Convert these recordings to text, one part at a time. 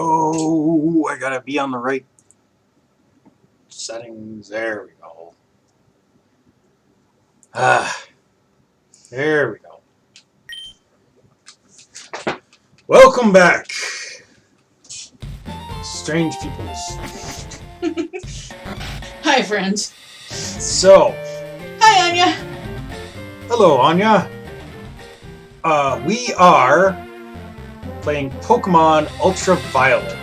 Oh, I gotta be on the right settings. There we go. There we go. Welcome back, strange peoples. Hi, friends. So, Hi, Anya. hello, Anya. We are playing Pokemon Ultraviolet.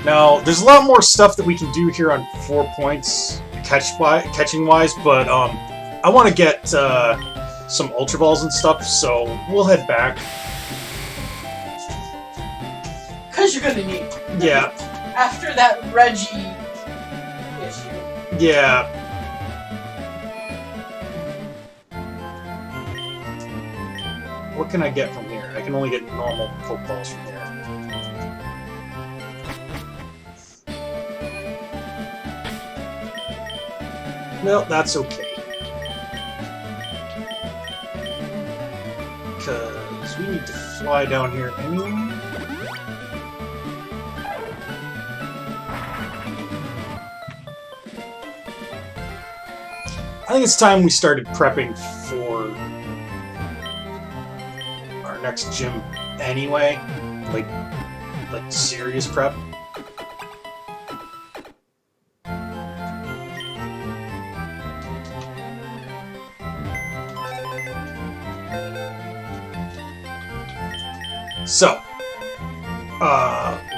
Now, there's a lot more stuff that we can do here on 4 points, catching wise, but I want to get some Ultra Balls and stuff, so we'll head back. Because you're gonna need it. Yeah. After that Reggie issue. Yeah. What can I get from here? I can only get normal Pokeballs from here. Well, that's okay. Because we need to fly down here anyway. I think it's time we started prepping for our next gym anyway. Like serious prep. So,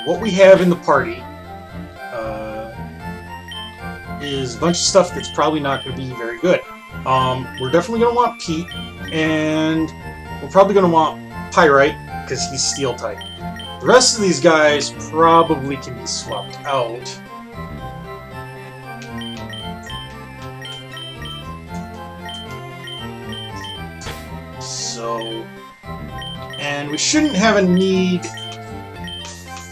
what we have in the party is a bunch of stuff that's probably not going to be very good. We're definitely going to want Pete, and we're probably going to want Pyrite, because he's Steel type. The rest of these guys probably can be swapped out. So, and we shouldn't have a need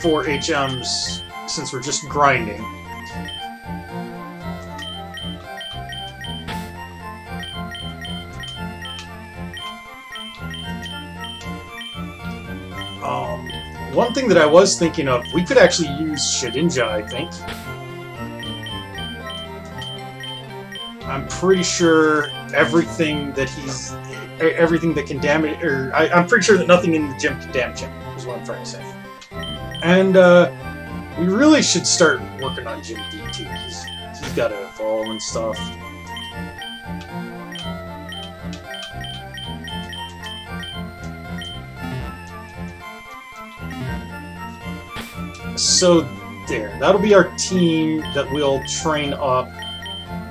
for HMs since we're just grinding. One thing that I was thinking of, we could actually use Shedinja, I think. I'm pretty sure everything that can damage, or I'm pretty sure that nothing in the gym can damage him, is what I'm trying to say. And we really should start working on Gym D too. He's got to evolve and stuff. So there, that'll be our team that we'll train up.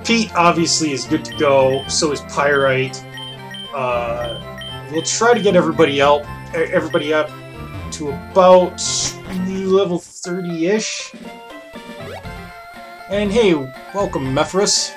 Pete obviously is good to go, so is Pyrite. We'll try to get everybody up to about level 30-ish. And hey, welcome, Mephras.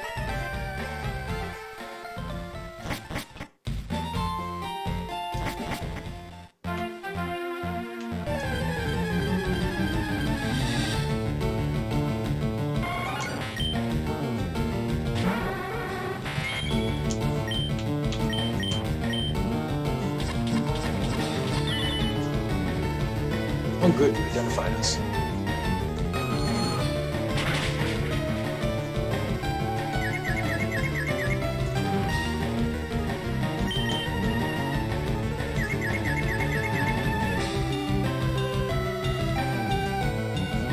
Oh good, you identified us.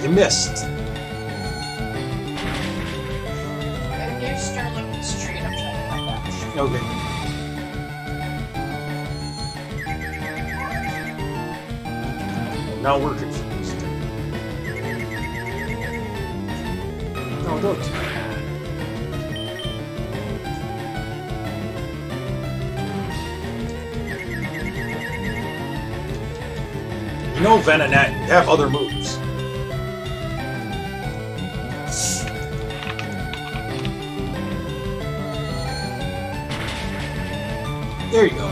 You missed. And you start looking straight up like that. Okay. Now we're confused. No, don't. You know, Venonat, you have other moves. There you go.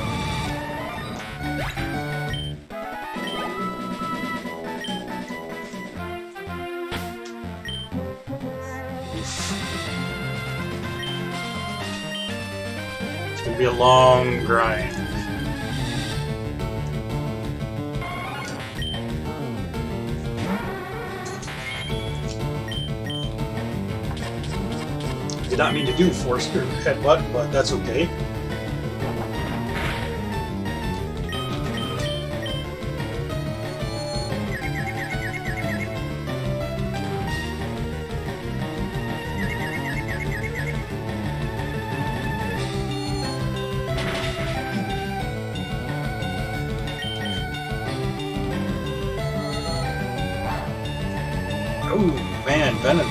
It's gonna be a long grind. Did not mean to do force headbutt, but that's okay. Ooh, man, Venom.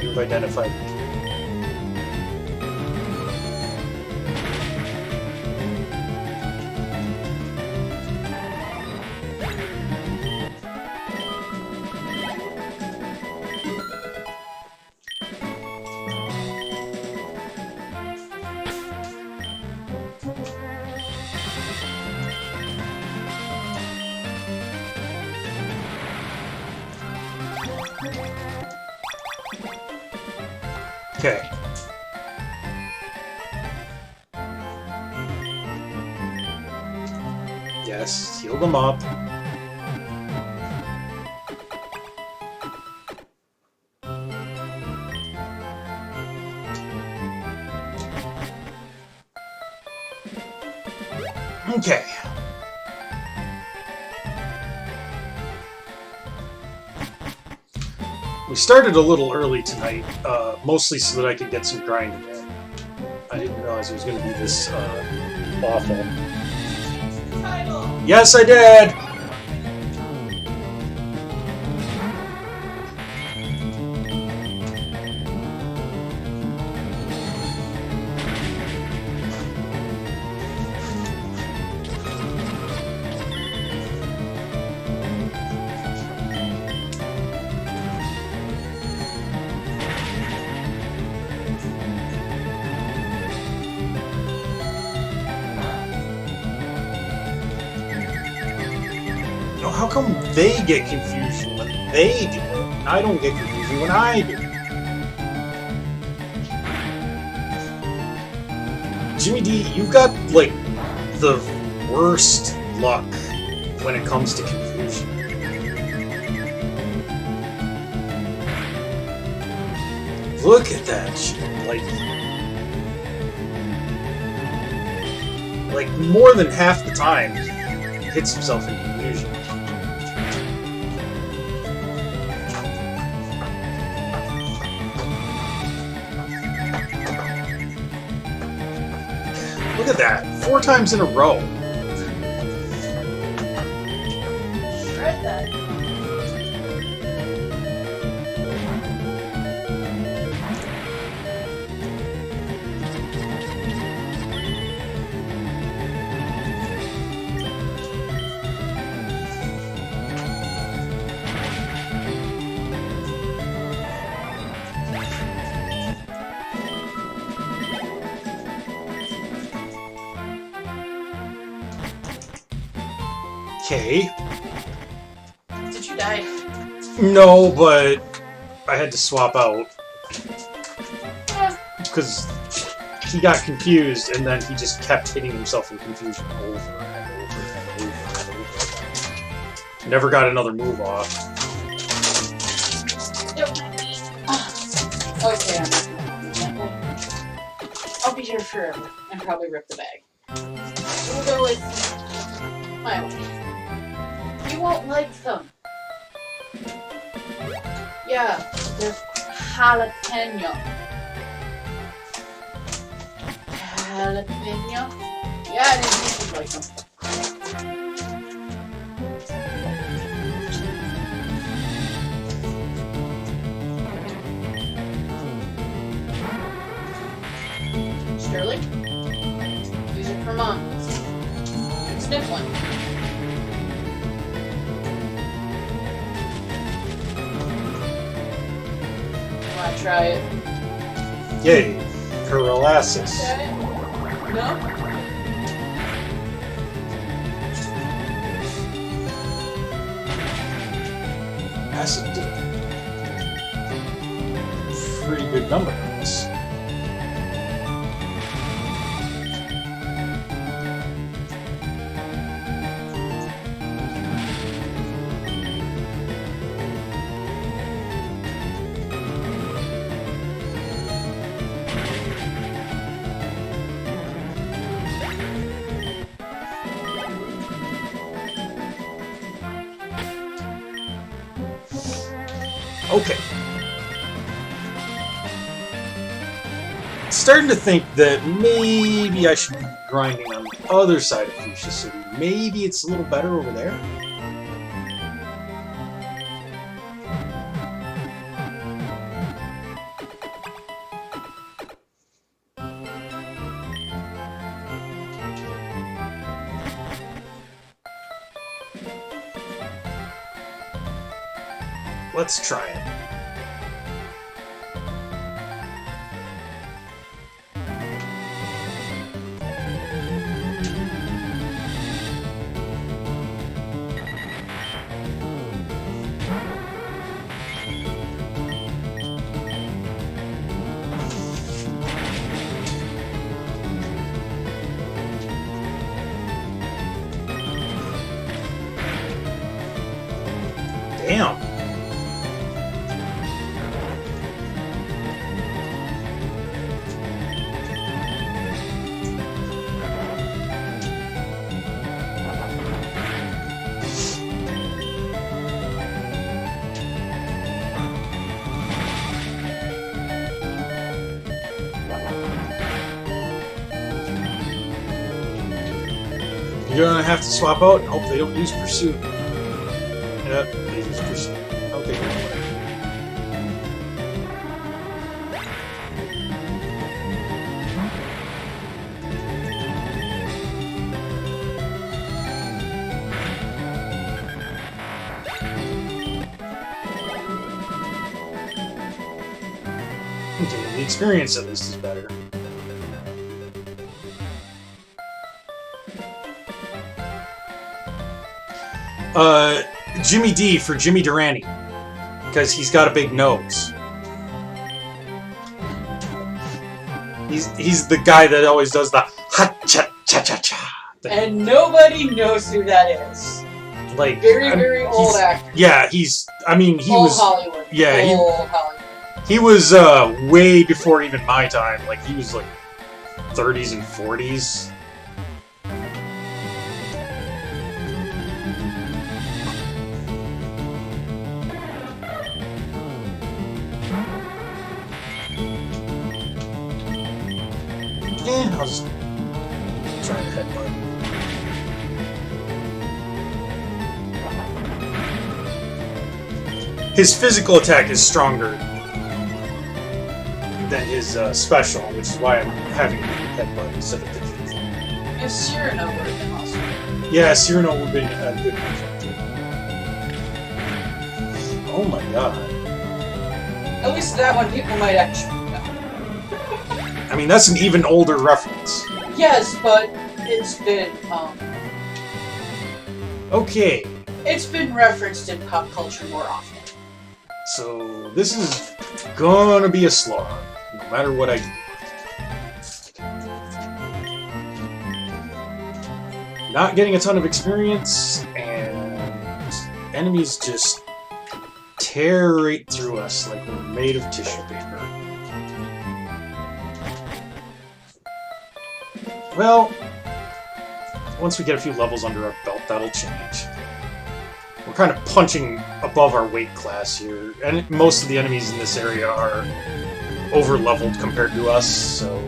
You've identified. Okay. Yes, heal them up. Okay. We started a little early tonight, mostly so that I could get some grinding in. I didn't realize it was going to be this awful. Yes, I did! How come they get confusion when they do it, and I don't get confusion when I do it? Jimmy D, you've got, like, the worst luck when it comes to confusion. Look at that shit, like more than half the time, he hits himself in confusion. Look at that! 4 times in a row. Shred that. Okay. Did you die? No, but I had to swap out. Because he got confused, and then he just kept hitting himself in confusion over and over and over and over again. Never got another move off. Okay, I'll be here forever and probably rip the bag. We'll go with my way. You won't like them. Yeah, they're jalapeno. Jalapeno? Yeah, I didn't think you'd like them. Sterling? These are for Mom. Sniff one. want to try it? Yay. Paralysis. Try it? No? Acid did a pretty good number on this. Okay. Starting to think that maybe I should be grinding on the other side of Fuchsia City. Maybe it's a little better over there? Let's try it. Damn. You're gonna have to swap out and hope they don't use Pursuit. Yep, they use Pursuit. Okay, whatever. Okay, the experience of this is better. Jimmy D for Jimmy Durante, because he's got a big nose. He's the guy that always does the ha-cha-cha-cha-cha. And nobody knows who that is. Like Very old actor. Yeah, I mean, he Old was. Hollywood. Yeah, Old Hollywood. he was way before even my time. Like he was like 30s and 40s. I'll just try to headbutt. His physical attack is stronger than his special, which is why I'm having headbutt instead of defeat. If Cyrano would have been awesome. Yeah, Cyrano would be a good one too. Oh my god. At least that one people might actually know. I mean, that's an even older reference. Yes, but it's been Okay, it's been referenced in pop culture more often. so this is gonna be a slog, no matter what I do. Not getting a ton of experience, and enemies just tear right through us like we're made of tissue paper. Well, once we get a few levels under our belt, that'll change. We're kind of punching above our weight class here, and most of the enemies in this area are over-leveled compared to us, so...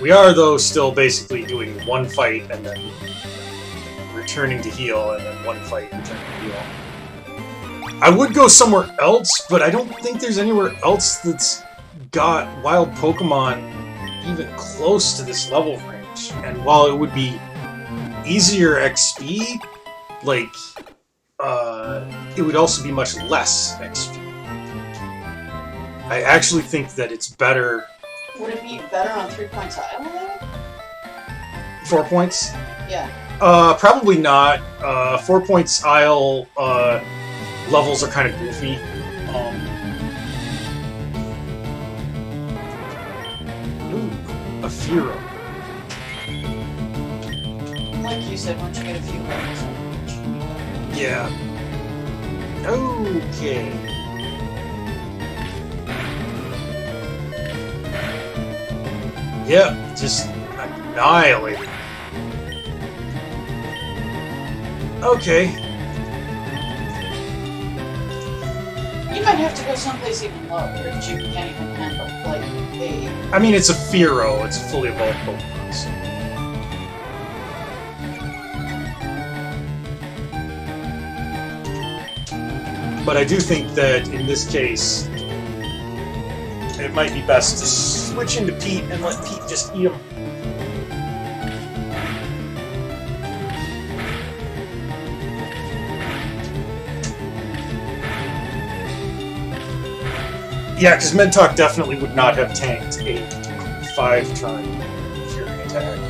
We are, though, still basically doing one fight and then returning to heal, and then one fight and returning to heal. I would go somewhere else, but I don't think there's anywhere else that's got wild Pokemon even close to this level range. And while it would be easier XP, like, it would also be much less XP. I actually think that it's better... Would it be better on 3 Points Island, though? 4 points? Yeah. Probably not. 4 Points Isle, levels are kind of goofy. Ooh, a Firo. Like you said, once you get a few levels. Yeah. Okay. Yeah, just annihilated. Okay. You might have to go someplace even lower if you can't even handle, like, a... I mean, it's a Firo. It's a fully evolved Pokemon, so... But I do think that, in this case, it might be best to switch into Pete and let Pete just eat him. Yeah, because Mentalk definitely would not have tanked a 5-turn Fury attack.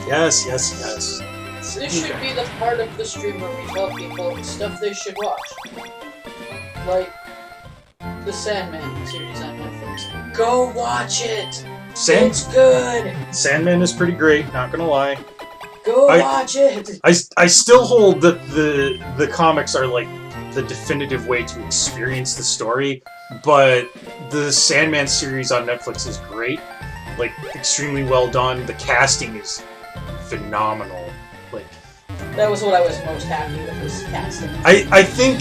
Yes, yes, yes. This should be the part of the stream where we tell people stuff they should watch. Like, the Sandman series on Netflix. Go watch it! It's good! Sandman is pretty great, not gonna lie. Go watch it! I still hold that the comics are like the definitive way to experience the story, but the Sandman series on Netflix is great. Like, extremely well done. The casting is phenomenal. Like, that was what I was most happy with, was casting. I think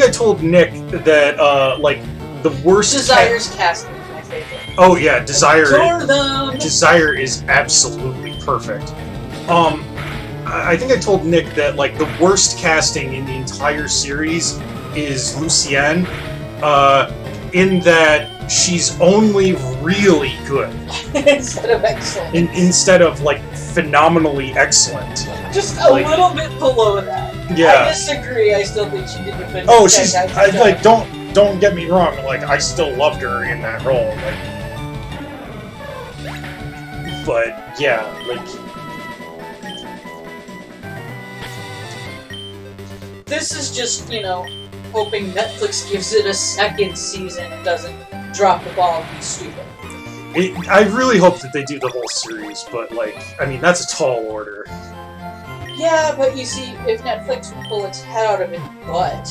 I told Nick that like the worst Desire's casting is my favorite. Oh yeah, Desire. Them. Desire is absolutely perfect. I think I told Nick that like the worst casting in the entire series is Lucienne, in that she's only really good instead of excellent. Instead of like phenomenally excellent. Just a little bit below that. Yeah. I disagree. I still think she did a good. Oh, she's like don't get me wrong. Like I still loved her in that role. Like, but yeah, like. This is just, you know, hoping Netflix gives it a second season and doesn't drop the ball and be stupid. I really hope that they do the whole series, but, like, I mean, that's a tall order. Yeah, but you see, if Netflix will pull its head out of its butt...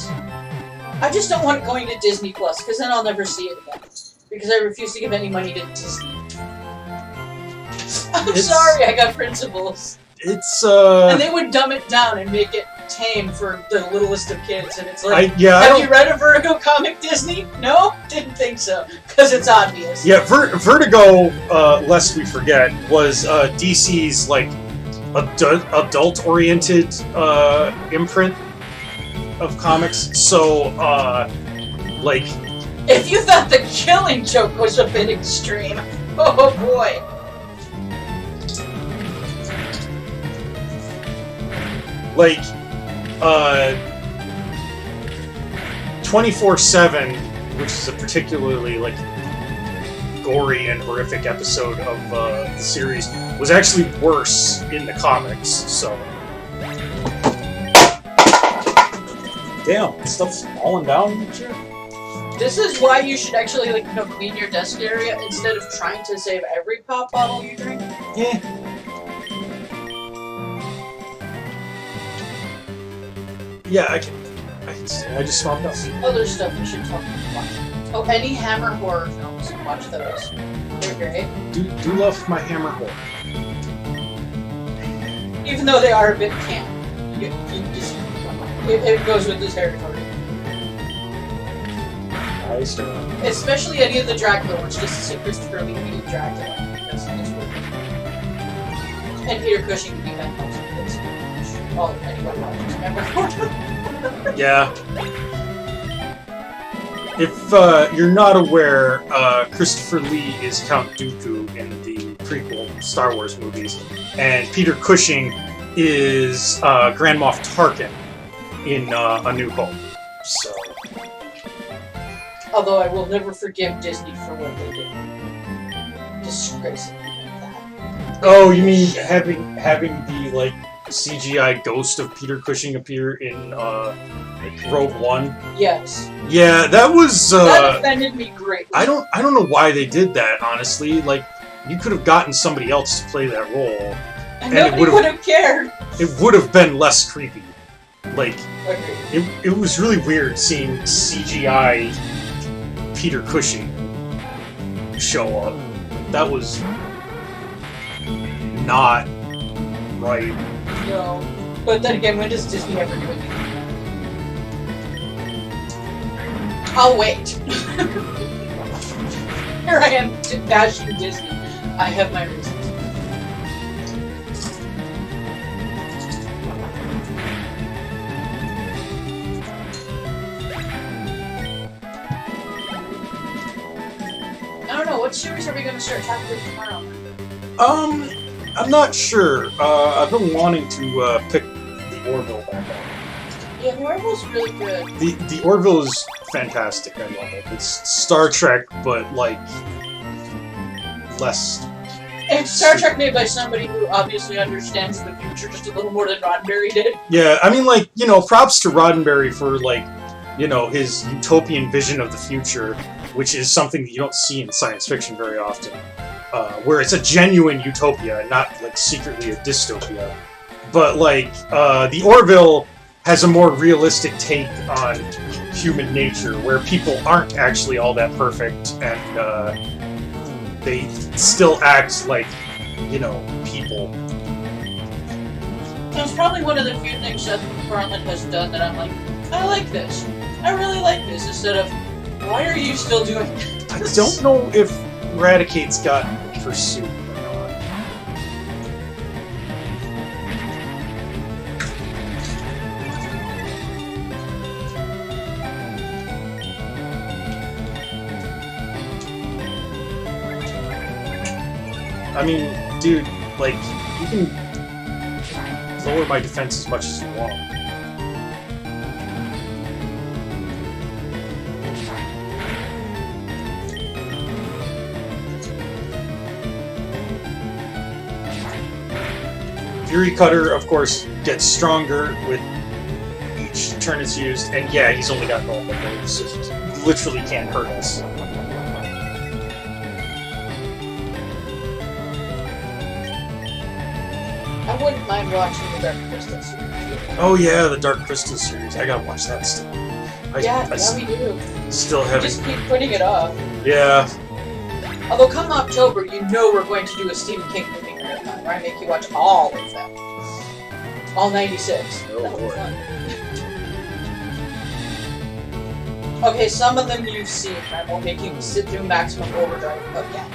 I just don't want it going to Disney+, because then I'll never see it again. Because I refuse to give any money to Disney. I'm sorry, I got principles. And they would dumb it down and make it tame for the littlest of kids, and it's like, have you read a Vertigo comic, Disney? No? Didn't think so, because it's obvious. Yeah, Vertigo, lest we forget, was DC's, like, adult-oriented imprint of comics, so, like... If you thought the Killing Joke was a bit extreme, oh boy. Like, 24/7, which is a particularly, like, gory and horrific episode of the series, was actually worse in the comics, so... Damn, stuff's falling down here? This is why you should actually, like, you know, clean your desk area instead of trying to save every pop bottle you drink. Yeah. Yeah, I can see. I just swapped out. Other stuff we should talk about. Oh, any Hammer horror films. Watch those. They're great. Do love my Hammer horror. Even though they are a bit camp. You just, it goes with the territory. Nice. Especially any of the Dracula ones, just to see Christopher Lee being Dracula. It's worth it. And Peter Cushing to be Ben Nelson. Oh, anyone watches, remember? Yeah. If you're not aware, Christopher Lee is Count Dooku in the prequel Star Wars movies, and Peter Cushing is Grand Moff Tarkin in A New Hope. So. Although I will never forgive Disney for what they did. Disgracing that. Oh, you mean having the like CGI ghost of Peter Cushing appear in like Rogue One? Yes. Yeah, that was that offended me greatly. I don't know why they did that, honestly. Like, you could have gotten somebody else to play that role. And nobody would have cared. It would have been less creepy. Like, Agreed. it was really weird seeing CGI Peter Cushing show up. That was not right. No. But then again, when does Disney ever do anything? I'll wait. Here I am bashing Disney. I have my reasons. I don't know, what series are we going to start talking about tomorrow? I'm not sure. I've been wanting to pick the Orville back up. Yeah, the Orville's really good. The Orville is fantastic. I love it. It's Star Trek, but like less. It's Star Trek made by somebody who obviously understands the future just a little more than Roddenberry did. Yeah, I mean, like, you know, props to Roddenberry for, like, you know, his utopian vision of the future, which is something that you don't see in science fiction very often, where it's a genuine utopia, not, like, secretly a dystopia. But, like, the Orville has a more realistic take on human nature, where people aren't actually all that perfect, and they still act like, you know, people. It's probably one of the few things Seth MacFarlane has done that I'm like, I like this. I really like this, instead of, why are you still doing this? I don't know if Radicate's got pursuit or not. I mean, dude, like, you can lower my defense as much as you want. Fury Cutter, of course, gets stronger with each turn it's used, and yeah, he's only got normal moves, so he literally can't hurt us. I wouldn't mind watching the Dark Crystal series. Oh yeah, the Dark Crystal series. I gotta watch that still. We do. Still We haven't. just keep putting it off. Yeah. Although come October, you know we're going to do a Stephen King movie marathon, where I make you watch all of them. All 96. Oh, That'll be Lord. fun. Okay, some of them you've seen. I won't make you sit through Maximum Overdrive again.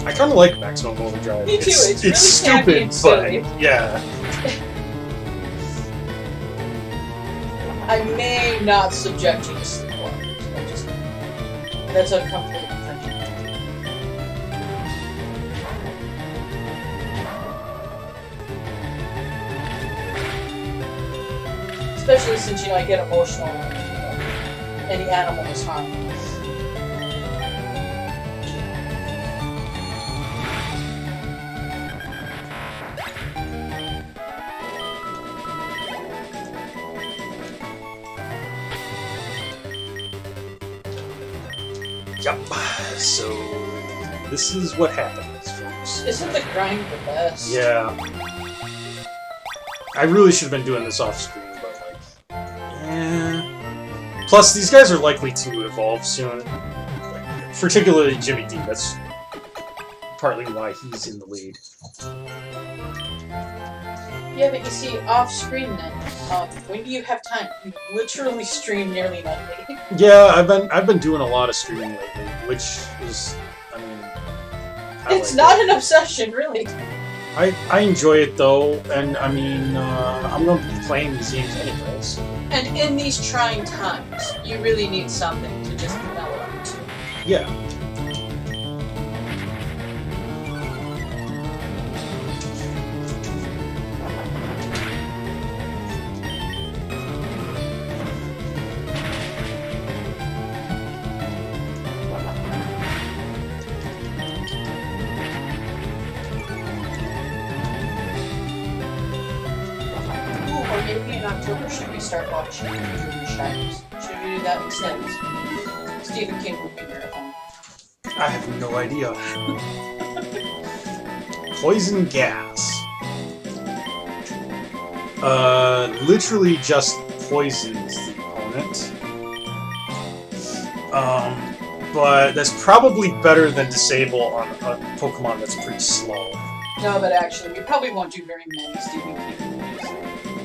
I kind of like Maximum Overdrive. Me too, it's really stupid, campy and silly. but yeah. I may not subject you to sleepwalkers. That's uncomfortable. Especially since, you know, I get emotional when, you know, any animal is harmed. Yep. So this is what happens, folks. Isn't the grind the best? Yeah. I really should have been doing this off screen, but like, yeah. Plus, these guys are likely to evolve soon. Like, particularly Jimmy D. That's partly why he's in the lead. Yeah, but you see, off screen then, when do you have time? You literally stream nearly nightly. Yeah, I've been doing a lot of streaming lately, which is, I mean, It's not an obsession, really. I enjoy it though, and I mean, I'm gonna be playing these games anyways. And in these trying times, you really need something to just mellow out to. Yeah. Or maybe in October, should we start watching Drew Shires? Should we do that instead? Stephen King movie marathon. I have no idea. Poison gas. Literally just poisons the opponent. But that's probably better than disable on a Pokemon that's pretty slow. No, but actually, we probably won't do very many Stephen King movies.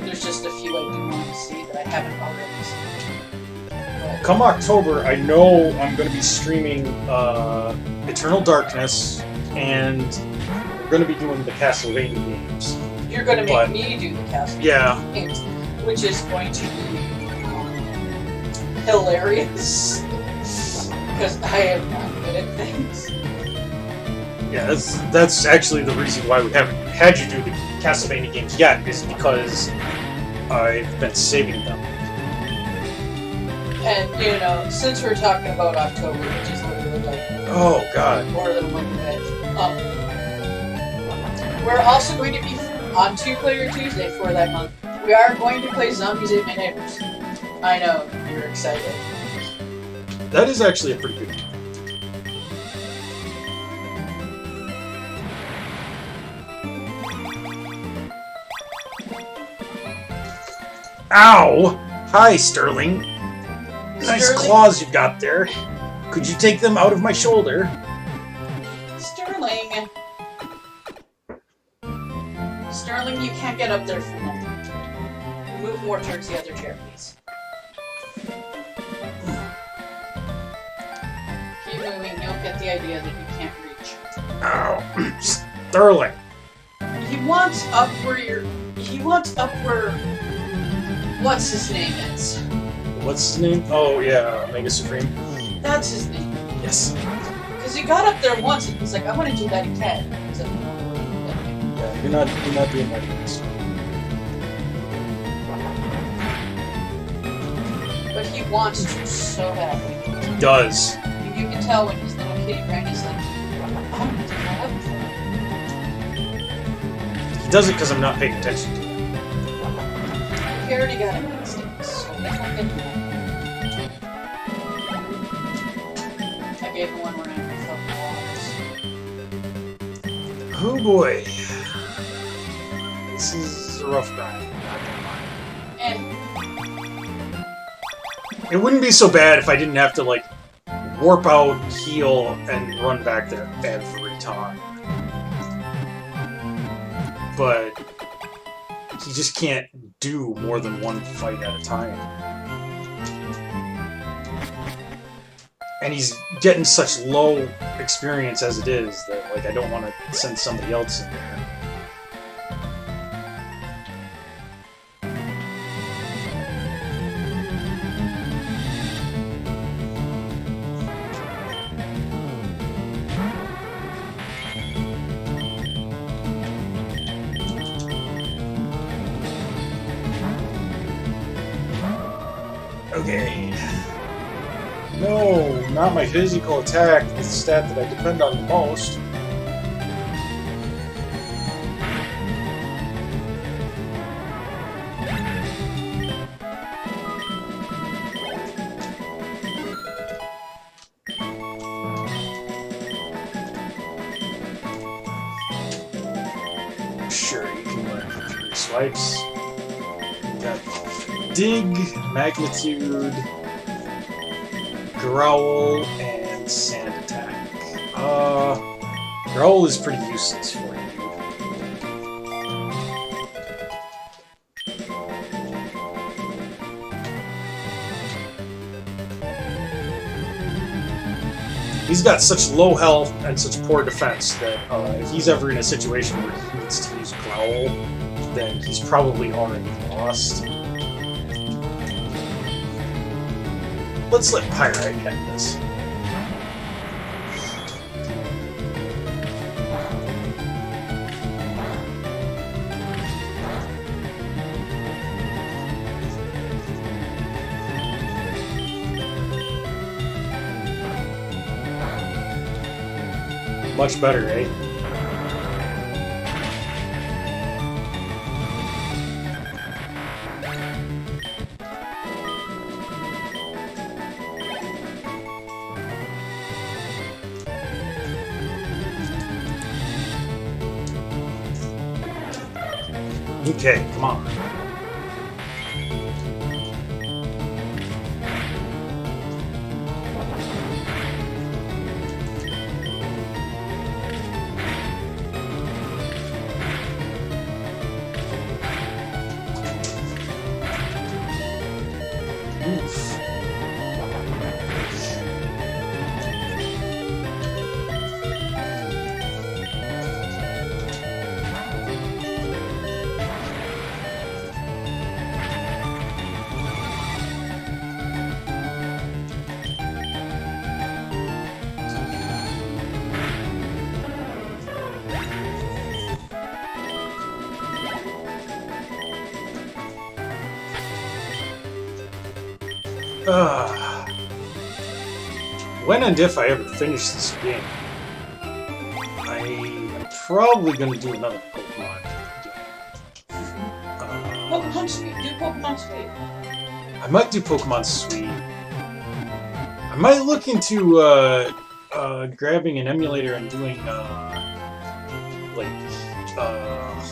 There's just a few I do want to see that I haven't already seen. But Come October, I know I'm going to be streaming Eternal Darkness, and we're going to be doing the Castlevania games. you're going to make me do the casting. Yeah. Games, which is going to be hilarious. Because I am not good at things. Yeah, that's actually the reason why we haven't had you do the Castlevania games yet, is because I've been saving them. And, you know, since we're talking about October, which is literally like Oh, God. more than a month away, we're also going to be on Two Player Tuesday for that month. We are going to play Zombies Ate My Neighbors. I know, you're excited. That is actually a pretty good game. Ow! Hi, Sterling. Nice Sterling? claws you've got there. Could you take them out of my shoulder? Sterling! Sterling, you can't get up there from there. Move more towards the other chair, please. Keep moving, you'll get the idea that you can't reach. Ow. Sterling. He wants up where you're... He wants up where... What's his name is? What's his name? Oh, yeah, Omega Supreme. That's his name. Yes. Because he got up there once and he's like, I want to do that again. He's like, Yeah, you're not doing that against me. but he wants to so badly. He does. You can tell when his little kitty brain is like, I want to do that. He does it because I'm not paying attention to him. He already got an instinct, so let's not get that. I gave him one where I felt Oh boy. This is a rough grind, not gonna lie. It wouldn't be so bad if I didn't have to, like, warp out, heal, and run back there every time. But he just can't do more than one fight at a time. And he's getting such low experience as it is that, like, I don't want to send somebody else in there. Okay. No, not my physical attack. It's the stat that I depend on the most. Sure, you can learn from 3 swipes. You got Dig, Magnitude, Growl, and Sand Attack. Growl is pretty useless for you. He's got such low health and such poor defense that if he's ever in a situation where he needs to use Growl, then he's probably already lost. Let's let Pyrite head this. Much better, eh? Okay, come on. Oof. When and if I ever finish this game, I'm probably going to do another Pokemon game. Pokemon Sweet. Do Pokemon Sweet. I might do Pokemon Sweet. I might look into grabbing an emulator and doing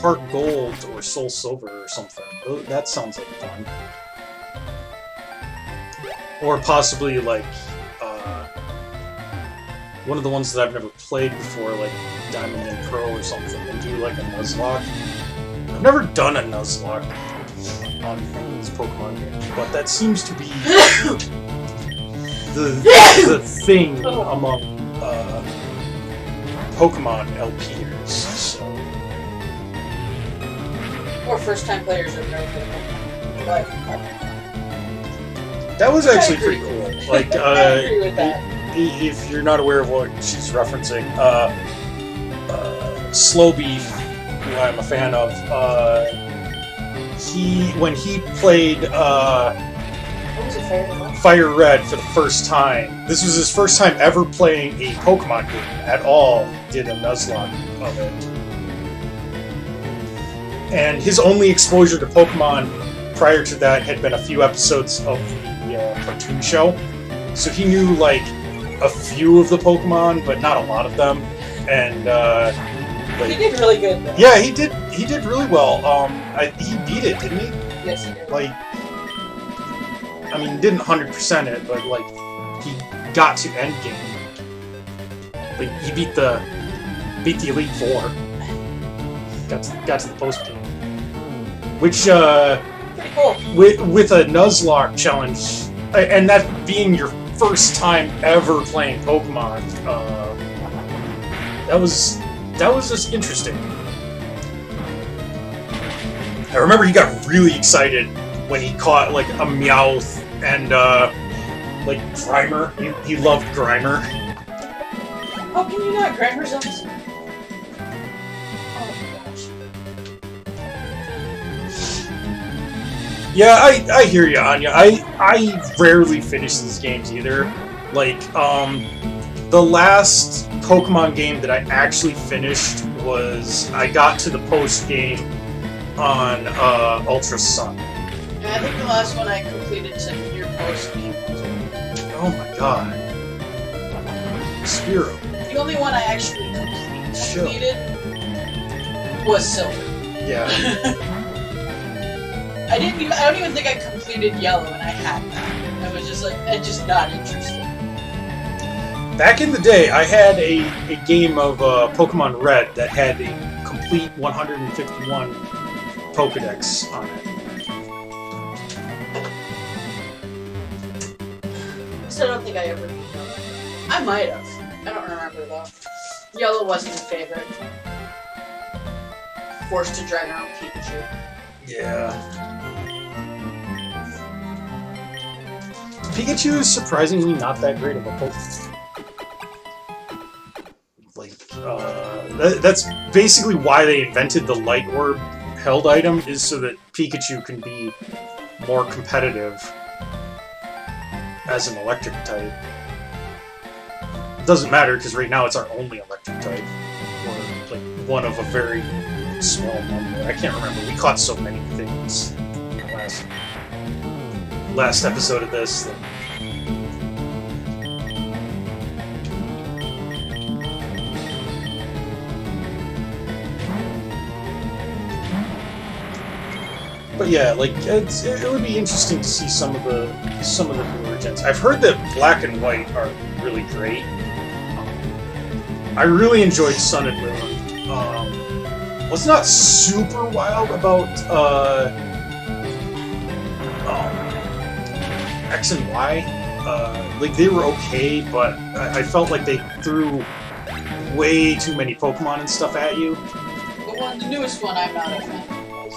Heart Gold or Soul Silver or something. Oh, that sounds like fun. Or possibly like one of the ones that I've never played before, like Diamond and Pro or something, and do like a Nuzlocke. I've never done a Nuzlocke on this Pokemon game, but that seems to be the thing among Pokemon LPers. So. Or first-time players are very good at Pokemon. That was actually pretty cool. Like, I agree with that. If you're not aware of what she's referencing, Slow Beef, who I'm a fan of, when he played What was it, Fire Red for the first time, this was his first time ever playing a Pokemon game at all, did a Nuzlocke of it. And his only exposure to Pokemon prior to that had been a few episodes of the cartoon show. So he knew, like, a few of the Pokemon, but not a lot of them. And, he did really good, though. Yeah, he did really well. He beat it, didn't he? Yes, he did. Like, I mean, didn't 100% it, but, like, he got to endgame. Like, he beat the Elite Four. Got to the post game. Which, pretty cool. With a Nuzlocke challenge, and that being your first time ever playing Pokemon, that was just interesting. I remember he got really excited when he caught like a Meowth and like Grimer. He loved Grimer. How can you not? Grimer's awesome. Yeah, I hear you, Anya. I rarely finish these games either. Like, the last Pokemon game that I actually finished was I got to the post game on Ultra Sun. And I think the last one I completed to your post game was. Oh my god. Spearow. The only one I actually completed was Silver. Yeah. I don't even think I completed Yellow, and I had that. I was just like, I'm just not interested. Back in the day, I had a game of Pokemon Red that had a complete 151 Pokedex on it. So I don't think I ever beat Yellow. I might have. I don't remember though. Yellow wasn't a favorite. Forced to drag around Pikachu. Yeah. Pikachu is surprisingly not that great of a Pokemon. Like, that's basically why they invented the Light Orb held item, is so that Pikachu can be more competitive as an electric type. It doesn't matter, because right now it's our only electric type. Or, like, one of a very small number. I can't remember. We caught so many things in the last episode of this. But yeah, like it would be interesting to see some of the newer gens. I've heard that Black and White are really great. I really enjoyed Sun and Moon. Was not super wild about X and Y. Like they were okay, but I felt like they threw way too many Pokemon and stuff at you. But the newest one I'm not a fan of was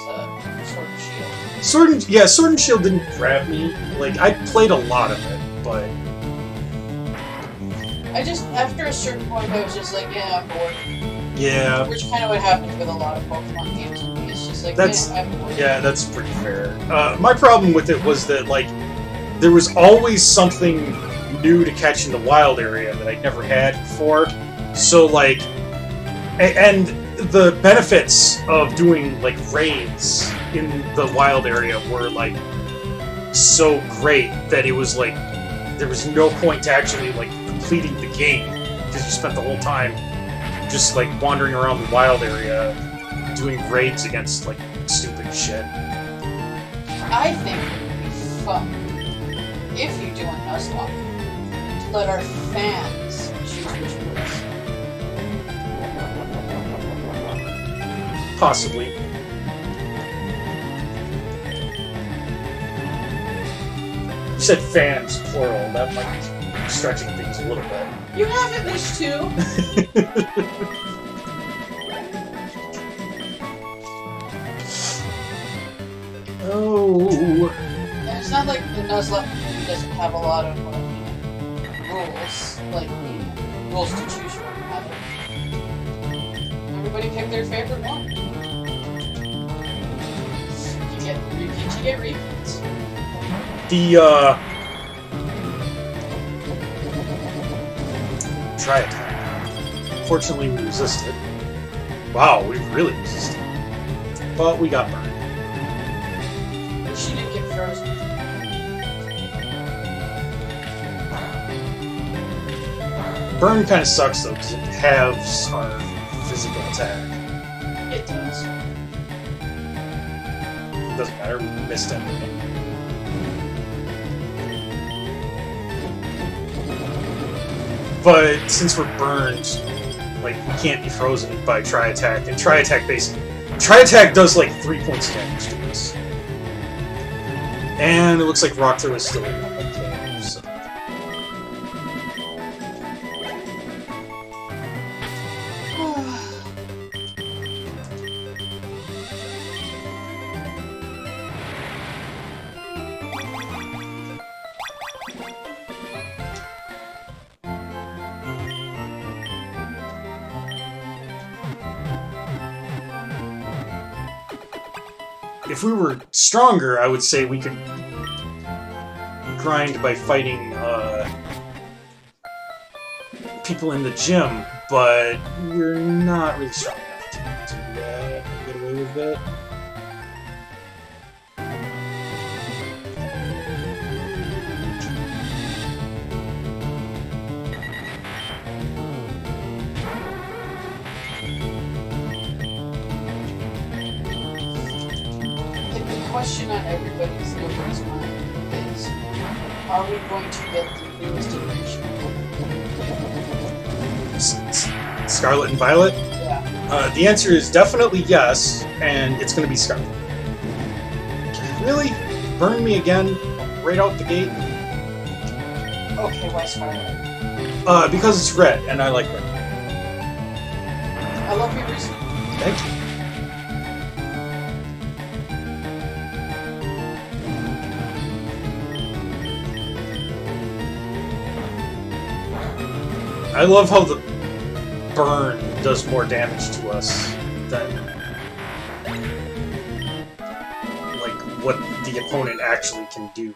Sword and Shield. Sword and Shield didn't grab me. Like I played a lot of it, but I just after a certain point I was just like, yeah, I'm bored. Yeah. Which kind of what happens with a lot of Pokemon games with me. It's just like, I'm bored. Yeah, that's pretty fair. My problem with it was that, like, there was always something new to catch in the wild area that I'd never had before. So, like, and the benefits of doing, like, raids in the wild area were, like, so great that it was, like, there was no point to actually, like, completing the game because you spent the whole time just like wandering around the wild area, doing raids against like stupid shit. I think it would be fun if you do a Nuzlocke to let our fans choose which ones. Possibly. You said fans plural. That might be stretching things a little bit. You have at least two. Oh. And it's not like the Nuzlocke doesn't have a lot of rules, like rules to choose from. Everybody pick their favorite one. You get repeats, you get repeats. Try attack. Fortunately, we resisted. Wow, we really resisted. But we got burned. She didn't get frozen. Burn kind of sucks though, because it halves our physical attack. It does. Doesn't matter, we missed everything. But since we're burned, like, we can't be frozen by Tri-Attack, and Tri-Attack basically... Tri-Attack does, like, 3 points of damage to us. And it looks like Rock Throw is still in one game, so... If we were stronger, I would say we could grind by fighting people in the gym, but we're not really strong enough to get away with it. The question on everybody's mind is, are we going to get the newest iteration of Scarlet and Violet? Yeah. The answer is definitely yes, and it's going to be Scarlet. Really? Burn me again? Right out the gate? Okay, why Scarlet? Because it's red, and I like red. I love your reason. Thank you. I love how the burn does more damage to us than like what the opponent actually can do.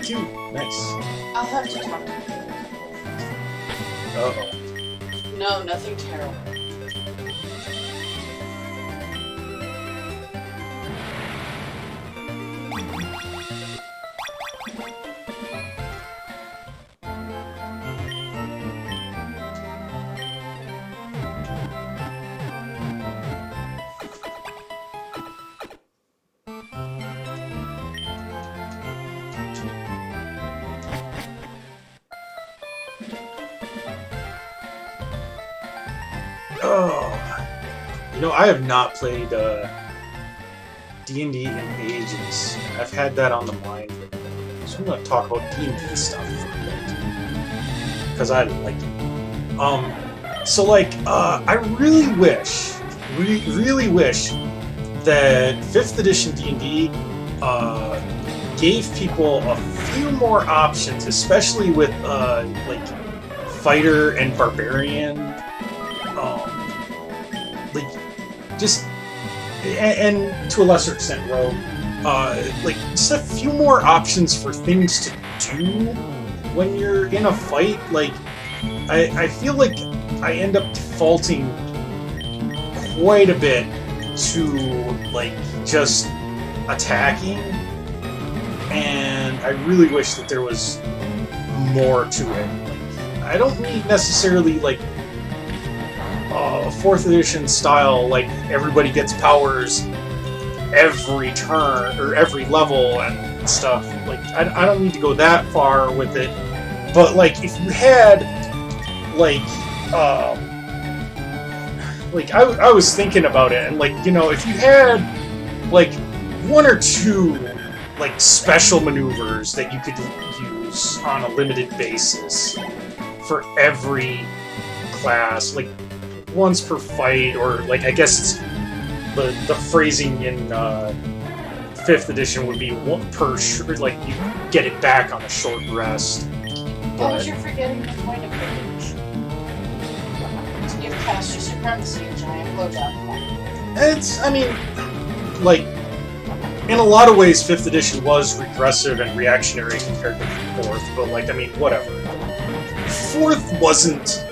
Cute, nice. I'll have to talk to you. Uh-oh. No, nothing terrible. Oh, you know, I have not played D&D in ages. I've had that on the mind. So I'm going to talk about D&D stuff for a bit, because I like it. So like, I really wish that 5th edition D&D gave people a few more options, especially with like fighter and barbarian. Like, just, and to a lesser extent, rogue, like, just a few more options for things to do when you're in a fight. Like, I feel like I end up defaulting quite a bit to, like, just attacking, and I really wish that there was more to it. Like, I don't need necessarily, like, 4th edition style, like everybody gets powers every turn or every level and stuff. Like, I don't need to go that far with it, but like if you had like I was thinking about it, and like, you know, if you had like 1 or 2 like special maneuvers that you could use on a limited basis for every class, like once per fight, or like, I guess it's the phrasing in 5th edition would be 1 per like you get it back on a short rest. But you're forgetting the point of 5th edition. You've cast your supremacy, a giant blowjob. It's, I mean, like, in a lot of ways 5th edition was regressive and reactionary compared to 4th, but like, I mean, whatever. 4th wasn't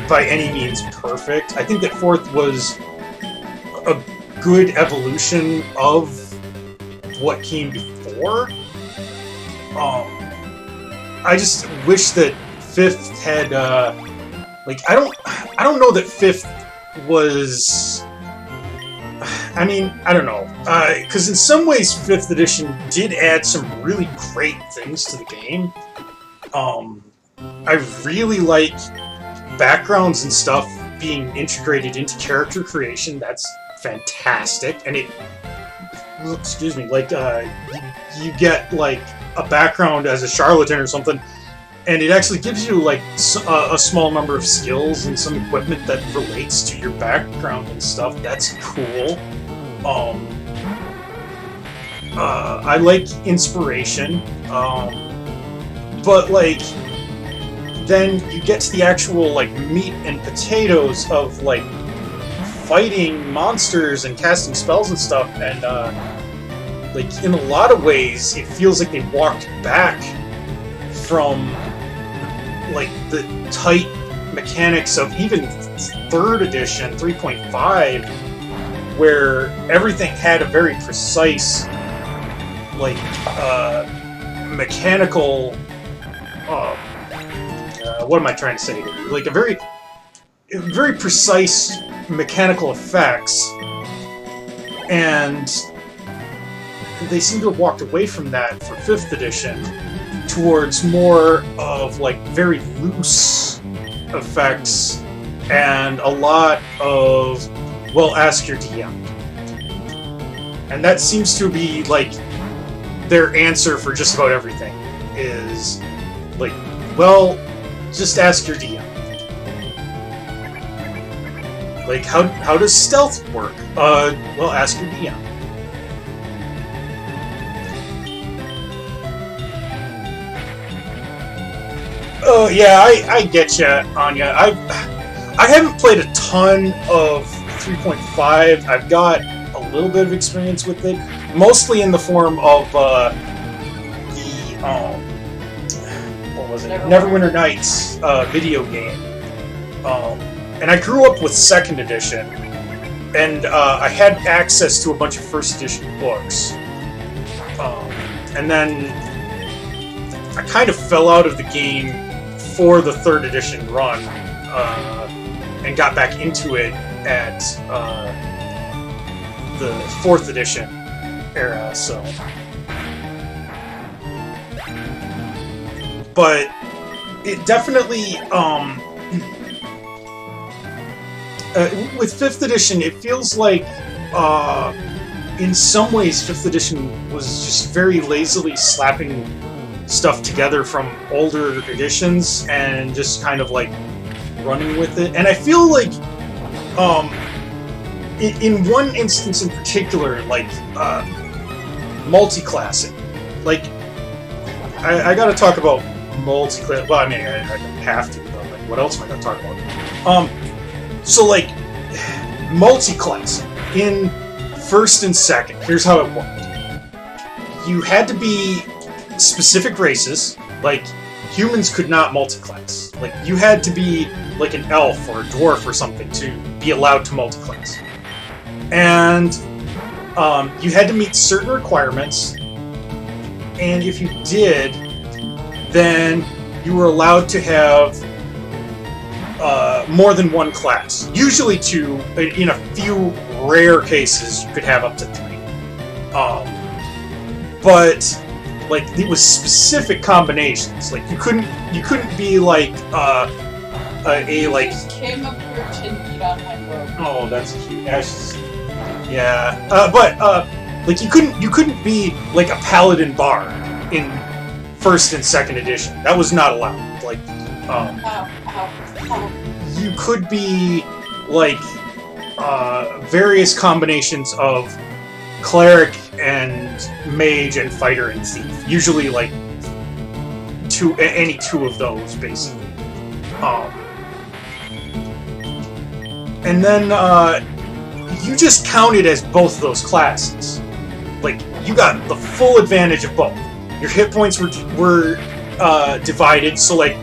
by any means perfect. I think that 4th was a good evolution of what came before. I just wish that 5th had like, I don't know that 5th was, I mean, I don't know, because in some ways 5th edition did add some really great things to the game. I really like backgrounds and stuff being integrated into character creation. That's fantastic. And it, excuse me, like, you get like a background as a charlatan or something, and it actually gives you like a small number of skills and some equipment that relates to your background and stuff. That's cool. I like inspiration, but like, then you get to the actual like meat and potatoes of like fighting monsters and casting spells and stuff, and like, in a lot of ways it feels like they walked back from like the tight mechanics of even 3rd edition 3.5, where everything had a very precise like mechanical what am I trying to say here? Like a very precise mechanical effects, and they seem to have walked away from that for 5th edition towards more of like very loose effects and a lot of, well, ask your DM. And that seems to be like their answer for just about everything, is like, well, just ask your DM. Like, how does stealth work? Well, ask your DM. Oh yeah, I get you, Anya. I haven't played a ton of 3.5. I've got a little bit of experience with it, mostly in the form of what was it? Neverwinter Nights video game. And I grew up with 2nd edition, and I had access to a bunch of 1st edition books. And then I kind of fell out of the game for the 3rd edition run, and got back into it at the 4th edition era, so. But it definitely, with 5th edition, it feels like, in some ways, 5th edition was just very lazily slapping stuff together from older editions and just kind of like running with it. And I feel like, in one instance in particular, like, multi-classing. Like, I gotta talk about multi-class. Well, I mean, I have to, but like, what else am I gonna talk about? So, like, multi-classing in 1st and 2nd, here's how it worked. You had to be specific races, like, humans could not multi-class. Like, you had to be, like, an elf or a dwarf or something to be allowed to multi-class. And, you had to meet certain requirements, and if you did, then you were allowed to have more than one class. Usually 2, in a few rare cases, you could have up to 3. But like, it was specific combinations. Like, you couldn't be like a like. Just came up here to eat on my boat. Oh, that's cute. Ashes. Yeah, but like, you couldn't be like a paladin bard in 1st and 2nd edition. That was not allowed. Like, you could be like various combinations of cleric and mage and fighter and thief. Usually, like, any 2 of those, basically. And then you just counted as both of those classes. Like, you got the full advantage of both. Your hit points were divided, so like,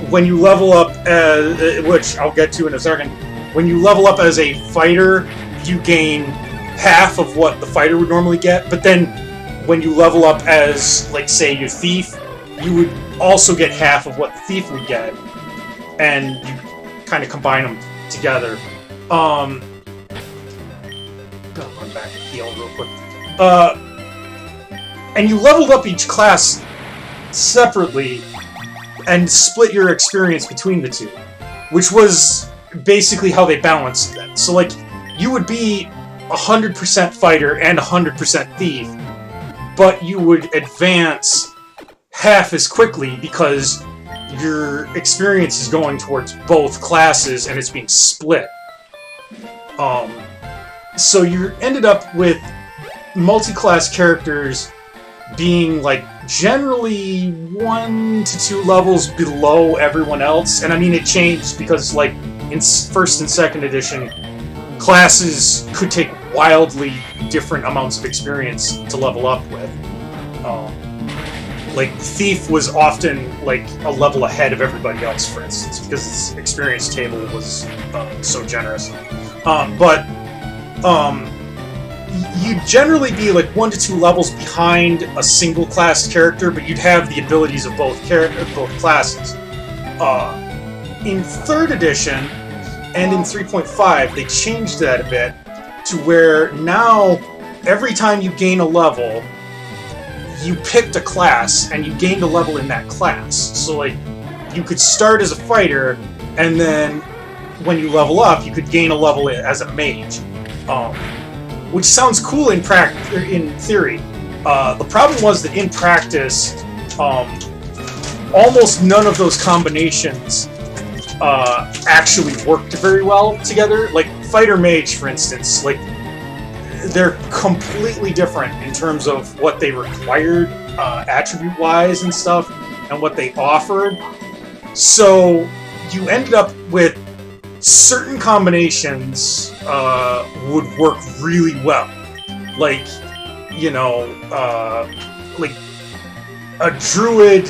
when you level up as, which I'll get to in a second, when you level up as a fighter, you gain half of what the fighter would normally get, but then when you level up as, like, say, your thief, you would also get half of what the thief would get, and you kind of combine them together. Gonna run back and heal real quick. And you leveled up each class separately and split your experience between the 2, which was basically how they balanced that. So, like, you would be 100% fighter and 100% thief, but you would advance half as quickly because your experience is going towards both classes and it's being split. So you ended up with multi-class characters being, like, generally 1 to 2 levels below everyone else. And I mean, it changed because, like, in 1st and 2nd edition, classes could take wildly different amounts of experience to level up with. Like, Thief was often, like, a level ahead of everybody else, for instance, because its experience table was so generous. You'd generally be, like, 1 to 2 levels behind a single-class character, but you'd have the abilities of both classes. In 3rd edition, and in 3.5, they changed that a bit to where now, every time you gain a level, you picked a class, and you gained a level in that class. So, like, you could start as a fighter, and then when you level up, you could gain a level as a mage. Which sounds cool in theory. The problem was that in practice, almost none of those combinations actually worked very well together. Like Fighter Mage, for instance, like they're completely different in terms of what they required attribute-wise and stuff, and what they offered. So you ended up with certain combinations would work really well. Like, you know, like a druid,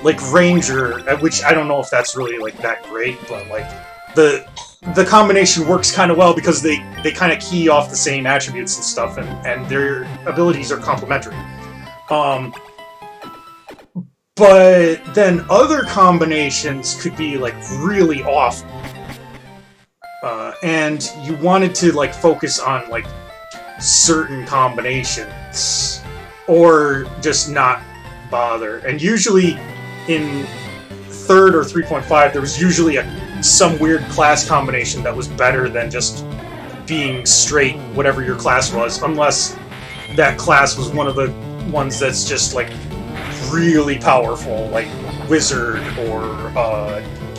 like ranger, which I don't know if that's really like that great, but like the combination works kind of well because they kind of key off the same attributes and stuff, and their abilities are complementary. But then other combinations could be like really awful. And you wanted to like focus on like certain combinations or just not bother. And usually in 3rd or 3.5 there was usually some weird class combination that was better than just being straight whatever your class was, unless that class was one of the ones that's just like really powerful, like wizard or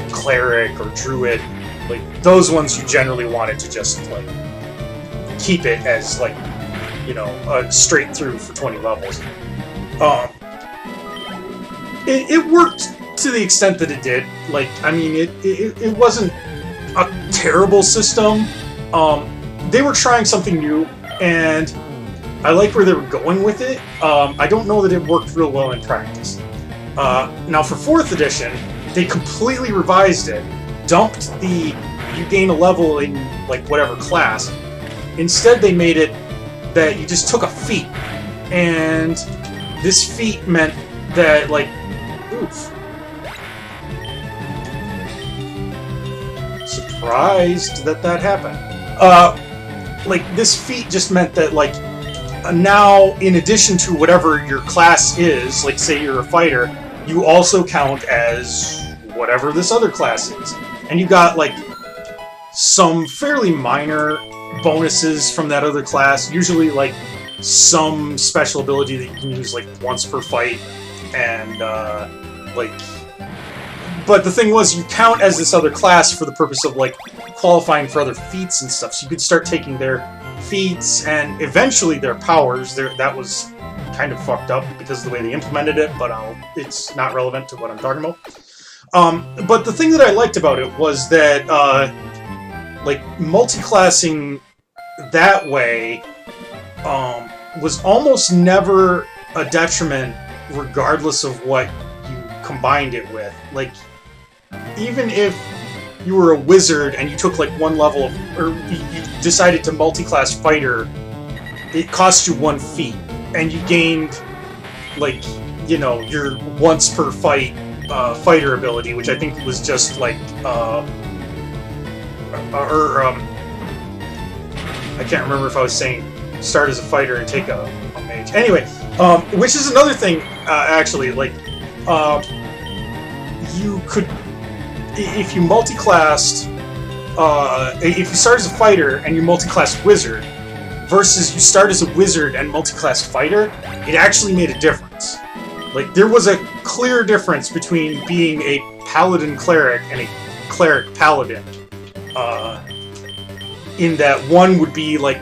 cleric or druid. Like those ones you generally wanted to just like keep it as like, you know, straight through for 20 levels. It worked to the extent that it did. Like, I mean, it wasn't a terrible system. They were trying something new, and I like where they were going with it. I don't know that it worked real well in practice. Now for 4th edition, they completely revised it. Dumped the you gain a level in like whatever class. Instead they made it that you just took a feat, and this feat meant that like oof. Surprised that happened. Like this feat just meant that like now in addition to whatever your class is, like say you're a fighter, you also count as whatever this other class is. And you got like some fairly minor bonuses from that other class, usually like some special ability that you can use like once per fight, and like, but the thing was you count as this other class for the purpose of like qualifying for other feats and stuff, so you could start taking their feats and eventually their powers. That was kind of fucked up because of the way they implemented it, but it's not relevant to what I'm talking about. But the thing that I liked about it was that, like, multi-classing that way was almost never a detriment regardless of what you combined it with. Like, even if you were a wizard and you took, like, one level of, or you decided to multi-class fighter, it cost you 1 feat, and you gained, like, you know, your once per fight fighter ability, which I think was just like, I can't remember if I was saying start as a fighter and take a mage. Anyway, which is another thing, actually, like, you could, if you multi-classed, if you start as a fighter and you multi-class wizard, versus you start as a wizard and multi-class fighter, it actually made a difference. Like, there was a clear difference between being a paladin cleric and a cleric paladin. In that one would be, like,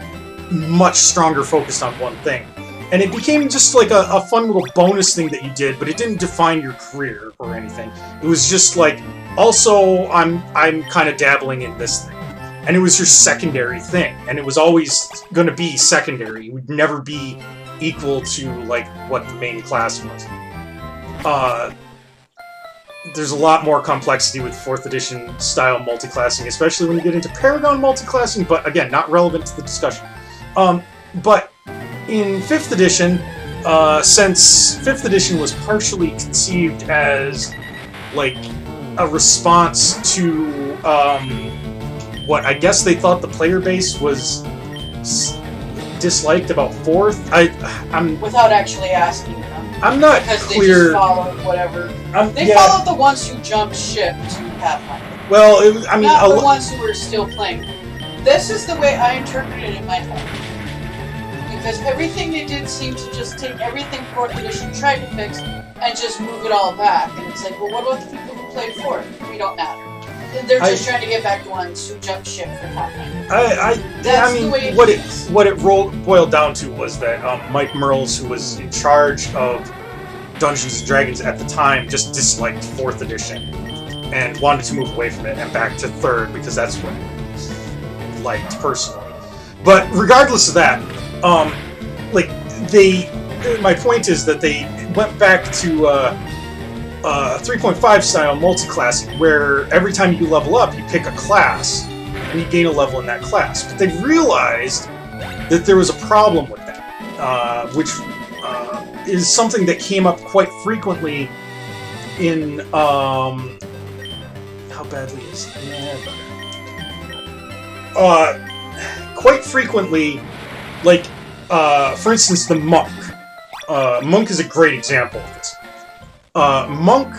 much stronger focused on one thing. And it became just, like, a fun little bonus thing that you did, but it didn't define your career or anything. It was just, like, also, I'm kind of dabbling in this thing. And it was your secondary thing. And it was always going to be secondary. It would never be equal to, like, what the main class was. There's a lot more complexity with 4th edition style multiclassing, especially when you get into Paragon multiclassing, but again, not relevant to the discussion. But in 5th edition, since 5th edition was partially conceived as, like, a response to, what I guess they thought the player base was disliked about 4th. I'm without actually asking them. I'm not because clear. They just followed whatever. They followed the ones who jumped ship to Pathfinder. Well, I mean, not the ones who were still playing. This is the way I interpreted it in my head. because everything they did seemed to just take everything 4th edition tried to fix and just move it all back. And it's like, well, what about the people who played 4th? We don't matter. They're just trying to get back the ones who jumped ship for Pathfinder. I mean, what it boiled down to was that Mike Merles, who was in charge of Dungeons & Dragons at the time, just disliked 4th edition and wanted to move away from it and back to 3rd because that's what he liked personally. But regardless of that, my point is that they went back to 3.5 style multi-classing, where every time you level up, you pick a class and you gain a level in that class. But they realized that there was a problem with that, which is something that came up quite frequently in how badly is it? Quite frequently, like for instance, the monk. Monk is a great example of this. Monk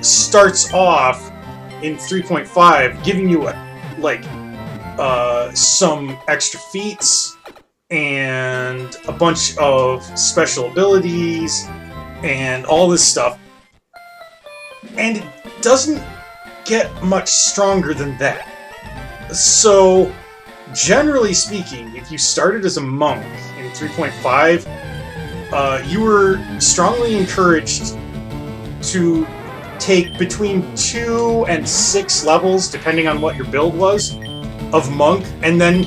starts off in 3.5 giving you some extra feats and a bunch of special abilities and all this stuff, and it doesn't get much stronger than that. So generally speaking, if you started as a monk in 3.5, you were strongly encouraged to take between 2 and 6 levels, depending on what your build was, of monk, and then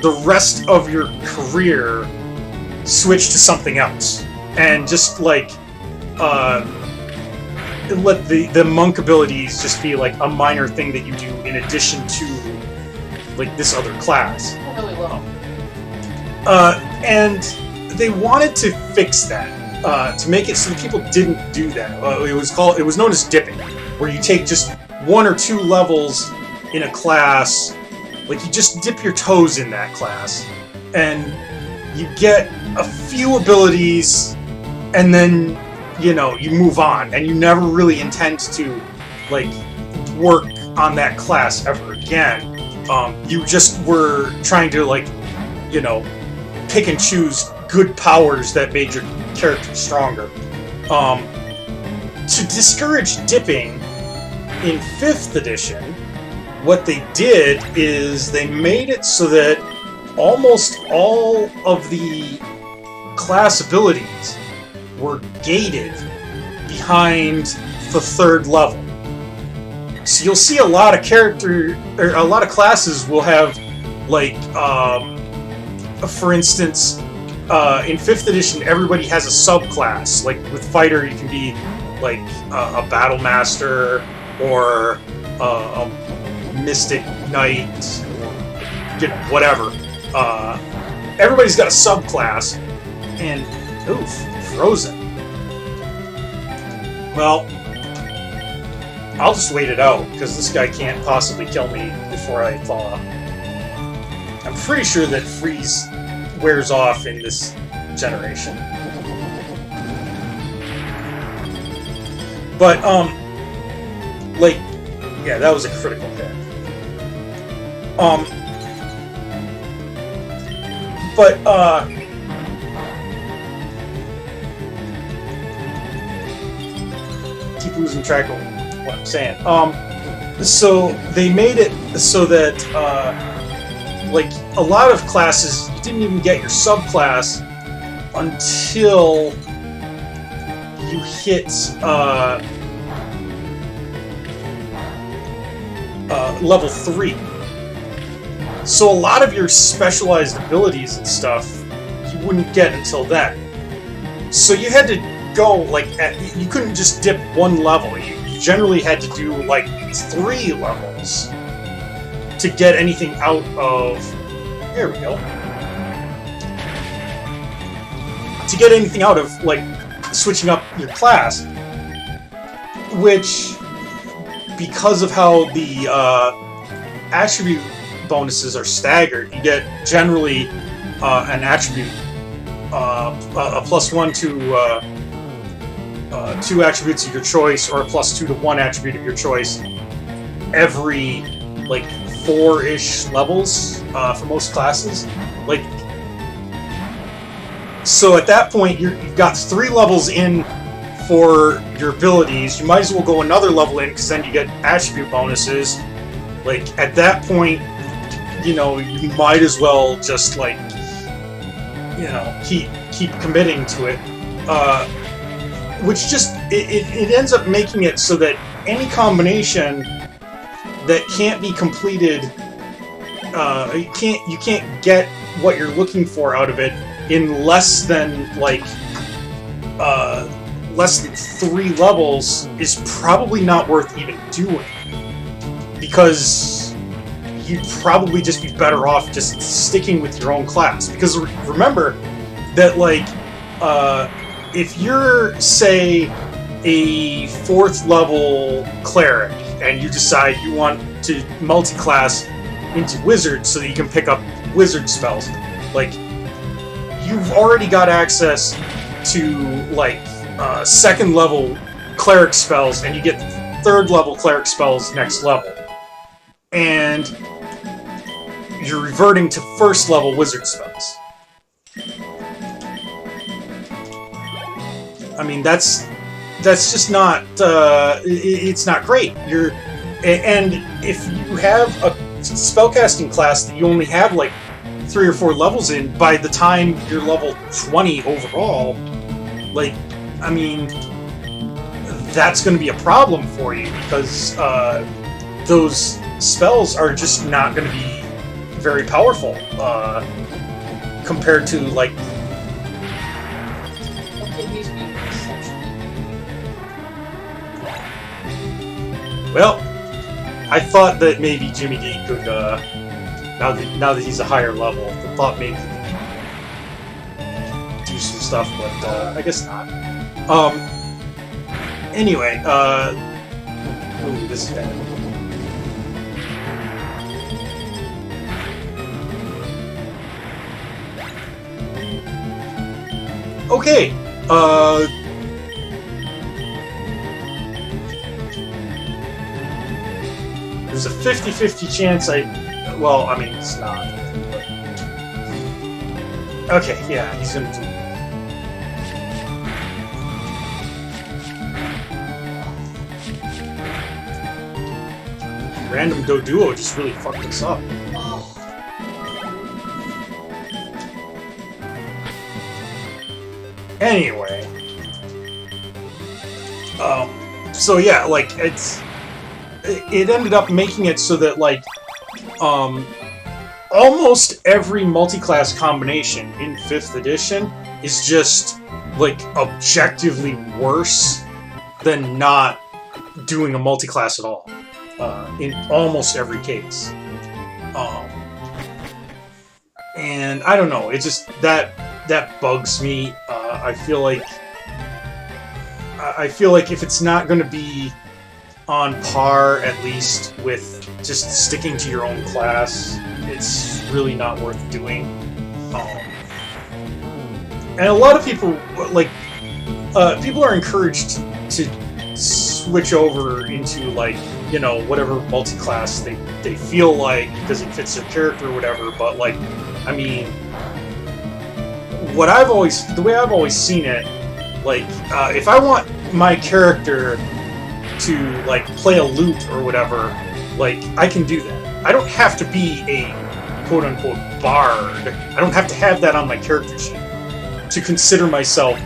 the rest of your career switch to something else. And just let the monk abilities just be like a minor thing that you do in addition to this other class. Really well. And they wanted to fix that. To make it so that people didn't do that. It was known as dipping, where you take just 1 or 2 levels in a class, you just dip your toes in that class, and you get a few abilities, and then, you move on, and you never really intend to, work on that class ever again. You just were trying to, pick and choose good powers that made your character stronger. To discourage dipping, in 5th edition, what they did is they made it so that almost all of the class abilities were gated behind the 3rd level. So you'll see a lot of classes will have, for instance, in 5th edition, everybody has a subclass. With Fighter, you can be a Battle Master or a Mystic Knight, or whatever. Everybody's got a subclass, and oof, frozen. Well, I'll just wait it out because this guy can't possibly kill me before I thaw. I'm pretty sure that freeze wears off in this generation. But, yeah, that was a critical hit. Keep losing track of what I'm saying. So they made it so that, a lot of classes, you didn't even get your subclass until you hit level 3. So a lot of your specialized abilities and stuff you wouldn't get until then. So you had to go you couldn't just dip 1 level. You generally had to do 3 levels to get anything out of. There we go. To get anything out of switching up your class, which, because of how the attribute bonuses are staggered, you get generally an attribute, a +1 to 2 attributes of your choice, or a +2 to 1 attribute of your choice every 4-ish levels for most classes. So at that point, you've got 3 levels in for your abilities. You might as well go another level in, because then you get attribute bonuses. Like, at that point, you know, you might as well just, like, you know, keep committing to it. Which just, it ends up making it so that any combination that can't be completed, you can't get what you're looking for out of it in less than, like, less than 3 levels is probably not worth even doing. Because you'd probably just be better off just sticking with your own class. Because remember that, like, if you're, say, a 4th level cleric, and you decide you want to multi-class into wizard so that you can pick up wizard spells, like, you've already got access to, like, 2nd level cleric spells, and you get 3rd level cleric spells next level. And you're reverting to 1st level wizard spells. I mean, that's just not, it's not great. And if you have a spellcasting class that you only have, like, 3 or 4 levels in, by the time you're level 20 overall, like, I mean, that's going to be a problem for you, because those spells are just not going to be very powerful compared to, like... Well, I thought that maybe Jimmy D could, now that he's a higher level, I thought maybe he could do some stuff, but I guess not. Anyway, ooh, this is bad. Okay, there's a 50-50 chance well, I mean, it's not. Okay, yeah, he's gonna do it. Random Doduo just really fucked us up. Anyway. So yeah, like, it ended up making it so that, like, almost every multi-class combination in 5th edition is just, like, objectively worse than not doing a multi-class at all. In almost every case. And I don't know, it just, that bugs me. I feel like if it's not going to be on par, at least, with just sticking to your own class, it's really not worth doing. And a lot of people, like, people are encouraged to switch over into, like, you know, whatever multi-class they feel like, because it fits their character or whatever, but, like, I mean, the way I've always seen it, like, if I want my character to, like, play a lute or whatever, like, I can do that. I don't have to be a quote-unquote bard. I don't have to have that on my character sheet to consider myself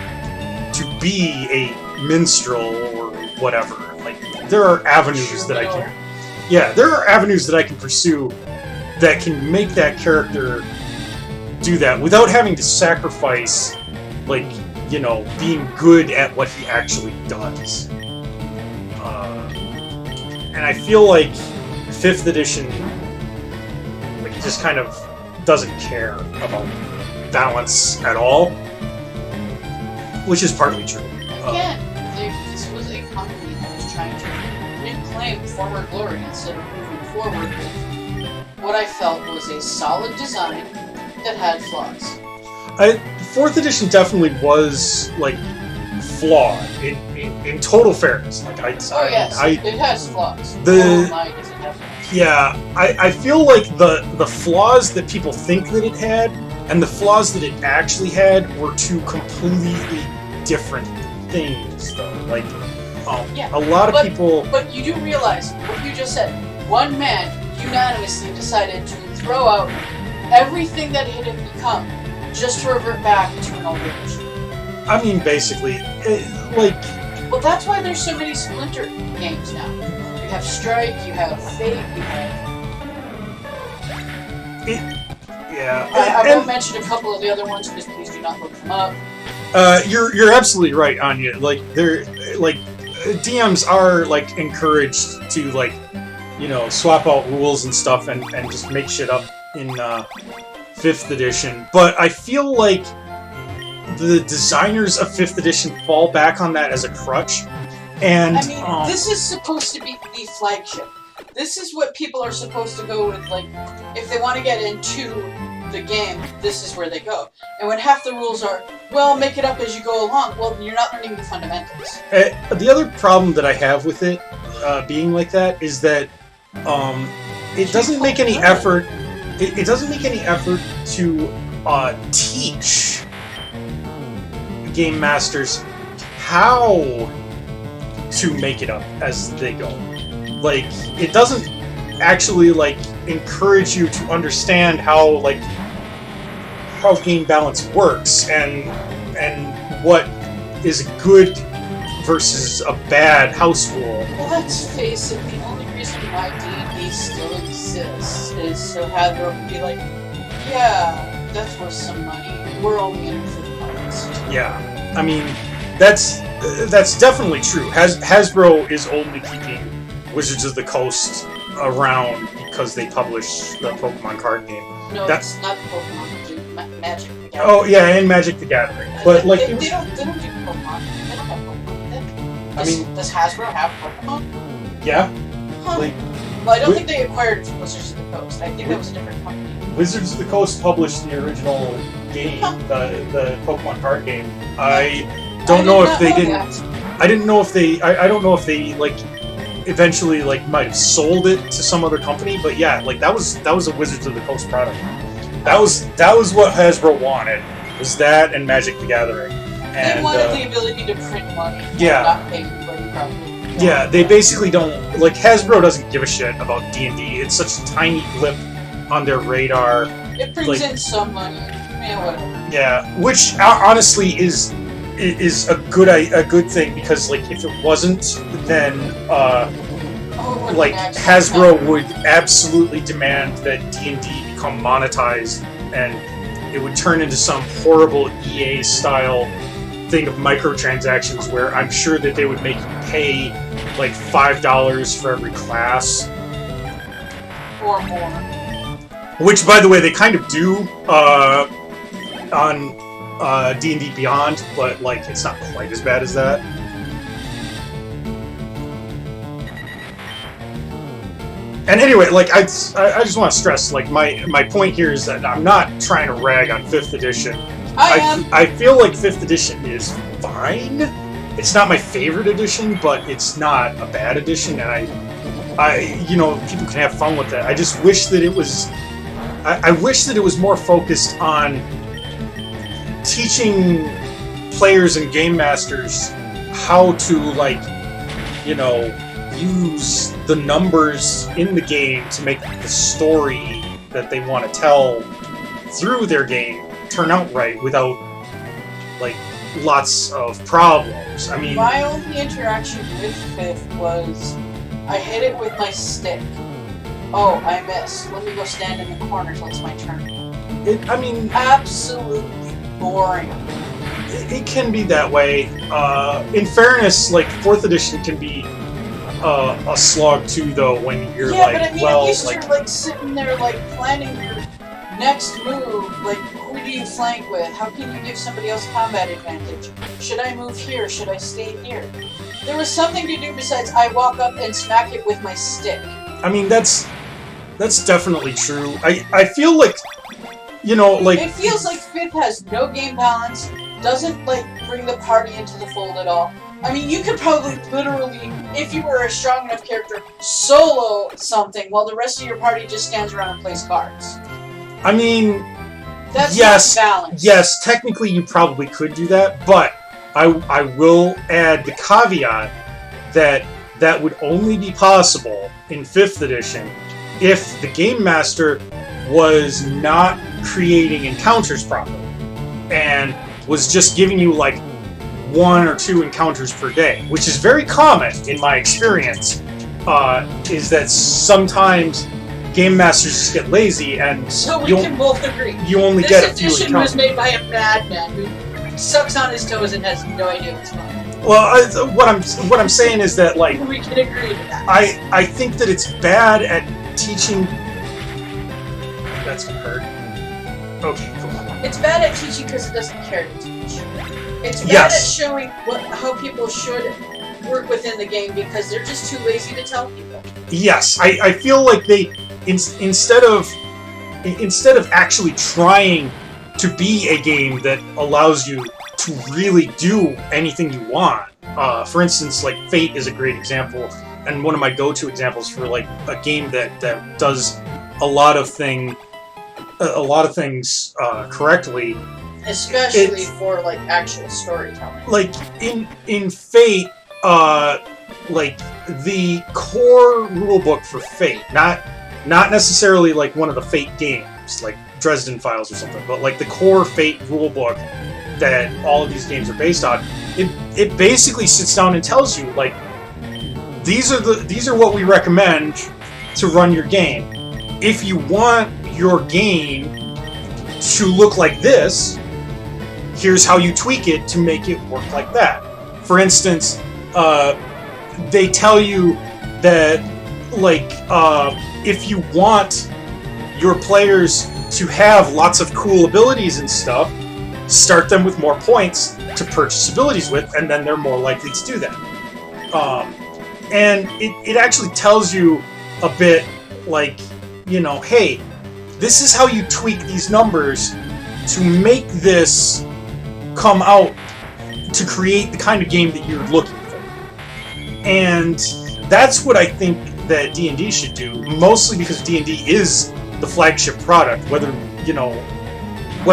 to be a minstrel or whatever. Like, there are avenues that I can... Yeah, there are avenues that I can pursue that can make that character do that without having to sacrifice, like, you know, being good at what he actually does. And I feel like 5th edition, like, just kind of doesn't care about balance at all, which is partly true. Again, this was a company that was trying to reclaim former glory instead of moving forward with what I felt was a solid design that had flaws. 4th edition definitely was, like, flawed in total fairness. Like, it has flaws. Yeah, I feel like the flaws that people think that it had and the flaws that it actually had were two completely different things, though. Like, a lot of people... But you do realize what you just said. One man unanimously decided to throw out everything that it had become just to revert back to an old age. I mean, basically, like... Well, that's why there's so many Splinter games now. You have Strike, you have Fate, you have... Yeah. I won't mention a couple of the other ones because please do not look them up. You're absolutely right, Anya. Like, DMs are, like, encouraged to, like, you know, swap out rules and stuff and just make shit up in 5th edition. But I feel like the designers of 5th edition fall back on that as a crutch. And I mean, this is supposed to be the flagship. This is what people are supposed to go with, like, if they want to get into the game, this is where they go. And when half the rules are, well, make it up as you go along, well, you're not learning the fundamentals. The other problem that I have with it being like that is that it doesn't make any effort. It doesn't make any effort to teach game masters how to make it up as they go. Like, it doesn't actually, like, encourage you to understand how game balance works and what is good versus a bad house rule. Well, let's face it, the only reason why D&D still exists is so Hasbro can be like, yeah, that's worth some money. We're only in it for the funds. Yeah, I mean, that's definitely true. Hasbro is only keeping Wizards of the Coast around because they publish the Pokemon card game. No, it's not Pokemon. Magic the Gathering. Oh yeah, and Magic the Gathering. But like, they don't do Pokemon. They don't have Pokemon. Does Hasbro have Pokemon? Yeah. Huh. Like, well, I don't think they acquired it from Wizards of the Coast. I think that was a different company. Wizards of the Coast published the original game, the Pokemon card game. I don't know if they didn't. I didn't know if they. I don't know if they like eventually like might have sold it to some other company, but yeah, like that was a Wizards of the Coast product. That was what Hasbro wanted, was that and Magic the Gathering. And, they wanted the ability to print money. Yeah. And not pay anybody properly. Yeah, they basically don't like Hasbro doesn't give a shit about D&D. It's such a tiny blip on their radar. It brings in some money. Yeah, whatever. Yeah, which honestly is a good thing because like if it wasn't, then like Hasbro would absolutely demand that D&D become monetized, and it would turn into some horrible EA style thing of microtransactions where I'm sure that they would make you pay like $5 for every class or more. Which, by the way, they kind of do on D&D Beyond, but like it's not quite as bad as that. And anyway, like I just want to stress, like my point here is that I'm not trying to rag on 5th edition. I feel like 5th edition is fine. It's not my favorite edition, but it's not a bad edition, and I you know, people can have fun with it. I just wish that it was. I wish that it was more focused on teaching players and game masters how to, like, you know, use the numbers in the game to make the story that they want to tell through their game turn out right without, like, lots of problems. I mean, my only interaction with 5th was I hit it with my stick. Oh, I missed. Let me go stand in the corner till it's my turn. I mean, absolutely boring. It can be that way. In fairness, like 4th edition can be a slog too, though. When you're like, but I mean, well, at least like, you're like sitting there, like planning your next move. Like, who do you flank with? How can you give somebody else combat advantage? Should I move here? Should I stay here? There was something to do besides I walk up and smack it with my stick. I mean, that's definitely true. I feel like, you know, like it feels like 5th has no game balance, doesn't like bring the party into the fold at all. I mean, you could probably literally, if you were a strong enough character, solo something while the rest of your party just stands around and plays cards. I mean, That's yes, not balanced. yes, technically you probably could do that, but I will add the caveat that that would only be possible in 5th edition if the game master was not creating encounters properly and was just giving you like 1 or 2 encounters per day, which is very common in my experience. Is that sometimes game masters just get lazy and So we can both agree. you only This get a few edition encounters. was made by a madman who sucks on his toes and has no idea what's going on. Well, what I'm saying is that like We can agree to that. I think that it's bad at teaching. That's gonna hurt. Okay, cool. It's bad at teaching because it doesn't care to teach. It's bad Yes. at showing how people should work within the game because they're just too lazy to tell people. Yes, I feel like they instead of actually trying to be a game that allows you to really do anything you want. For instance, like Fate is a great example, and one of my go-to examples for like a game that does a lot of things correctly. Especially for like actual storytelling. Like in Fate, like the core rulebook for Fate, not necessarily like one of the Fate games, like Dresden Files or something, but like the core Fate rulebook that all of these games are based on. It basically sits down and tells you like these are what we recommend to run your game. If you want your game to look like this, here's how you tweak it to make it work like that. For instance, they tell you that, like, if you want your players to have lots of cool abilities and stuff, start them with more points to purchase abilities with, and then they're more likely to do that. And it actually tells you a bit, like, you know, hey, this is how you tweak these numbers to make this come out to create the kind of game that you're looking for. And that's what I think that D&D should do, mostly because D&D is the flagship product. Whether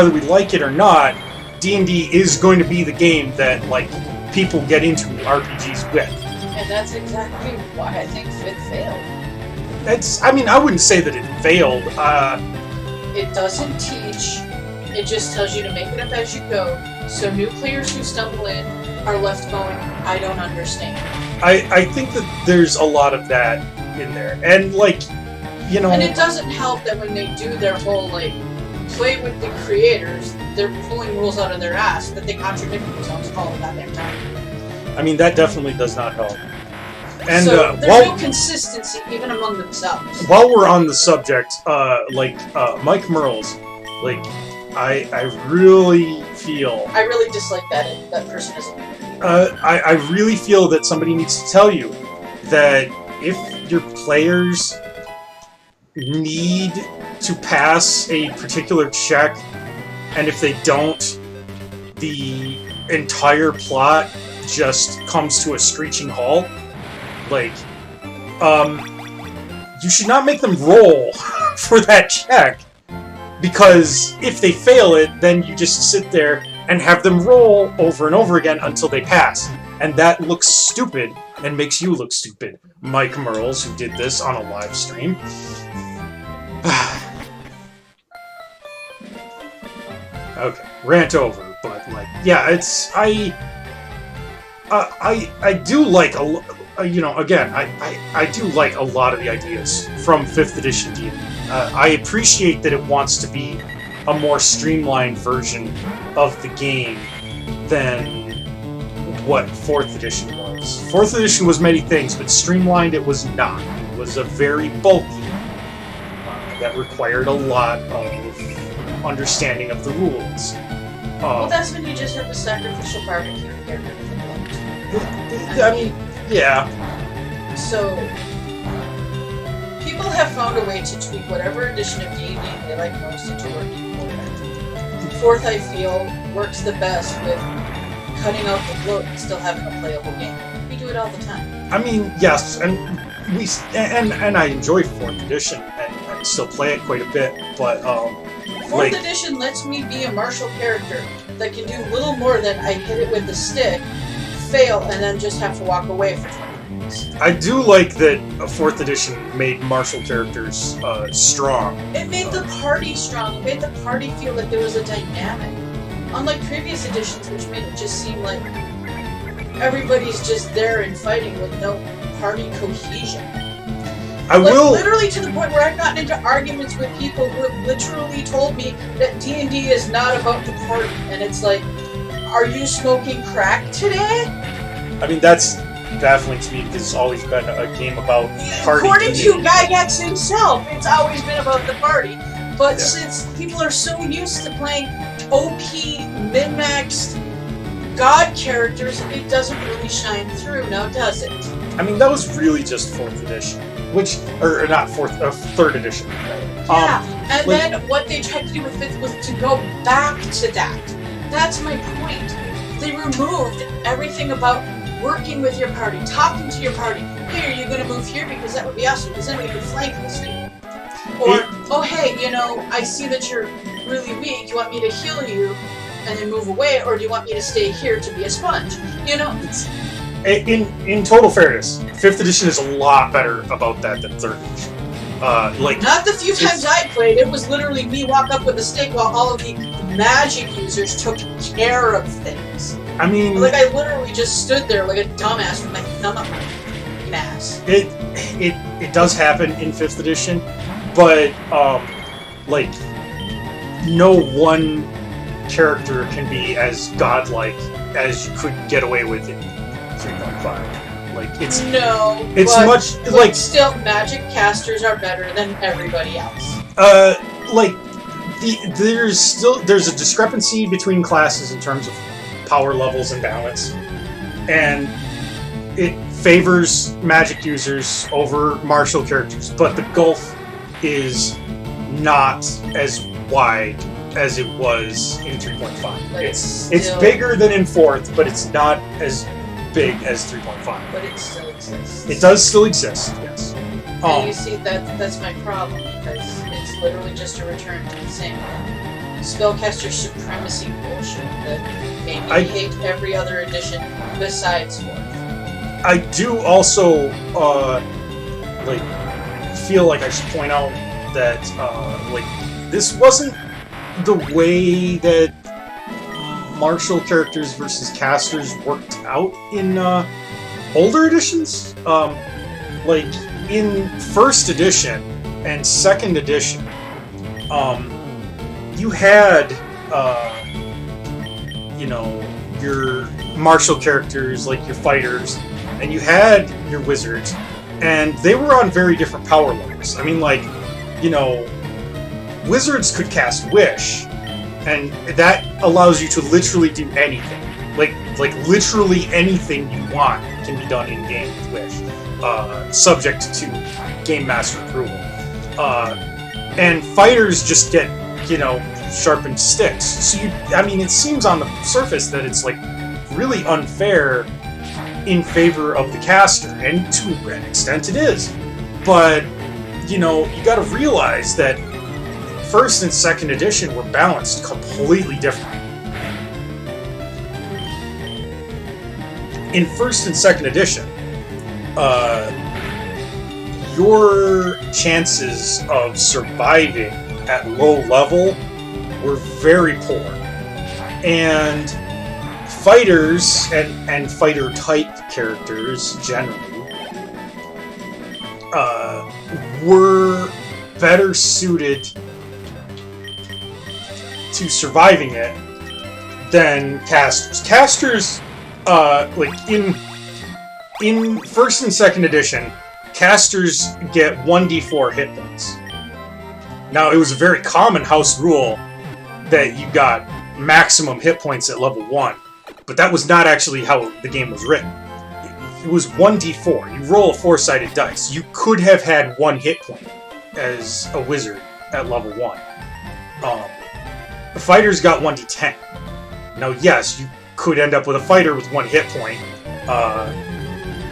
we like it or not, D&D is going to be the game that like people get into RPGs with. And that's exactly why I think Fifth failed. I wouldn't say that it failed. It doesn't teach. It just tells you to make it up as you go. So new players who stumble in are left going, I don't understand. I think that there's a lot of that in there. And like, you know... And it doesn't help that when they do their whole, like, play with the creators, they're pulling rules out of their ass that they contradict themselves all the goddamn time. I mean, that definitely does not help. And so there's no consistency even among themselves. While we're on the subject, Mike Merles, like, I really feel... I really dislike that person as a leader. I really feel that somebody needs to tell you that if your players need to pass a particular check, and if they don't, the entire plot just comes to a screeching halt. Like, you should not make them roll for that check, because if they fail it, then you just sit there and have them roll over and over again until they pass. And that looks stupid and makes you look stupid. Mike Merles, who did this on a live stream. Okay, rant over, but like, yeah, it's I do like I do like a lot of the ideas from 5th edition D&D. I appreciate that it wants to be a more streamlined version of the game than what 4th edition was. 4th edition was many things, but streamlined it was not. It was a very bulky that required a lot of understanding of the rules. Well, that's when you just have the sacrificial barbecue and get rid of the bloat. I mean, yeah. So, people have found a way to tweak whatever edition of D&D they like most into working for them. 4th, I feel, works the best with cutting out the bloat and still having a playable game. We do it all the time. I mean, yes, and I enjoy 4th edition and still play it quite a bit, but 4th edition lets me be a martial character that can do little more than I hit it with a stick, fail, and then just have to walk away for 20 minutes. I do like that 4th edition made martial characters strong. It made the party strong. It made the party feel like there was a dynamic. Unlike previous editions, which made it just seem like everybody's just there and fighting with no party cohesion. Literally to the point where I've gotten into arguments with people who have literally told me that D&D is not about the party, and it's like, are you smoking crack today? I mean, that's baffling to me because it's always been a game about party. According to Gygax himself, it's always been about the party. But since people are so used to playing OP, min-maxed god characters, it doesn't really shine through, now does it? I mean, that was really just 4th edition. Or not 3rd edition. Yeah, and then what they tried to do with 5th was to go back to that. That's my point. They removed everything about working with your party, talking to your party. Hey, are you going to move here? Because that would be awesome, because then we can flank this dude. Or, oh hey, I see that you're really weak, you want me to heal you and then move away, or do you want me to stay here to be a sponge? It's... In total fairness, 5th edition is a lot better about that than 3rd edition. Not the few times I played, it was literally me walk up with a stick while all of the magic users took care of things. I mean... I literally just stood there like a dumbass with my thumb up my ass. It does happen in 5th edition, but, no one character can be as godlike as you could get away with in 3.5. Still, magic casters are better than everybody else. There's a discrepancy between classes in terms of power levels and balance, and it favors magic users over martial characters, but the gulf is not as wide as it was in 3.5. It's bigger than in 4th, but it's not as big as 3.5. But it still exists. It does still exist, yes. And you see, that's my problem, because it's literally just a return to the same spellcaster supremacy bullshit that made me hate every other edition besides 4th. I do also feel like I should point out that this wasn't the way that martial characters versus casters worked out in older editions. In 1st edition and 2nd edition, you had your martial characters like your fighters, and you had your wizards, and they were on very different power levels. I mean, wizards could cast Wish, and that allows you to literally do anything. Literally anything you want can be done in game with Wish, subject to Game Master approval. And fighters just get, sharpened sticks. So it seems on the surface that it's really unfair in favor of the caster, and to an extent it is. But you got to realize that 1st and 2nd edition were balanced completely different. In 1st and 2nd edition, your chances of surviving at low level were very poor. And fighters and fighter type characters generally were better suited to surviving it than casters. Casters, in 1st and 2nd edition, casters get 1d4 hit points. Now, it was a very common house rule that you got maximum hit points at level 1, but that was not actually how the game was written. It was 1d4. You roll a 4-sided dice. You could have had 1 hit point as a wizard at level 1. The fighters got 1d10. Now, yes, you could end up with a fighter with 1 hit point,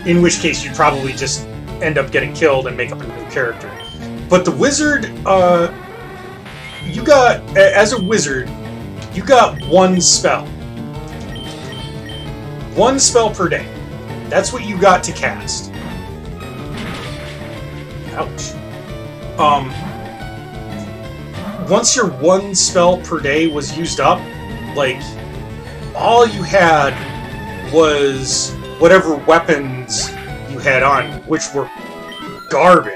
in which case you'd probably just end up getting killed and make up a new character. But the wizard, you got, as a wizard, you got one spell. One spell per day. That's what you got to cast. Ouch. Once your one spell per day was used up, like, all you had was whatever weapons you had on, which were garbage.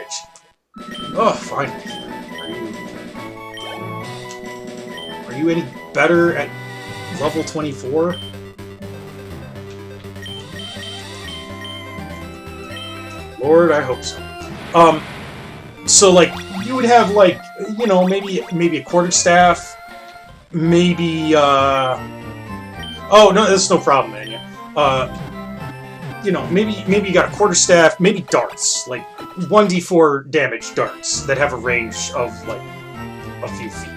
Oh, fine. Are you any better at level 24? Lord, I hope so. So, like, you would have, like, you know, maybe a quarterstaff, maybe, oh, no, that's no problem, man. You know, maybe you got a quarterstaff, maybe darts, like 1d4 damage darts that have a range of, like, a few feet.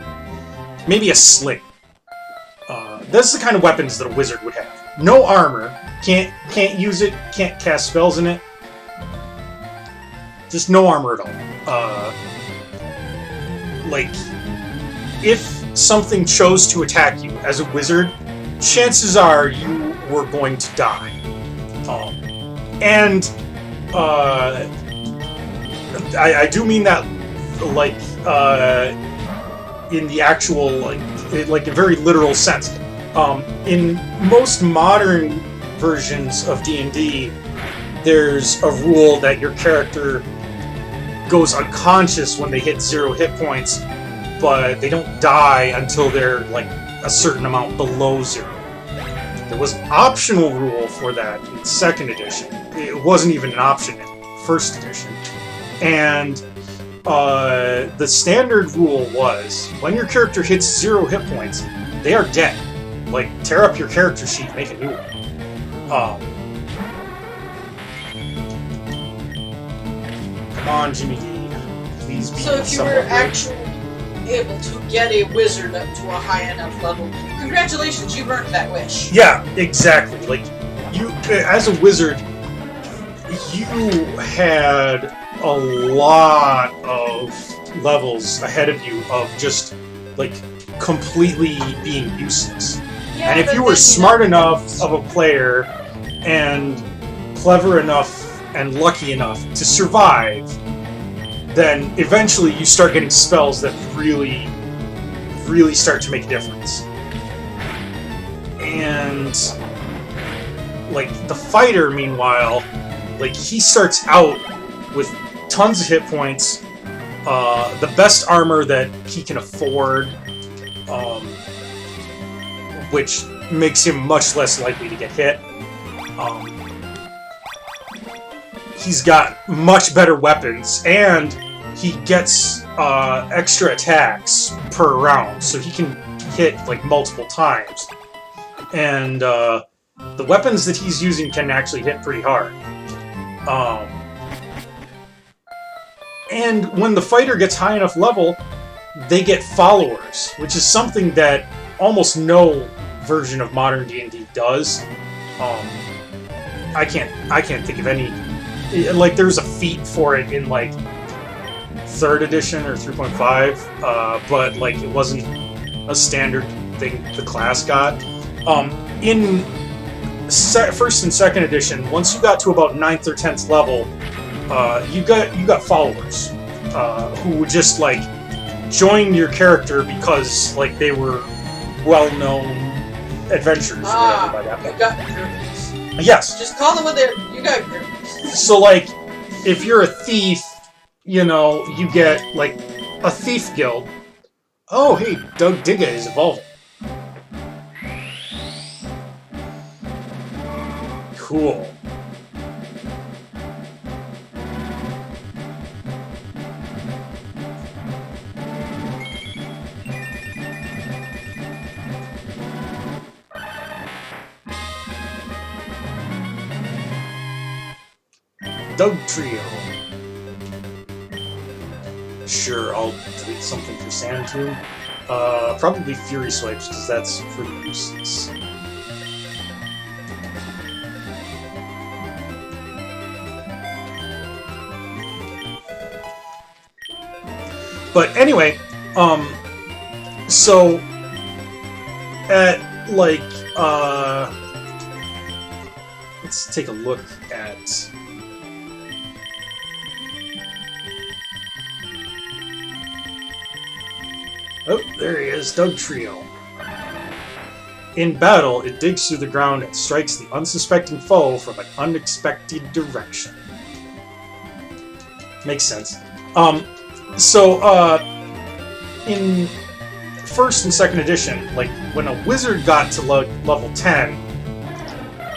Maybe a sling. That's the kind of weapons that a wizard would have. No armor, can't use it, can't cast spells in it. Just no armor at all. Like, if something chose to attack you as a wizard, chances are you were going to die. I do mean that, like, in the actual, like a very literal sense. In most modern versions of D&D, there's a rule that your character goes unconscious when they hit 0 hit points, but they don't die until they're, like, a certain amount below 0. There was an optional rule for that in 2nd edition. It wasn't even an option in 1st edition. And the standard rule was, when your character hits 0 hit points, they are dead. Like, tear up your character sheet, make a new one. Come on, Jimmy D. Please be. So if you were actually able to get a wizard up to a high enough level, congratulations, you've earned that wish. Yeah, exactly. Like, you, as a wizard, you had a lot of levels ahead of you of just, like, completely being useless. Yeah, and if you were smart enough of a player and clever enough and lucky enough to survive, then eventually you start getting spells that really, really start to make a difference. And, like, the fighter, meanwhile, like, he starts out with tons of hit points, the best armor that he can afford, which makes him much less likely to get hit. He's got much better weapons, and he gets extra attacks per round, so he can hit, like, multiple times. And the weapons that he's using can actually hit pretty hard. And when the fighter gets high enough level, they get followers, which is something that almost no version of modern D&D does. I can't think of any. Like, there's a feat for it in, like, 3rd edition or 3.5, but, like, it wasn't a standard thing the class got. In 1st and 2nd edition, once you got to about 9th or 10th level, you got followers who would just, like, join your character because, like, they were well-known adventurers or whatever by that point. You got groupies. Yes. Just call them what they're. You got groupies. So, like, if you're a thief, you know, you get, like, a thief guild. Oh, hey, Doug Digga is evolving. Cool. Doug Trio. Sure, I'll delete something for Sand Tomb. Probably Fury Swipes, because that's pretty useless. But anyway, So, at, like, let's take a look at... Oh, there he is, Doug Trio. In battle, it digs through the ground and strikes the unsuspecting foe from an unexpected direction. Makes sense. In first and second edition, like, when a wizard got to level 10,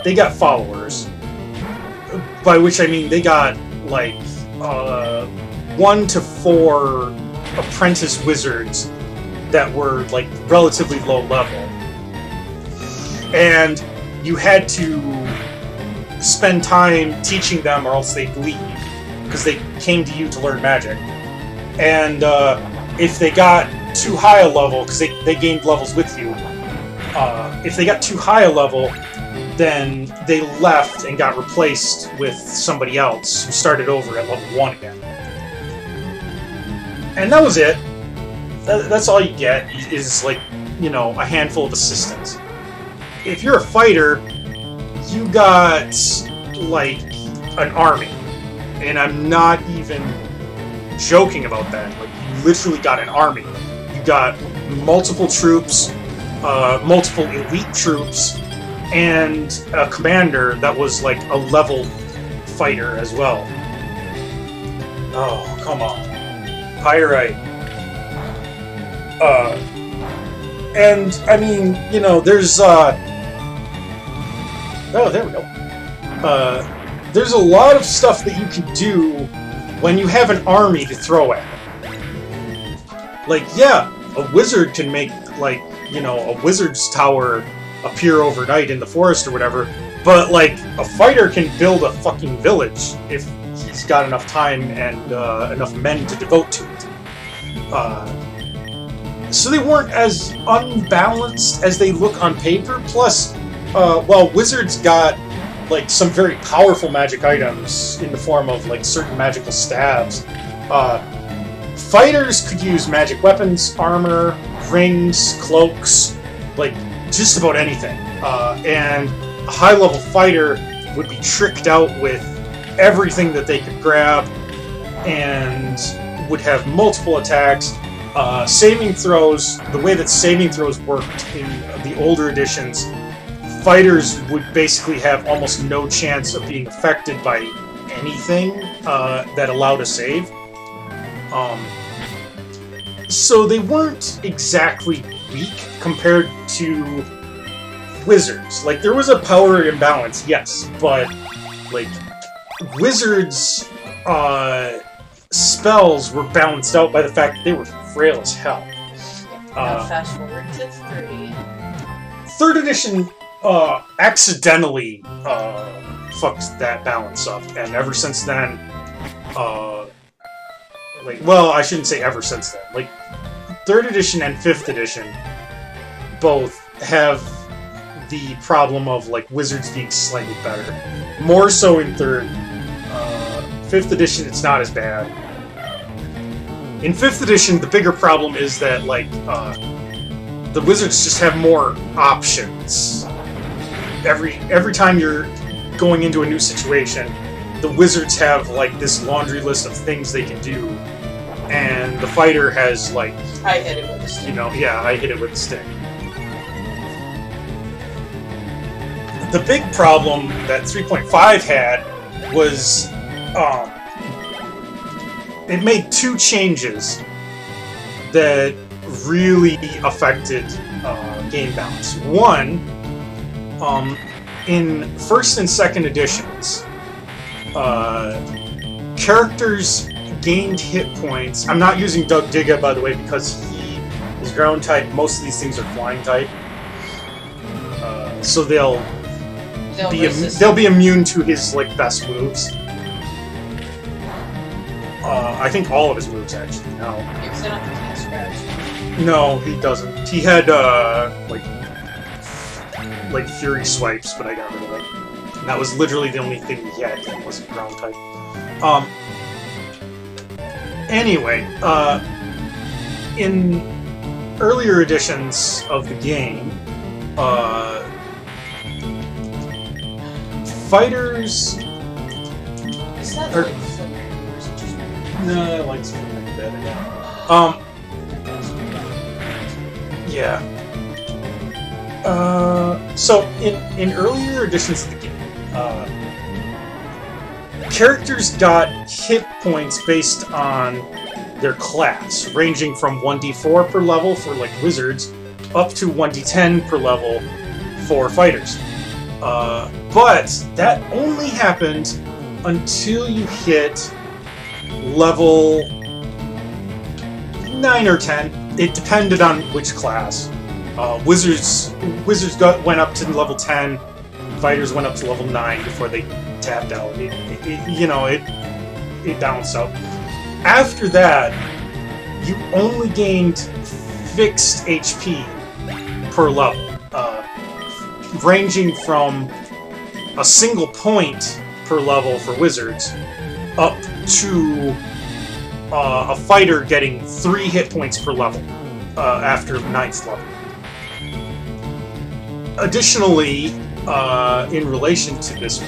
they got followers. By which I mean they got, like, 1 to 4 apprentice wizards that were, like, relatively low level. And you had to spend time teaching them or else they'd leave, because they came to you to learn magic. And if they got too high a level, because they gained levels with you, if they got too high a level, then they left and got replaced with somebody else who started over at level 1 again. And that was it. That's all you get, is, like, you know, a handful of assistants. If you're a fighter, you got, like, an army. And I'm not even joking about that. Like, you literally got an army. You got multiple troops, multiple elite troops, and a commander that was, like, a level fighter as well. Oh, come on. Pyrite. And, I mean, you know, there's, oh, there we go. There's a lot of stuff that you can do when you have an army to throw at. Like, yeah, a wizard can make, like, you know, a wizard's tower appear overnight in the forest or whatever, but, like, a fighter can build a fucking village if he's got enough time and enough men to devote to it. So they weren't as unbalanced as they look on paper, plus, while wizards got, like, some very powerful magic items in the form of, like, certain magical stabs, fighters could use magic weapons, armor, rings, cloaks, like, just about anything. And a high-level fighter would be tricked out with everything that they could grab, and would have multiple attacks. Saving throws, the way that saving throws worked in the older editions, fighters would basically have almost no chance of being affected by anything that allowed a save. So they weren't exactly weak compared to wizards. Like, there was a power imbalance, yes, but, like, wizards' spells were balanced out by the fact that they were frail as hell. Now fast forward to 3. Third edition accidentally fucked that balance up, and ever since then, like, well, I shouldn't say ever since then. Like, 3rd edition and 5th edition both have the problem of, like, wizards being slightly better. More so in 3rd. 5th edition, it's not as bad. In 5th edition, the bigger problem is that, like, the wizards just have more options. Every time you're going into a new situation, the wizards have, like, this laundry list of things they can do, and the fighter has, like... I hit it with a stick. You know, yeah, I hit it with a stick. The big problem that 3.5 had was, it made 2 changes that really affected game balance. One, in 1st and 2nd editions, characters gained hit points. I'm not using Doug Digga, by the way, because he is ground type. Most of these things are flying type, so they'll be immune to his, like, best moves. I think all of his moves, actually, now. Because they don't have to scratch. No, he doesn't. He had, like Fury Swipes, but I got rid of it. And that was literally the only thing he had that wasn't ground type. Anyway, in earlier editions of the game, fighters... Is that Or- like flipping, or is it just No, I like something better. Yeah. So in earlier editions of the game, characters got hit points based on their class, ranging from 1d4 per level for like wizards, up to 1d10 per level for fighters. But that only happened until you hit level 9 or 10. It depended on which class. Wizards went up to level 10. Fighters went up to level 9 before they tapped out. It balanced out. After that, you only gained fixed HP per level, ranging from a single point per level for wizards up to a fighter getting 3 hit points per level after 9th level. Additionally, in relation to this,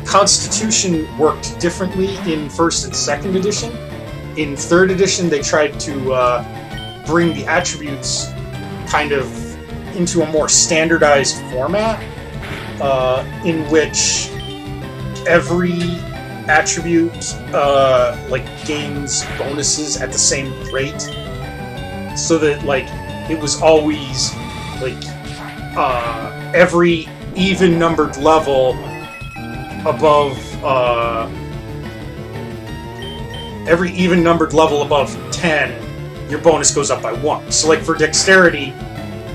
Constitution worked differently in 1st and 2nd edition. In 3rd edition, they tried to bring the attributes kind of into a more standardized format, in which every attribute like gains bonuses at the same rate, so that like it was always like every even numbered level above 10, your bonus goes up by 1. So like for dexterity,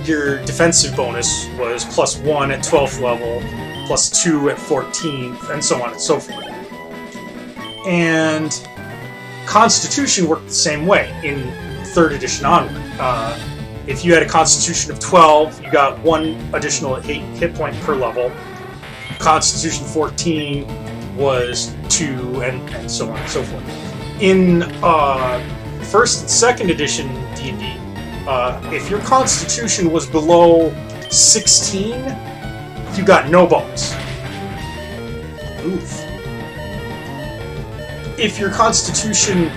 your defensive bonus was +1 at 12th level, +2 at 14th, and so on and so forth. And Constitution worked the same way in 3rd edition onward. If you had a Constitution of 12, you got 1 additional hit point per level. Constitution 14 was 2, and so on and so forth. In 1st and 2nd edition D&D, if your Constitution was below 16, you got no bonus. Oof. If your Constitution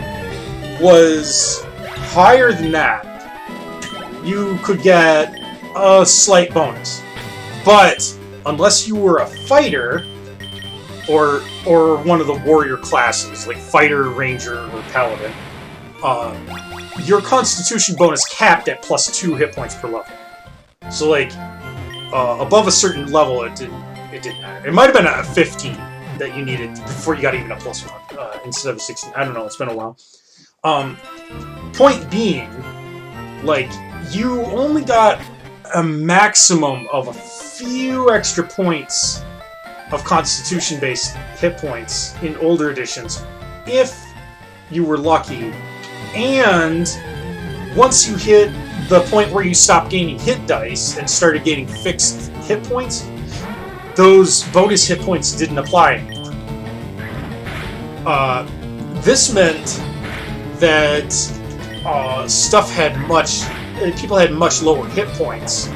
was higher than that, you could get a slight bonus. But unless you were a fighter, or one of the warrior classes, like fighter, ranger, or paladin, your Constitution bonus capped at +2 hit points per level. So like above a certain level, it didn't matter. It might have been a 15 that you needed before you got even a +1 instead of a 16. I don't know. It's been a while. Point being, like, you only got a maximum of a few extra points of Constitution-based hit points in older editions, if you were lucky. And once you hit the point where you stopped gaining hit dice and started gaining fixed hit points, those bonus hit points didn't apply anymore. This meant that people had much lower hit points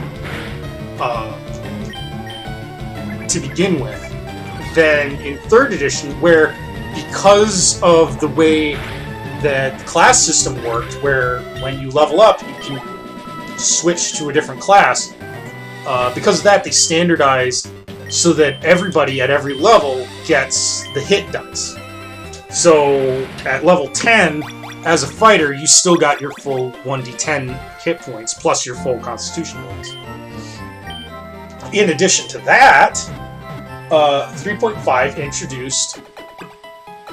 to begin with than in 3rd edition, where because of the way that the class system worked, where when you level up you can switch to a different class, because of that they standardized so that everybody at every level gets the hit dice. So at level 10, as a fighter, you still got your full 1d10 hit points, plus your full Constitution bonus. In addition to that, 3.5 introduced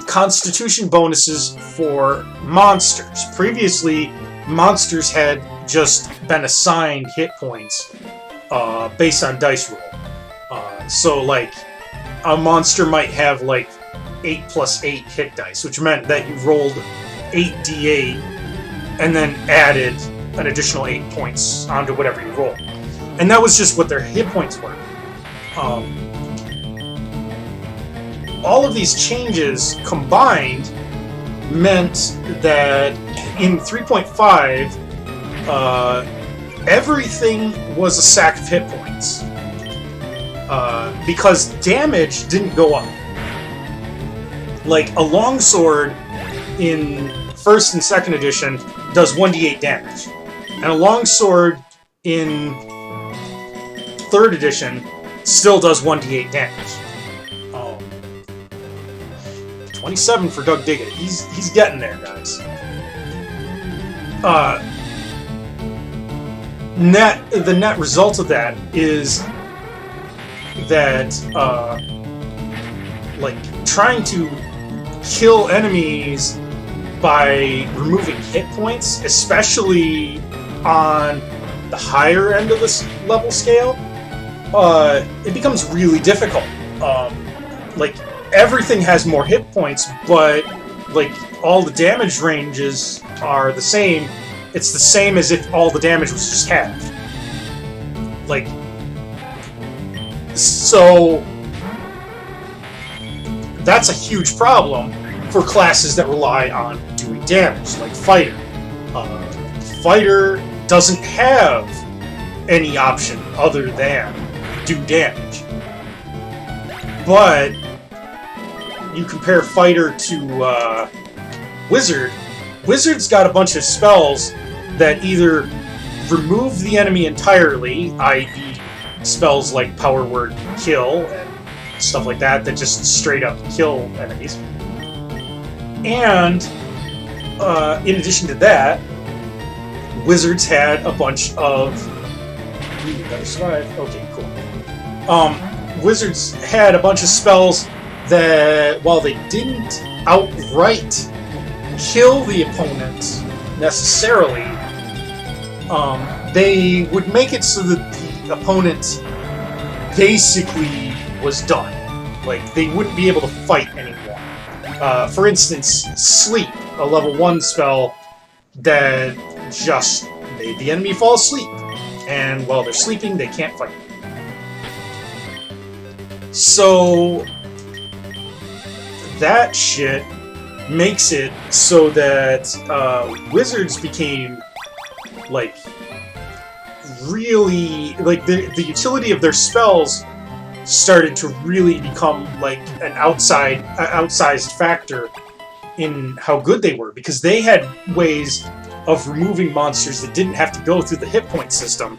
Constitution bonuses for monsters. Previously, monsters had just been assigned hit points based on dice roll. So, like, a monster might have, like, 8 + 8 hit dice, which meant that you rolled 8d8 and then added an additional 8 points onto whatever you rolled. And that was just what their hit points were. All of these changes combined meant that in 3.5, everything was a sack of hit points. Because damage didn't go up. Like, a longsword in 1st and 2nd edition does 1d8 damage. And a longsword in 3rd edition still does 1d8 damage. 27 for Doug Diggett. He's getting there, guys. The net result of that is that like trying to kill enemies by removing hit points, especially on the higher end of this level scale, it becomes really difficult. Like, everything has more hit points, but like all the damage ranges are the same. It's the same as if all the damage was just halved. Like, so that's a huge problem for classes that rely on doing damage, like Fighter. Fighter doesn't have any option other than do damage. But you compare Fighter to Wizard. Wizard's got a bunch of spells that either remove the enemy entirely, i.e. spells like Power Word Kill and stuff like that just straight up kill enemies. And in addition to that, Wizards had a bunch of... Ooh, gotta survive. Okay, cool. Wizards had a bunch of spells that, while they didn't outright kill the opponent necessarily, they would make it so that the opponent basically was done. Like, they wouldn't be able to fight anymore. For instance, Sleep, a level 1 spell that just made the enemy fall asleep. And while they're sleeping, they can't fight. So that shit makes it so that Wizards became, like, really... Like, the utility of their spells started to really become, like, an outsized factor in how good they were, because they had ways of removing monsters that didn't have to go through the hit point system,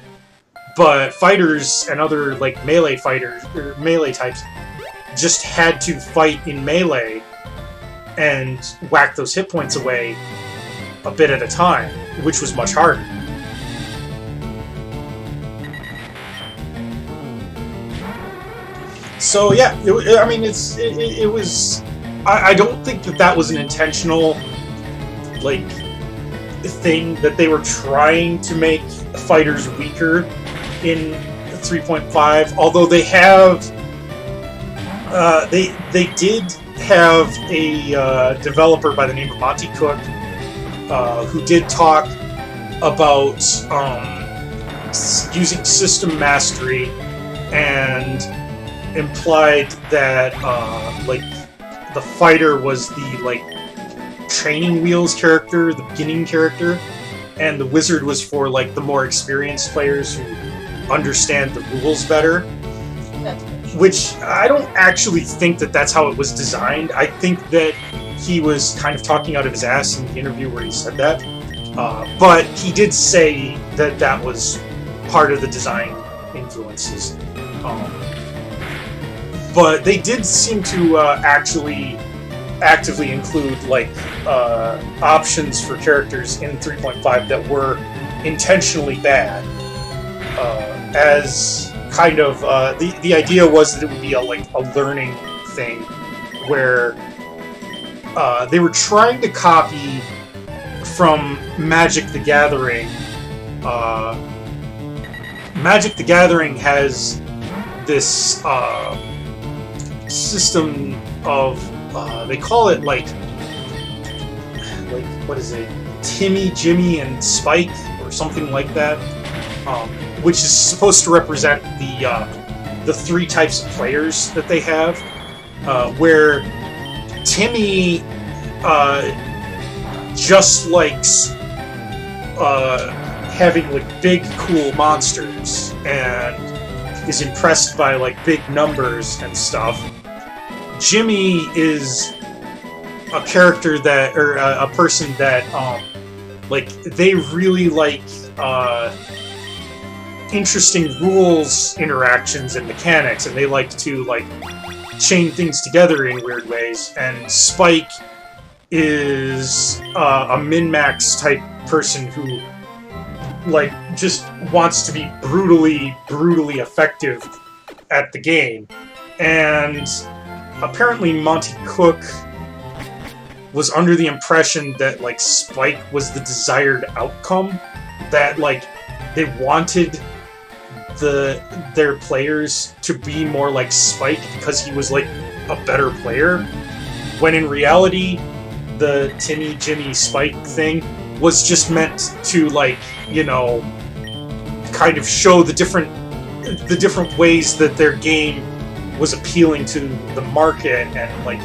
but fighters and other, like, melee fighters, or melee types, just had to fight in melee and whack those hit points away a bit at a time, which was much harder. So yeah, I mean, it was... I don't think that was an intentional, like, thing that they were trying to make fighters weaker in 3.5, although they have... they did have a developer by the name of Monty Cook who did talk about using system mastery, and implied that like the fighter was the, like, training wheels character, the beginning character, and the wizard was for, like, the more experienced players who understand the rules better. Which I don't actually think that that's how it was designed. I think that he was kind of talking out of his ass in the interview where he said that. But he did say that that was part of the design influences. But they did seem to actually actively include, like, options for characters in 3.5 that were intentionally bad. As kind of the idea was that it would be a learning thing where they were trying to copy from Magic the Gathering. Magic the Gathering has this system of they call it like what is it, Timmy, Jimmy, and Spike, or something like that, which is supposed to represent the three types of players that they have, where Timmy just likes having like big cool monsters and is impressed by like big numbers and stuff. Jimmy is a character that, or a person that like they really like interesting rules, interactions, and mechanics, and they like to like chain things together in weird ways. And Spike is a min-max type person who like just wants to be brutally effective at the game. And apparently Monty Cook was under the impression that like Spike was the desired outcome, that like they wanted their players to be more like Spike because he was like a better player, when in reality the Timmy, Jimmy, Spike thing was just meant to like, you know, kind of show the different ways that their game was appealing to the market, and like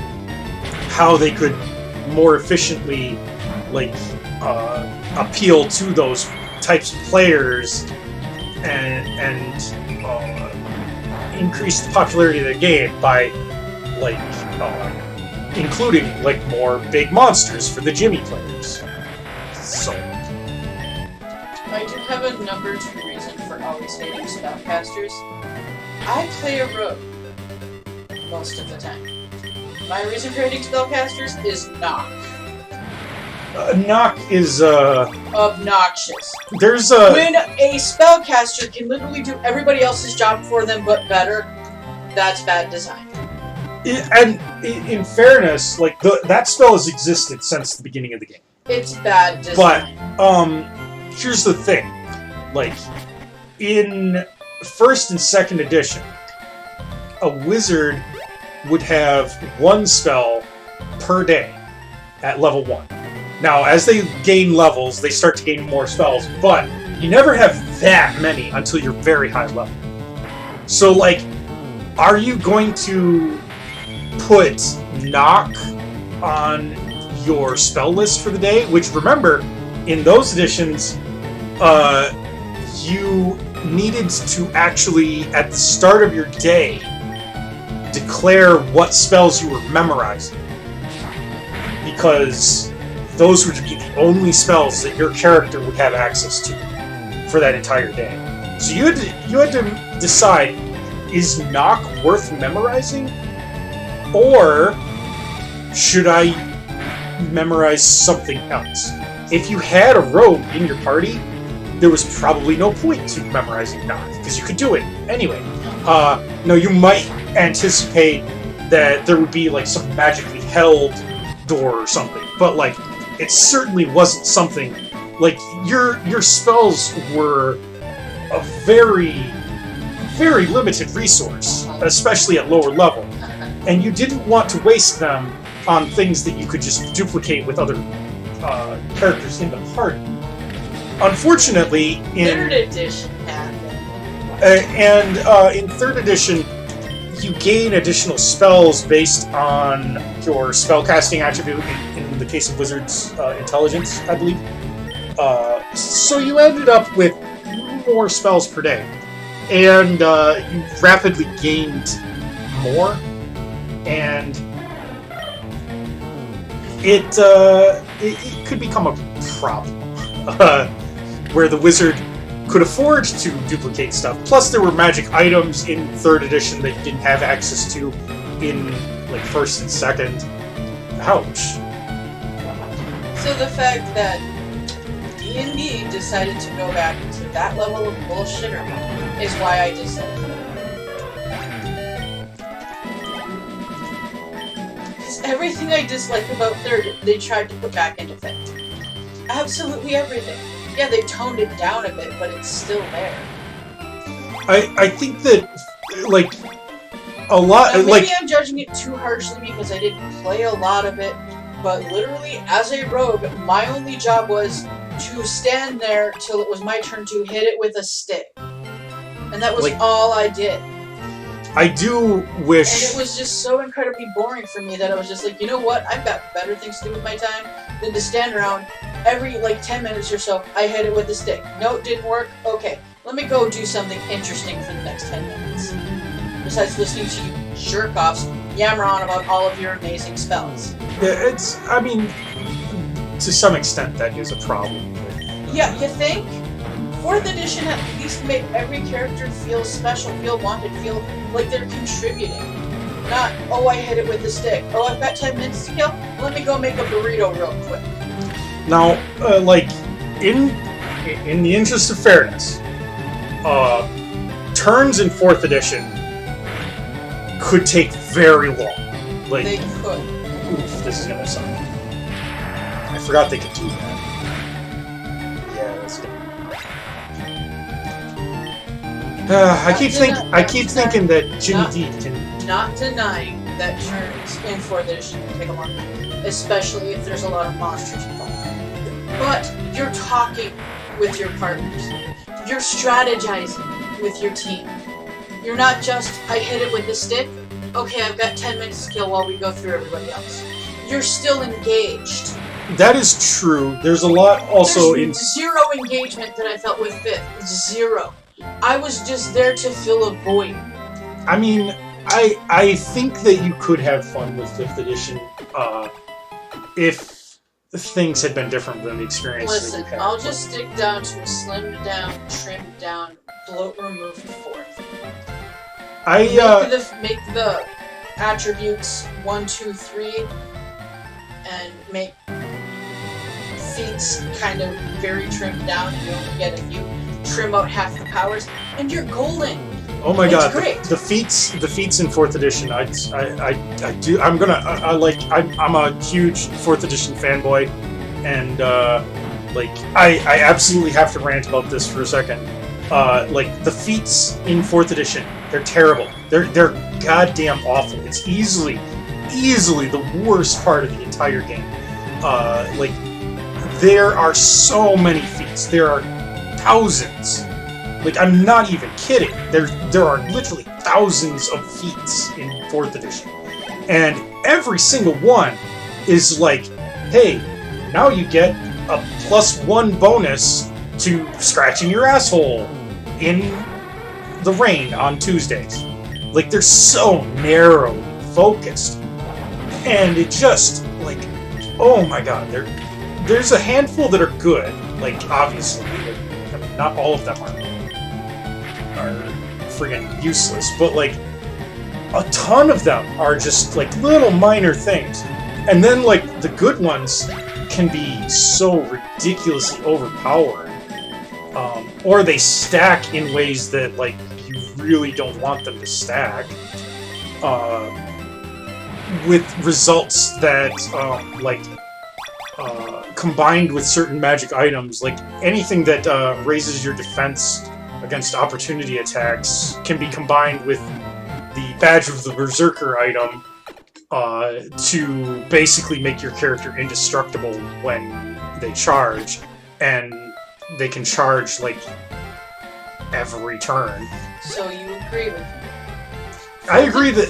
how they could more efficiently like appeal to those types of players and increase the popularity of the game by like including like more big monsters for the Jimmy players. So I do have a number 2 reason for always hating spellcasters. I play a rogue most of the time. My reason for hating spellcasters is knock. Knock is obnoxious. There's a when a spellcaster can literally do everybody else's job for them but better, that's bad design. And in fairness, like that spell has existed since the beginning of the game. It's bad design. But here's the thing, like in 1st and 2nd edition, a wizard would have 1 spell per day at level 1. Now, as they gain levels, they start to gain more spells, but you never have that many until you're very high level. So, like, are you going to put knock on your spell list for the day? Which, remember, in those editions, you needed to actually, at the start of your day, declare what spells you were memorizing, because those would be the only spells that your character would have access to for that entire day. So you had to decide, is knock worth memorizing, or should I memorize something else? If you had a rogue in your party, there was probably no point to memorizing knock, because you could do it anyway. No, you might anticipate that there would be like some magically held door or something, but like it certainly wasn't something like your spells were a very limited resource, especially at lower level, and you didn't want to waste them on things that you could just duplicate with other characters in the party. Unfortunately, in 3rd edition happened. In 3rd edition, you gain additional spells based on your spellcasting attribute, in the case of Wizard's intelligence, I believe. So you ended up with more spells per day. And you rapidly gained more. And it could become a problem. Where the Wizard could afford to duplicate stuff. Plus, there were magic items in 3rd edition that you didn't have access to in like 1st and 2nd. Ouch. So the fact that D&D decided to go back to that level of bullshittery is why I dislike it. Because everything I dislike about 3rd, they tried to put back into 5th. Absolutely everything. Yeah, they toned it down a bit, but it's still there. I think that, like, a lot... Maybe like, I'm judging it too harshly because I didn't play a lot of it, but literally, as a rogue, my only job was to stand there till it was my turn to hit it with a stick. And that was like, all I did. I do wish... And it was just so incredibly boring for me that I was just like, you know what? I've got better things to do with my time than to stand around every like 10 minutes or so, I hit it with the stick. No, it didn't work. Okay, let me go do something interesting for the next 10 minutes. Besides listening to you jerk-offs yammer on about all of your amazing spells. Yeah, I mean, to some extent that is a problem. Yeah, you think? 4th edition at least made every character feel special, feel wanted, feel like they're contributing. Not, oh, I hit it with the stick. Oh, I've got 10 minutes to kill? Let me go make a burrito real quick. Now, like, in the interest of fairness, turns in 4th edition could take very long. Like, they could. Oof, this is gonna suck. I forgot they could do that. Yeah, that's good. I keep thinking that Jimmy D can. Not denying that turns in 4th edition can take a long time, especially if there's a lot of monsters involved. But you're talking with your partners. You're strategizing with your team. You're not just, I hit it with the stick, okay, I've got 10 minutes to kill while we go through everybody else. You're still engaged. That is true. There's a lot also There's zero engagement that I felt with 5th. Zero. I was just there to fill a void. I mean, I think that you could have fun with 5th edition if things had been different than the experience Listen, that you had. I'll just stick down to a slimmed down, trimmed down, bloat removed 4th. Make the attributes 1, 2, 3, and make feats kind of very trimmed down. You only get a few. Trim out half the powers, and you're golden. Oh my god! Great. The feats in 4th edition. I'm a huge 4th edition fanboy, and I absolutely have to rant about this for a second. Like the feats in 4th edition, they're terrible. They're goddamn awful. It's easily the worst part of the entire game. Like there are so many feats. There are thousands. Like, I'm not even kidding. There are literally thousands of feats in 4th edition. And every single one is like, hey, now you get a +1 bonus to scratching your asshole in the rain on Tuesdays. Like, they're so narrowly focused. And it just, like, oh my god, there's a handful that are good. Like, obviously, not all of them are friggin' useless, but like a ton of them are just like little minor things. And then like the good ones can be so ridiculously overpowering. Or they stack in ways that like you really don't want them to stack. With results that combined with certain magic items, like anything that raises your defense against opportunity attacks can be combined with the Badge of the Berserker item to basically make your character indestructible when they charge, and they can charge like every turn. So you agree with me? I agree that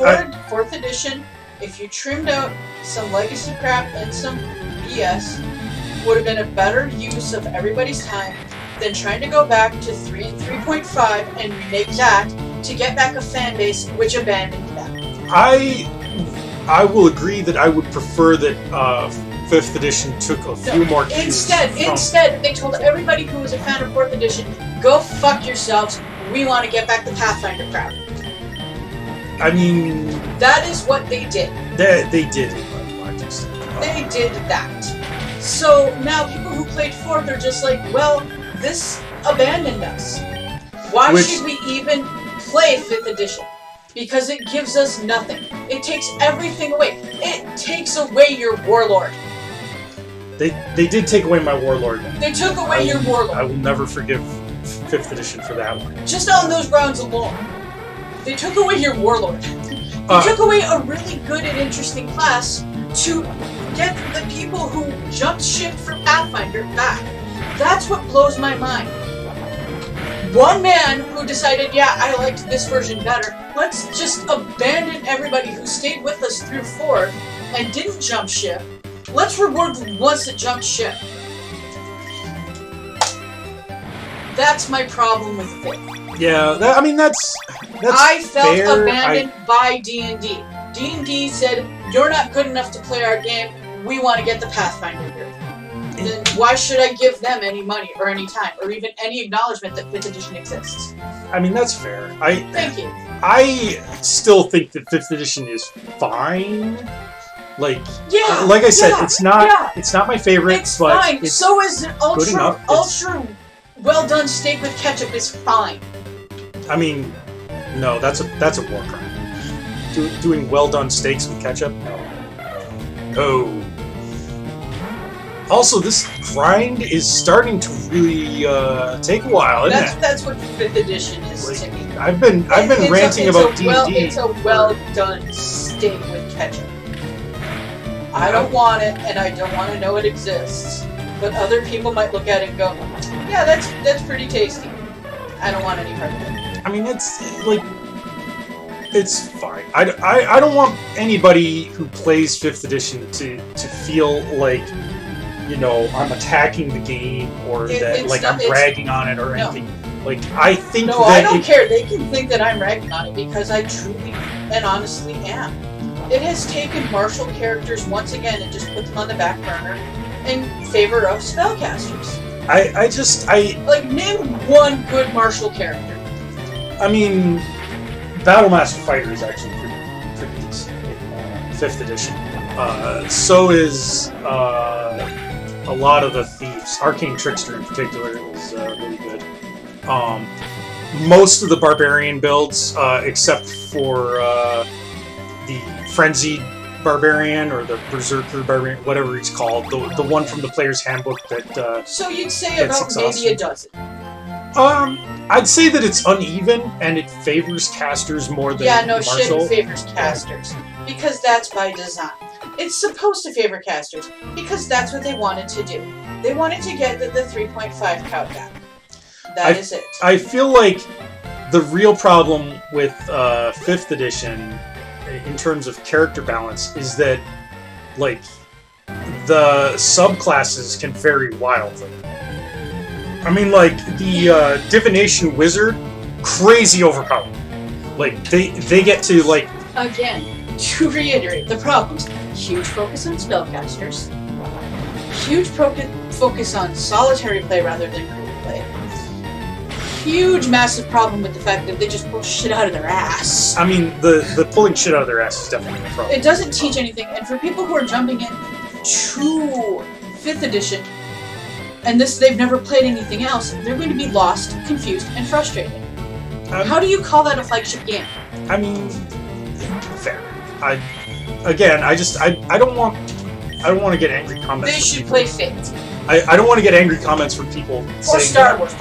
4th edition, if you trimmed out some legacy crap and some BS, would have been a better use of everybody's time than trying to go back to 3 and 3.5 and remake that to get back a fan base which abandoned that. I will agree that I would prefer that 5th edition took a few more cues. Instead, they told everybody who was a fan of 4th edition, go fuck yourselves, we want to get back the Pathfinder crowd. I mean... That is what they did. They did. They did that. So now people who played 4th are just like, well, this abandoned us. Why should we even play 5th edition? Because it gives us nothing. It takes everything away. It takes away your warlord. They did take away my warlord. They took away your warlord. I will never forgive 5th edition for that one. Just on those rounds alone. They took away your warlord. They took away a really good and interesting class to get the people who jumped ship for Pathfinder back. That's what blows my mind. One man who decided, yeah, I liked this version better. Let's just abandon everybody who stayed with us through 4th and didn't jump ship. Let's reward the ones that jumped ship. That's my problem with 5th. Yeah, I mean that's I felt fair. abandoned by D&D. D&D said, "You're not good enough to play our game. We want to get the Pathfinder here." Then why should I give them any money or any time or even any acknowledgement that 5th edition exists? I mean that's fair. Thank you. I still think that 5th edition is fine. Like, Yeah, like I said, yeah, it's not yeah. it's not my favorite, It's but fine. it's So is an good enough. ultra well done steak with ketchup is fine. I mean, no, that's a war crime. Doing well done steaks with ketchup? No. Also, this grind is starting to really take a while, isn't it? That's what 5th edition is to me. I've been ranting about D&D. It's a well done steak with ketchup. I don't want it, and I don't want to know it exists. But other people might look at it and go, "Yeah, that's pretty tasty." I don't want any part of it. I mean, it's fine. I don't want anybody who plays 5th edition to feel like, you know, I'm attacking the game or I'm bragging on it or anything. Like, I think No, I don't care. They can think that I'm ragging on it because I truly and honestly am. It has taken martial characters once again and just put them on the back burner in favor of spellcasters. I name one good martial character. I mean, Battlemaster Fighter is actually pretty decent in 5th edition. So is a lot of the thieves. Arcane Trickster in particular is really good. Most of the Barbarian builds, except for the Frenzied Barbarian or the Berserker Barbarian, whatever it's called, the one from the Player's Handbook that. So you'd say about maybe a dozen. I'd say that it's uneven and it favors casters more than martial. Shit, it favors casters because that's by design. It's supposed to favor casters because that's what they wanted to do. They wanted to get the 3.5 count back. That is it. I feel like the real problem with 5th edition, in terms of character balance, is that like the subclasses can vary wildly. I mean, like the Divination Wizard, crazy overpowered. Like they get to like again. To reiterate the problems, huge focus on spellcasters, huge focus on solitary play rather than group play, huge massive problem with the fact that they just pull shit out of their ass. I mean, the pulling shit out of their ass is definitely a problem. It doesn't teach anything, and for people who are jumping in to 5th edition, and they've never played anything else, they're going to be lost, confused, and frustrated. How do you call that a flagship game? I mean, fair. I don't want to get angry comments. They should play Fate. I don't want to get angry comments from people or saying Star Wars.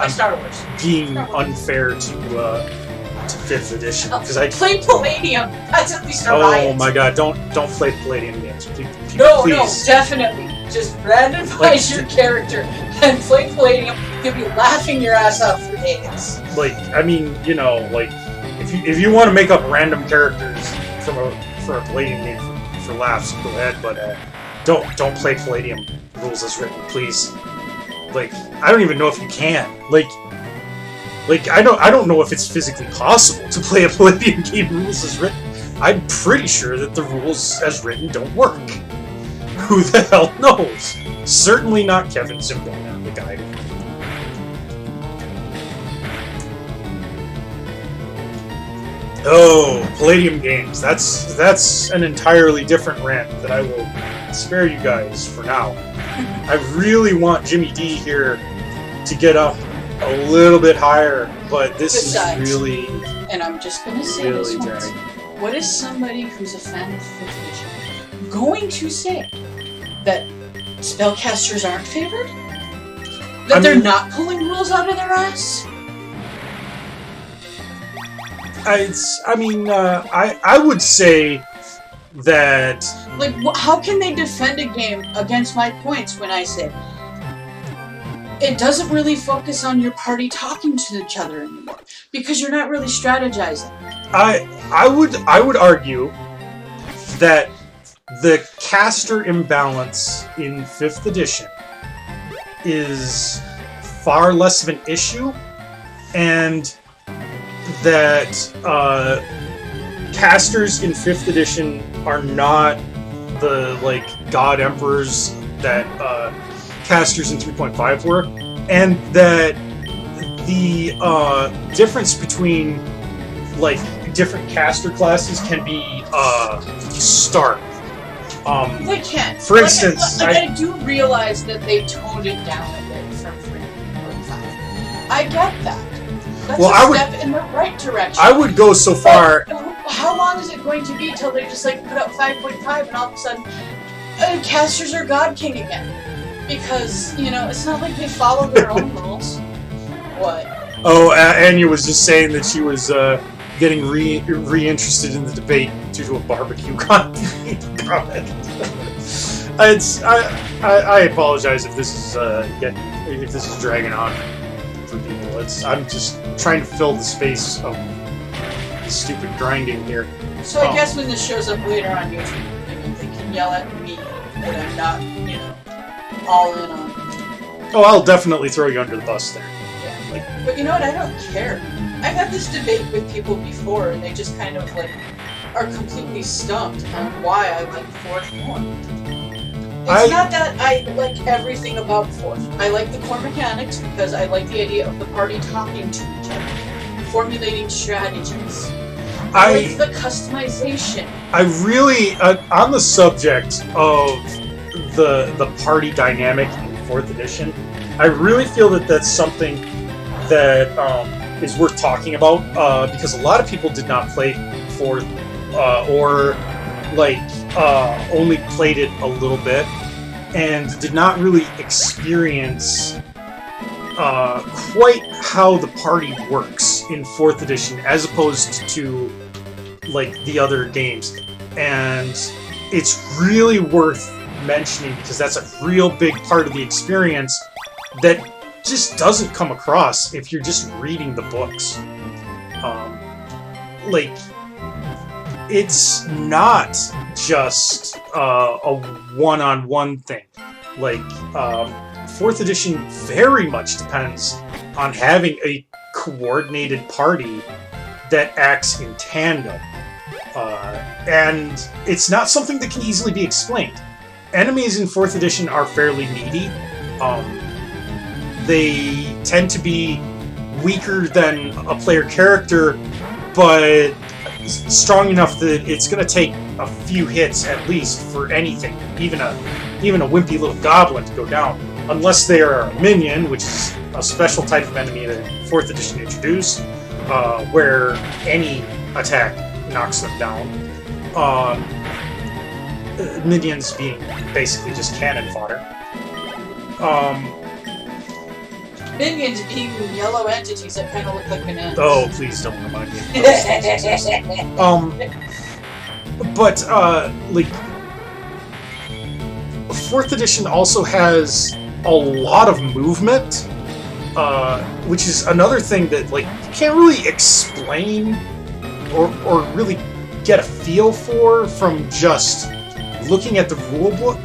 Being unfair to 5th edition because I play Palladium. That's at least a riot. Oh my god! Don't play Palladium games. No, definitely. Just randomize your character and play Palladium. You'll be laughing your ass off for days. Like, I mean, you know, like if you want to make up random characters for a Palladium game for laughs, go ahead. But don't play Palladium rules as written, please. Like, I don't even know if you can. Like I don't know if it's physically possible to play a Palladium game rules as written. I'm pretty sure that the rules as written don't work. Who the hell knows? Certainly not Kevin Zimbona, the guy. Oh, Palladium games. That's an entirely different rant that I will spare you guys for now. I really want Jimmy D here to get up a little bit higher, but this is really... And I'm just going to say really this once. What is somebody who's a fan of 5th edition going to say? That spellcasters aren't favored? That they're not pulling rules out of their ass? I would say that... Like, how can they defend a game against my points when I say it doesn't really focus on your party talking to each other anymore because you're not really strategizing? I would argue that the caster imbalance in 5th edition is far less of an issue and that casters in 5th edition are not the like god emperors that casters in 3.5 were, and that the difference between like different caster classes can be stark. They can. For instance, I do realize that they toned it down a bit from 3.5. I get that. That's a step in the right direction. I would go so far. How long is it going to be till they just like put out 5.5 and all of a sudden casters are God King again? Because, you know, it's not like they follow their own rules. What? Oh, Anya was just saying that she was getting re-interested in the debate due to a barbecue comment. I apologize if this is dragging on for people. I'm just trying to fill the space of the stupid grinding here. So I guess when this shows up later on YouTube, you know, they can yell at me that I'm not, you know, all in on. Oh, I'll definitely throw you under the bus there. Yeah. But you know what? I don't care. I've had this debate with people before, and they just kind of like are completely stumped on why I like 4th more. It's not that I like everything about 4th. I like the core mechanics because I like the idea of the party talking to each other, formulating strategies. I like the customization. I really, on the subject of the party dynamic in 4th edition, I really feel that that's something that is worth talking about because a lot of people did not play 4th or like only played it a little bit and did not really experience quite how the party works in 4th edition as opposed to like the other games. And it's really worth mentioning because that's a real big part of the experience that just doesn't come across if you're just reading the books. Like, it's not just a one-on-one thing. Like, 4th edition very much depends on having a coordinated party that acts in tandem. And it's not something that can easily be explained. Enemies in 4th edition are fairly meaty. They tend to be weaker than a player character, but strong enough that it's going to take a few hits at least for anything, even a wimpy little goblin to go down, unless they are a minion, which is a special type of enemy that 4th edition introduced, where any attack knocks them down. Minions being basically just cannon fodder. Minions being yellow entities that kind of look like bananas. Oh, please don't remind me. But like 4th edition also has a lot of movement, which is another thing that like you can't really explain or really get a feel for from just looking at the rulebook.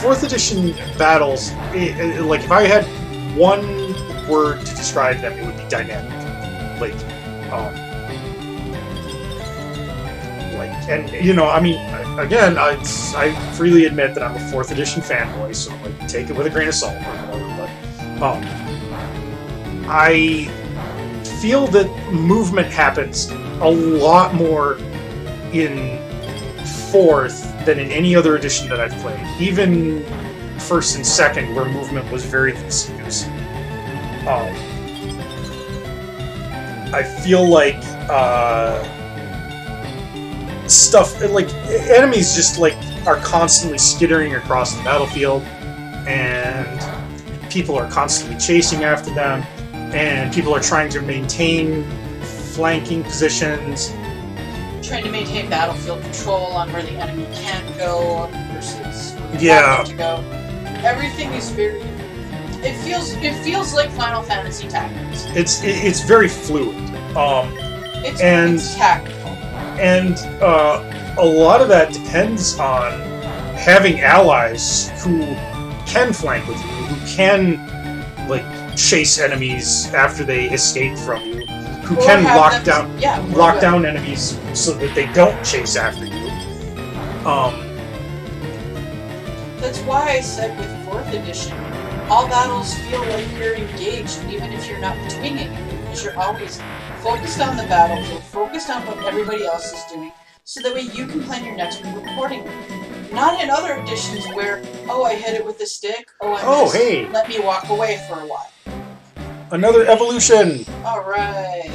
4th edition battles, like if I had one word to describe them, it would be dynamic. And you know, I mean, again, I freely admit that I'm a 4th edition fanboy, so like take it with a grain of salt or whatever. But I feel that movement happens a lot more in 4th than in any other edition that I've played. Even 1st and 2nd, where movement was very loosey-goosey. I feel like stuff like enemies just like are constantly skittering across the battlefield, and people are constantly chasing after them, and people are trying to maintain flanking positions. Trying to maintain battlefield control on where the enemy can go versus where they yeah. to go. Everything is very. It feels like Final Fantasy Tactics. It's very fluid. It's tactical. And a lot of that depends on having allies who can flank with you, who can like chase enemies after they escape from you, who Or can have lock them- down yeah, lock down enemies so that they don't chase after you. That's why I said with 4th edition, all battles feel like you're engaged, even if you're not doing anything, because you're always focused on the battlefield, focused on what everybody else is doing, so that way you can plan your next move accordingly. Not in other editions where, oh, I hit it with a stick, oh, I missed, hey! let me walk away for a while. Another evolution! Alright.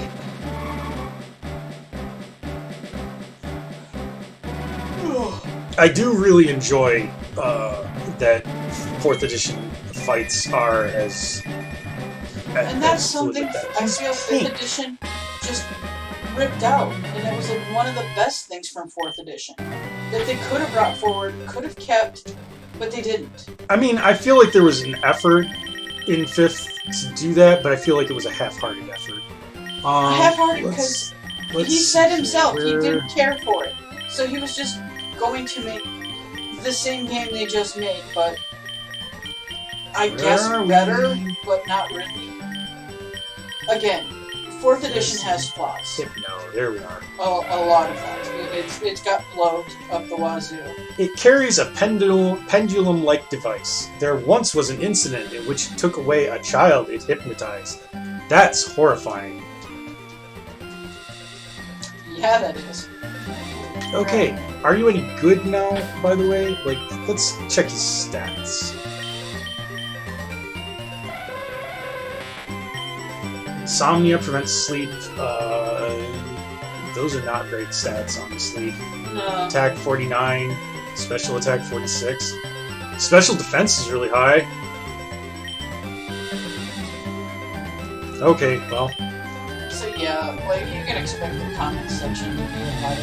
I do really enjoy that 4th edition fights are as And that's as something fluid I as feel that. 5th edition just ripped out. And it was like one of the best things from 4th edition. That they could have brought forward, could have kept, but they didn't. I mean, I feel like there was an effort in 5th to do that, but I feel like it was a half-hearted effort. Half-hearted because he said himself he where... didn't care for it. So he was just going to make the same game they just made, but I guess better, but not really. Again, 4th edition has flaws. No, there we are. Oh, a lot of flaws. It's got bloat up the wazoo. It carries a pendulum-like device. There once was an incident in which it took away a child it hypnotized. That's horrifying. Yeah, that is. Okay, are you any good now, by the way? Like, let's check his stats. Insomnia prevents sleep. Those are not great stats, honestly. No. Attack 49, special attack 46. Special defense is really high. Okay, well. So yeah, like you can expect the comment section to be like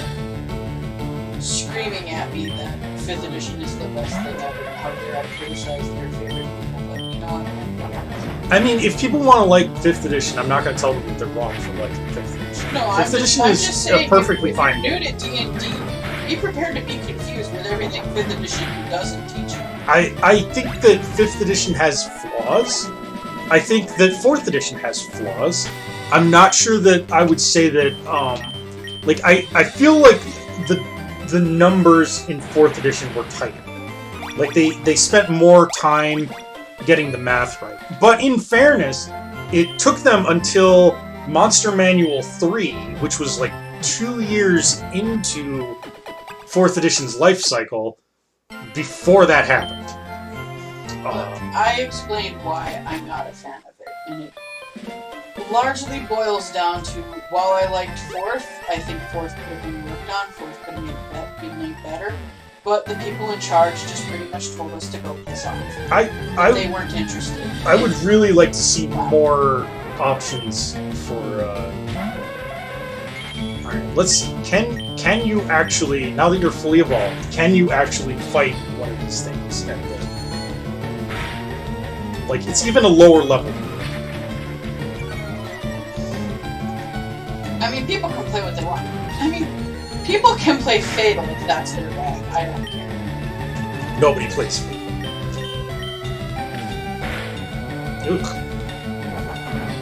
screaming at me that 5th edition is the best thing ever. How dare I criticize their favorite people? But you know what? I mean, if people want to like 5th edition, I'm not going to tell them that they're wrong for liking 5th edition. No, 5th edition I'm is just saying, a perfectly if fine you're game. new to D&D, be prepared to be confused with everything 5th edition doesn't teach you. I think that 5th edition has flaws. I think that 4th edition has flaws. I'm not sure that I would say that, like, I feel like the numbers in 4th edition were tighter. Like, they spent more time getting the math right. But in fairness, it took them until Monster Manual 3, which was like 2 years into 4th edition's life cycle, before that happened. I explained why I'm not a fan of it, and it largely boils down to, while I liked 4th, I think 4th could have been worked on, 4th could have been made better, but the people in charge just pretty much told us to go piss off. They weren't interested. I would really like to see more options for. Alright, let's see. Can you actually, now that you're fully evolved, can you actually fight one of these things at the, like, it's even a lower level? I mean, people can play what they want. I mean, people can play Fatal if that's their bag. I don't care. Nobody plays Fatal. Ugh.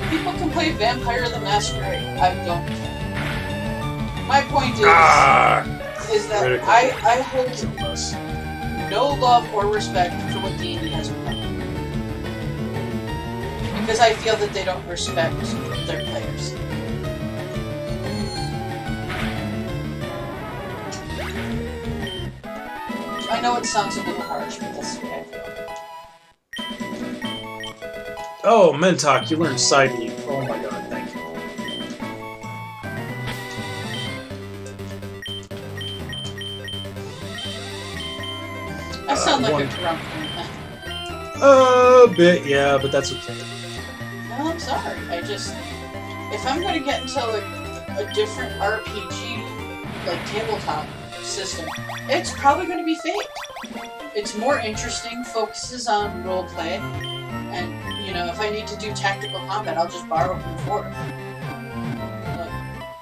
People can play Vampire the Masquerade. I don't care. My point is that critical. I hold Us. no love or respect for what D&D has become. Because I feel that they don't respect their players. I know it sounds a little harsh, but that's the way I feel. Oh, Mentok, you learned side mute. Oh my god, thank you. I sound like one- a drunk. A bit, yeah, but that's okay. No, I'm sorry. If I'm gonna get into like a different RPG, like tabletop system, it's probably gonna be Fate. It's more interesting, focuses on roleplay, and you know, if I need to do tactical combat, I'll just borrow from 4th.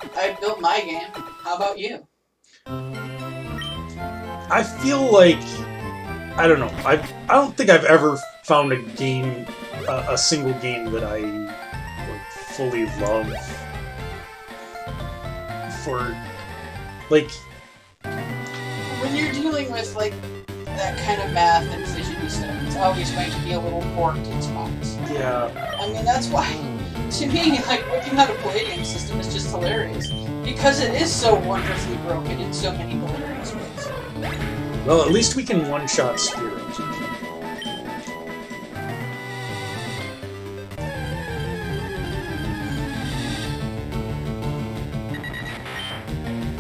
Look, I built my game. How about you? I feel like, I don't know, I don't think I've ever found a single game that I like, fully love for, like... When you're dealing with, like, that kind of math and physics stuff, it's always going to be a little warped in spots. Yeah. I mean, that's why, to me, like, looking at a Palladium system is just hilarious. Because it is so wonderfully broken in so many hilarious ways. Well, at least we can one-shot Spirit.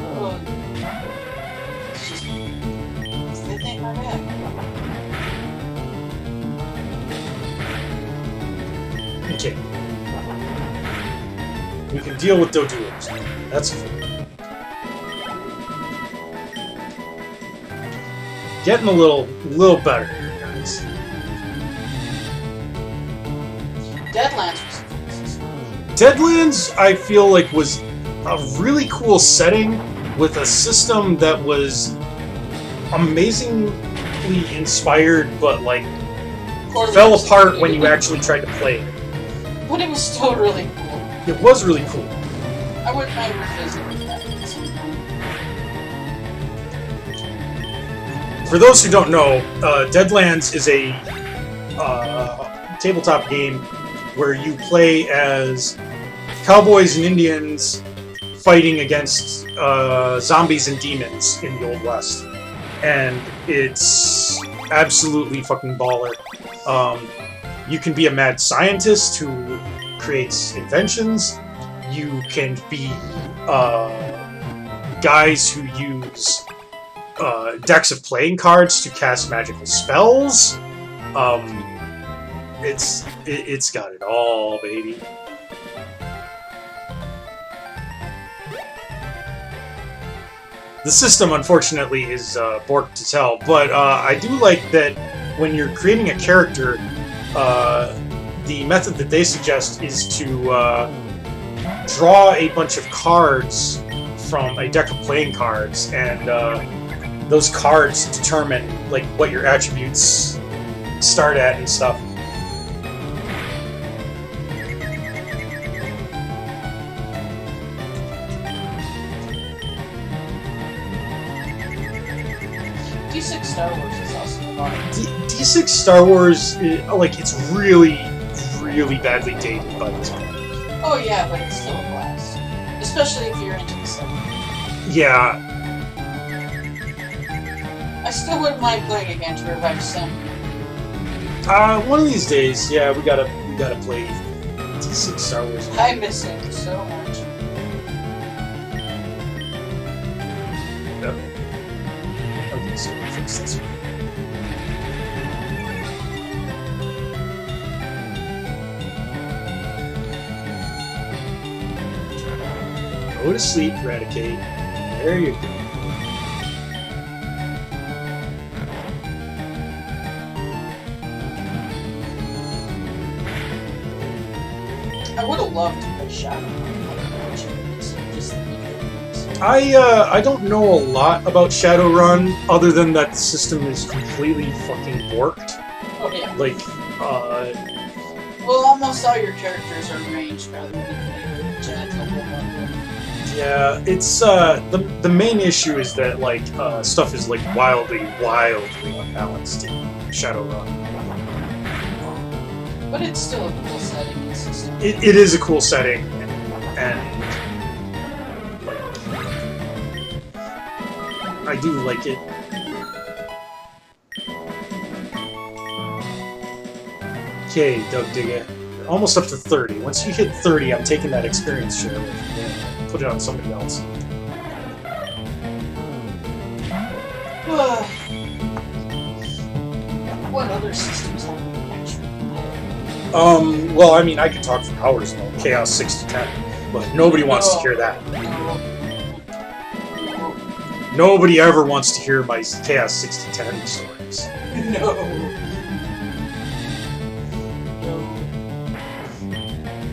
Oh, it's just... It ain't my bag. Okay. We can deal with Doduos. That's cool. Getting a little better here, guys. Deadlands was a fun system. Deadlands, I feel like, was a really cool setting with a system that was amazingly inspired, but like Poorly fell apart executed. when you actually tried to play it. But it was still really cool. It was really cool. I wouldn't mind revisiting that at some point. For those who don't know, Deadlands is a tabletop game where you play as cowboys and Indians fighting against zombies and demons in the Old West. And it's absolutely fucking baller. You can be a mad scientist who creates inventions. You can be guys who use decks of playing cards to cast magical spells. It's got it all, baby. The system, unfortunately, is borked to tell, but I do like that when you're creating a character, the method that they suggest is to draw a bunch of cards from a deck of playing cards, and those cards determine like what your attributes start at and stuff. D6 Star Wars is also fun. D6 Star Wars, like, it's really, really badly dated by this point. Oh yeah, but it's still a blast. Especially if you're into the setting. Yeah, I still wouldn't mind playing again to revive Sam. one of these days, yeah, we gotta play D6 Star Wars. I miss him so much. Yep. Okay, so we fix this one. Go to sleep, Eradicate. There you go. I would have loved to play Shadowrun. Just I don't know a lot about Shadowrun, other than that the system is completely fucking borked. oh yeah. Like, Well, almost all your characters are ranged rather than melee, which adds a whole lot. yeah, it's, the main issue is that, like, stuff is, like, wildly unbalanced in Shadowrun. But it's still a cool setting and system. It is a cool setting, and like, I do like it. Okay, Doug Digger. Almost up to 30. Once you hit 30, I'm taking that experience share with you and put it on somebody else. What other systems have we actually played? Well, I mean, I could talk for hours about Chaos 6 to 10, but nobody wants to hear that. Nobody ever wants to hear my Chaos 6 to 10 stories. No.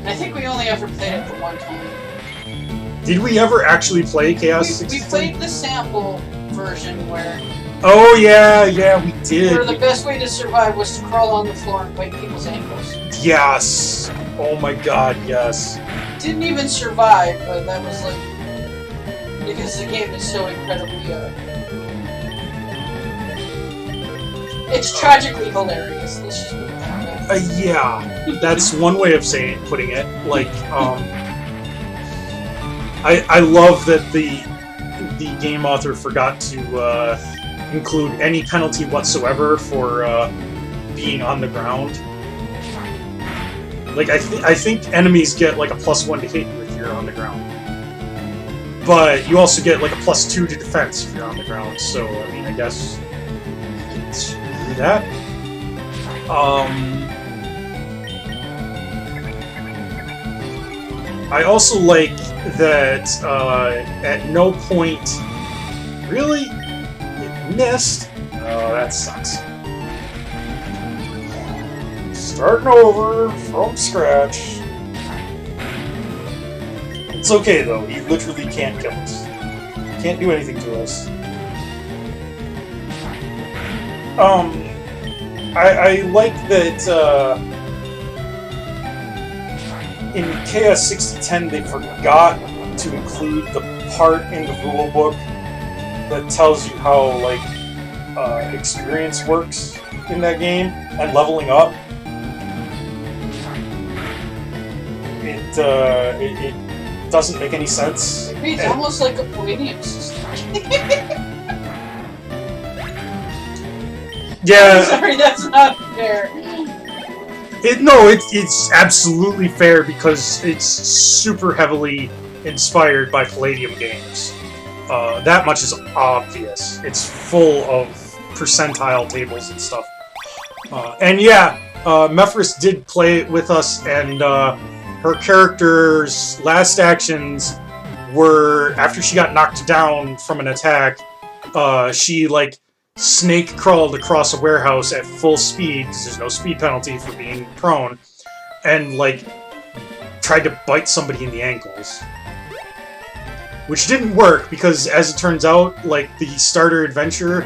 I think we only ever played it the one time. Did we ever actually play Chaos 6 We to 10? played the sample version where Oh yeah, yeah, we Where the did. best way to survive was to crawl on the floor and bite people's ankles. Yes. Oh my god, yes. Didn't even survive, but that was like because the game is so incredibly it's tragically hilarious. Let's just put it that way. Yeah, that's one way of putting it. Like, I love that the game author forgot to include any penalty whatsoever for being on the ground. Like, I think enemies get like a +1 to hit you if you're on the ground, but you also get like a +2 to defense if you're on the ground. So I mean, I guess it's do that. I also like that at no point really it missed. Oh, that sucks. Starting over from scratch. It's okay though. He literally can't kill us. Can't do anything to us. I like that in Chaos 6010 they forgot to include the part in the rulebook that tells you how like experience works in that game and leveling up. It doesn't make any sense. It's almost like a palladium system. Yeah. Sorry, that's not fair. It's absolutely fair because it's super heavily inspired by Palladium games. That much is obvious. It's full of percentile tables and stuff. And yeah, Mephris did play it with us, and her character's last actions were, after she got knocked down from an attack, she like snake crawled across a warehouse at full speed, because there's no speed penalty for being prone, and like tried to bite somebody in the ankles. Which didn't work, because as it turns out, like the starter adventure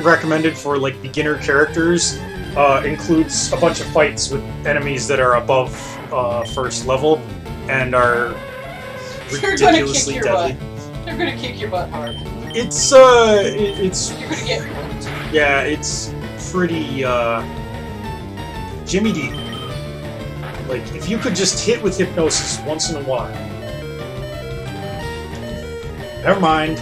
recommended for like beginner characters includes a bunch of fights with enemies that are above first level and are ridiculously deadly. They're gonna kick your butt hard. It's You're gonna get hooked. yeah, it's pretty Jimmy D. Like, if you could just hit with hypnosis once in a while. Never mind.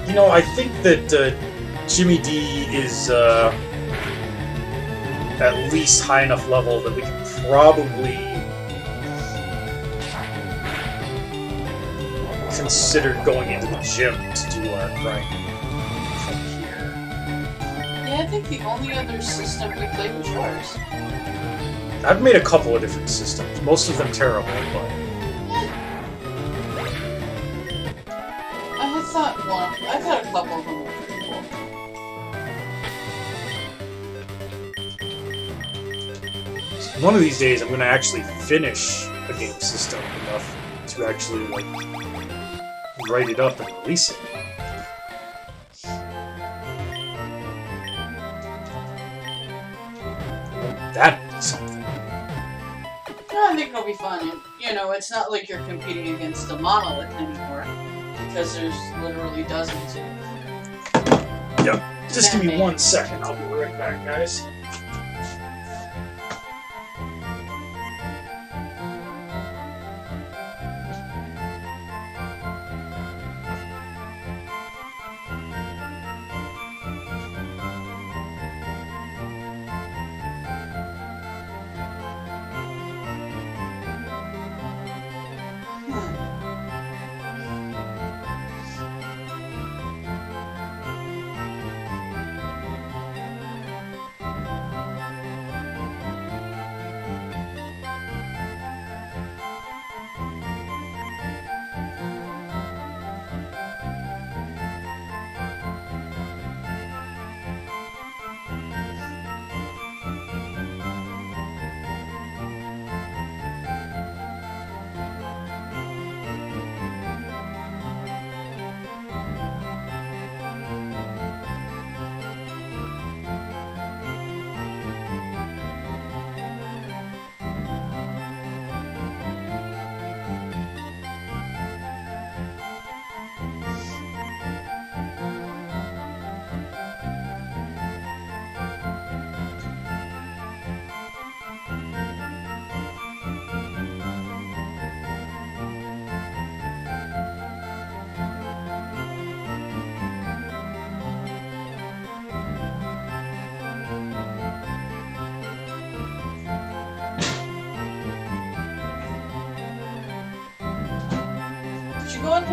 You know, I think that Jimmy D is at least high enough level that we can probably consider going into the gym to do our grinding from here. Yeah, I think the only other system we played was yours. I've made a couple of different systems, most of them terrible, but I've had a couple of them were pretty cool. one of these days I'm going to actually finish a game system enough to actually, like, write it up and release it. That'd be something. No, I think it'll be fun. And, you know, it's not like you're competing against a monolith anymore, because there's literally dozens. Yep. Just give me 1 second. I'll be right back, guys.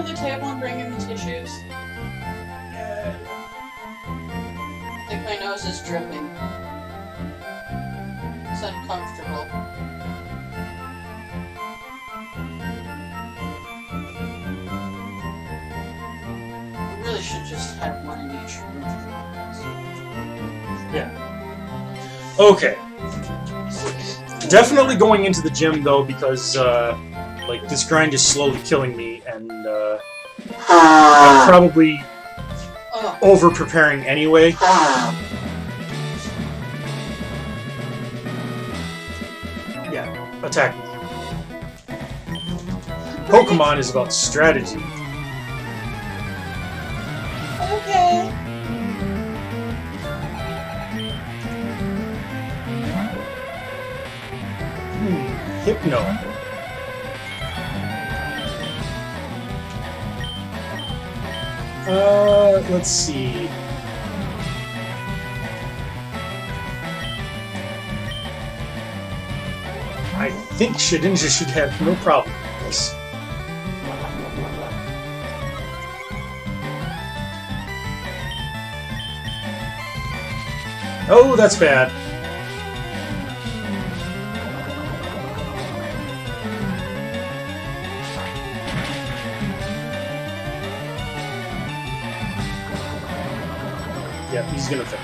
the table and bring him the tissues? I think my nose is dripping. It's uncomfortable. We really should just have one in each room. Yeah. Okay. Definitely going into the gym though, because like this grind is slowly killing me, and I'm probably over preparing anyway. Yeah, attack me. Pokemon is about strategy. Okay. Hypno. Let's see. I think Shedinja should have no problem with this. Oh, that's bad. Yeah, he's gonna fail.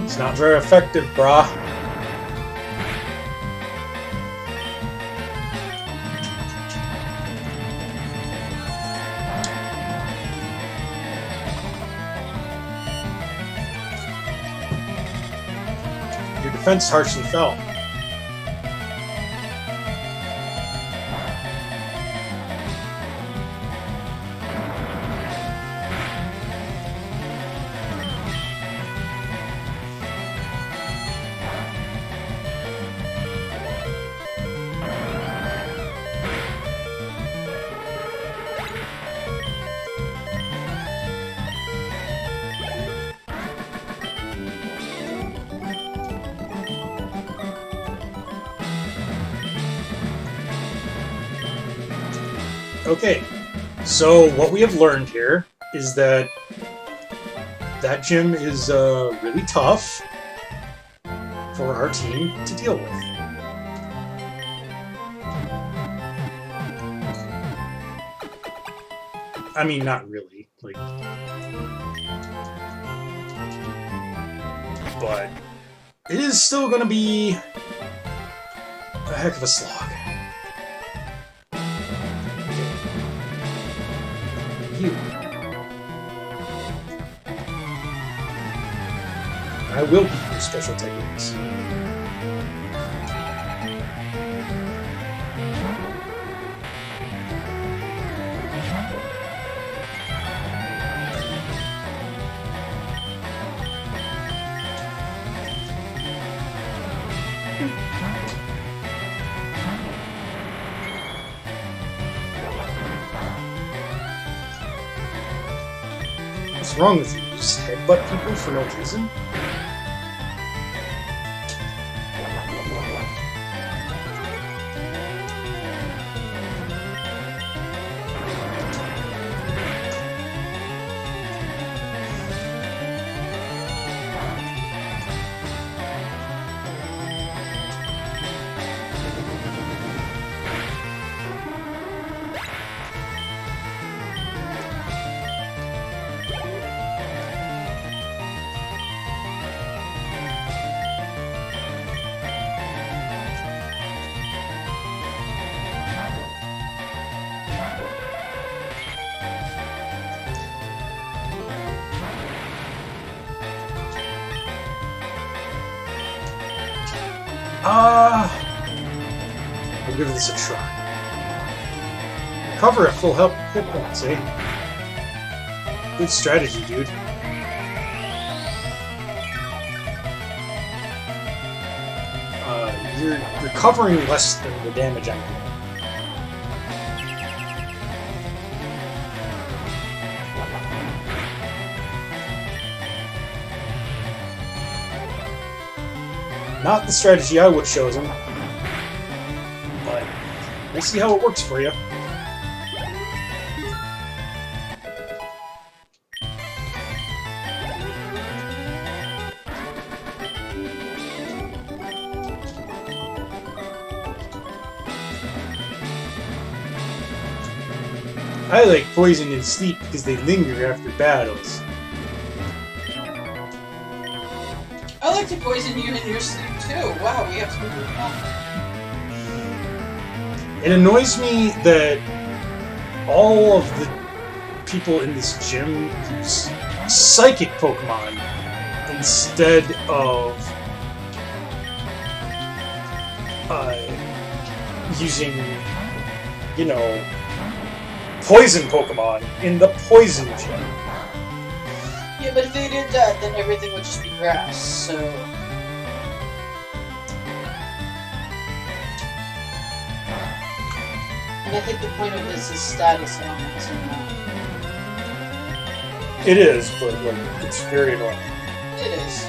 It's not very effective, brah. Your defense harshly fell. Okay, so what we have learned here is that that gym is really tough for our team to deal with. I mean, not really, like, but it is still going to be a heck of a slog. You. I will give you special techniques. What's wrong with you? You just headbutt people for no reason? We'll give this a try. Recover at full hit points, eh? Good strategy, dude. you're recovering less than the damage I'm doing. Not the strategy I would have chosen, but we'll see how it works for you. I like poison and sleep because they linger after battles. I like to poison you in your sleep too. Wow, we have to move on. It annoys me that all of the people in this gym use psychic Pokemon instead of using, you know, poison Pokemon in the poison gym. Yeah, but if they did that, then everything would just be grass, so... And I think the point of this is status elements and not... It is, but like, it's very annoying. It is.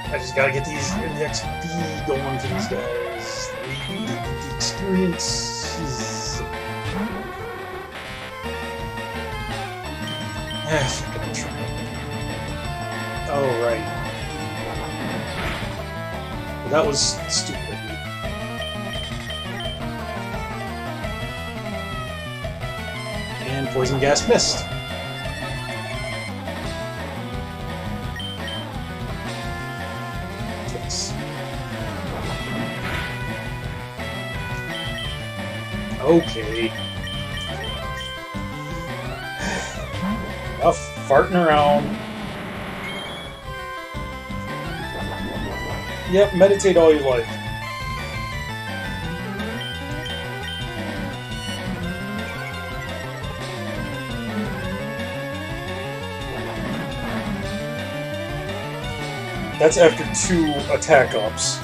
I just gotta get these the XP going for these guys. The experience is... Oh, right. Well, that was stupid of me. And poison gas missed. Okay. Enough farting around. Yep, meditate all you like. That's after 2 attack ups.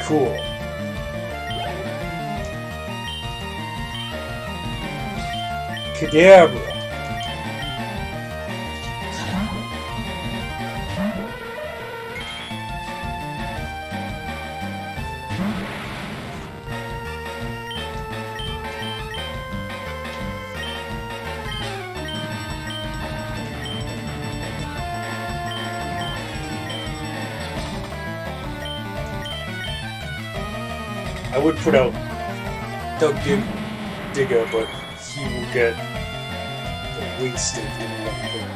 Cool. Kadabra. I would put out Digga, but he will get wasted in one thing.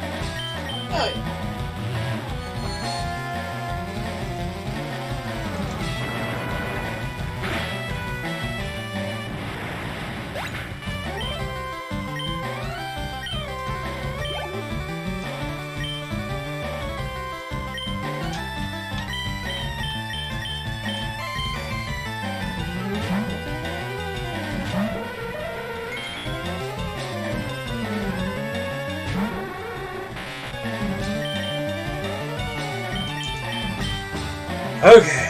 Oh, yeah. Okay.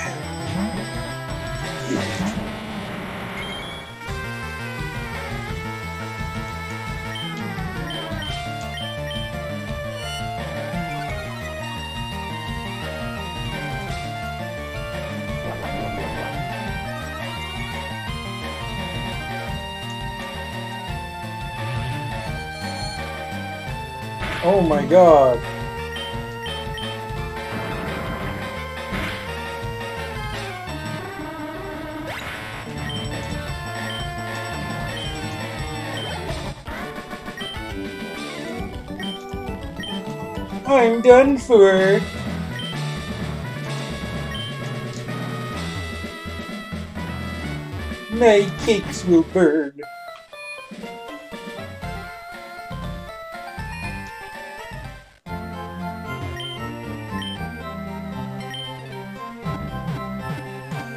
Oh my god. I'm done for. My cakes will burn.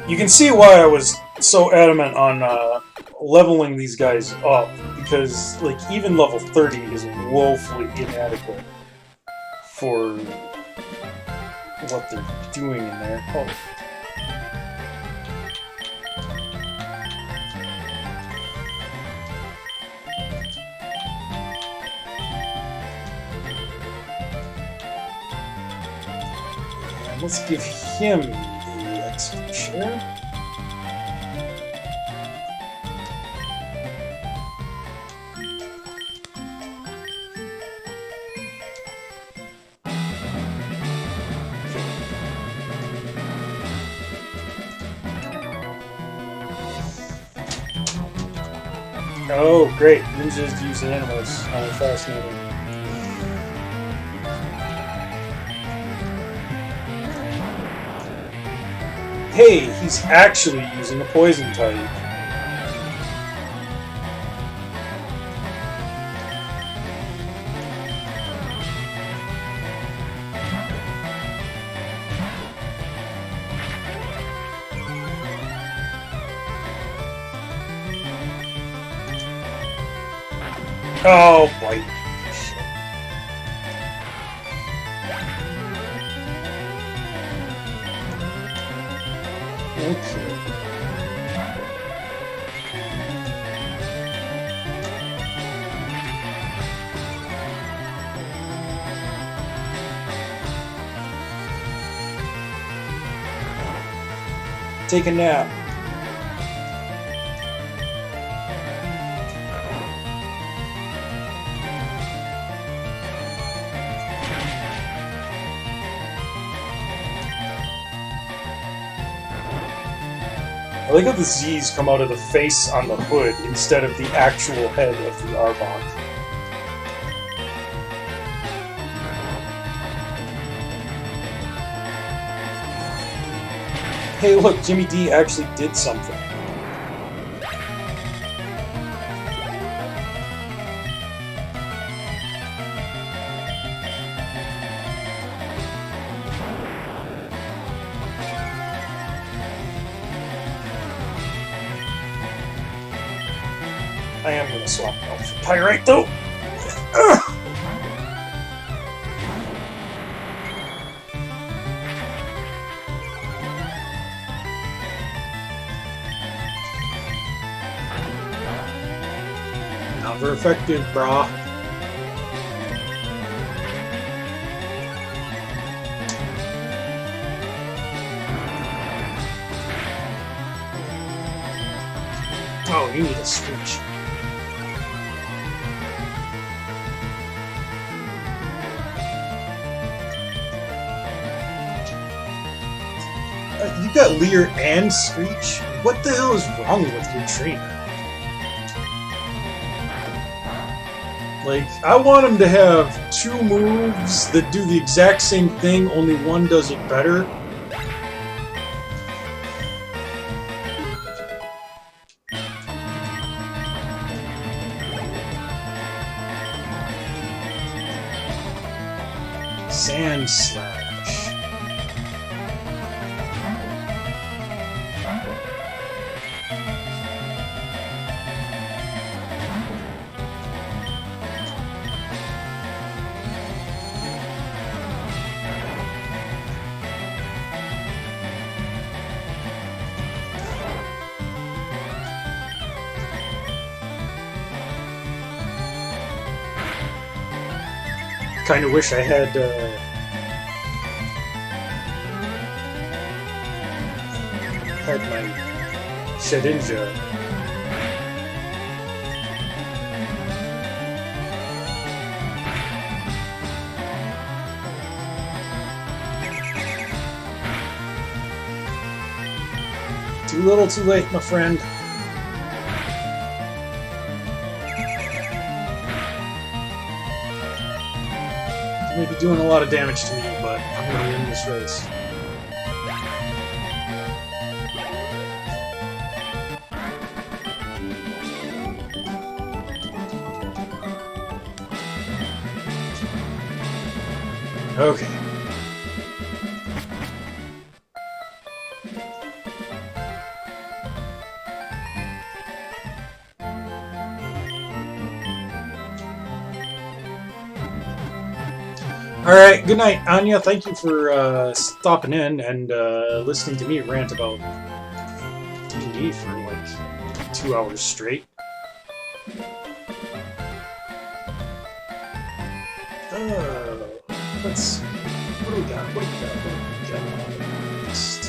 You can see why I was so adamant on leveling these guys up, because like even level 30 is woefully inadequate for what they're doing in there. Oh. And let's give him the XP share. Oh, great. Ninjas use animals. Fascinating. Hey, he's actually using a poison type. Oh, boy. Okay. Take a nap. I like how the Z's come out of the face on the hood instead of the actual head of the Arbok. Hey look, Jimmy D actually did something. I am gonna swap out for Pyrite though. Ugh. Never effective, brah. Oh, you need a switch. You got Leer and Screech? What the hell is wrong with your trainer? Like, I want him to have two moves that do the exact same thing, only one does it better. Sand Slash. Kind of wish I had my Shedinja. Too little, too late, my friend. may be doing a lot of damage to me, but I'm gonna win this race. Okay. Alright, good night, Anya. Thank you for stopping in and listening to me rant about D&D for like 2 hours straight. Let's see. What do we got? What do we got? What do we got? Next.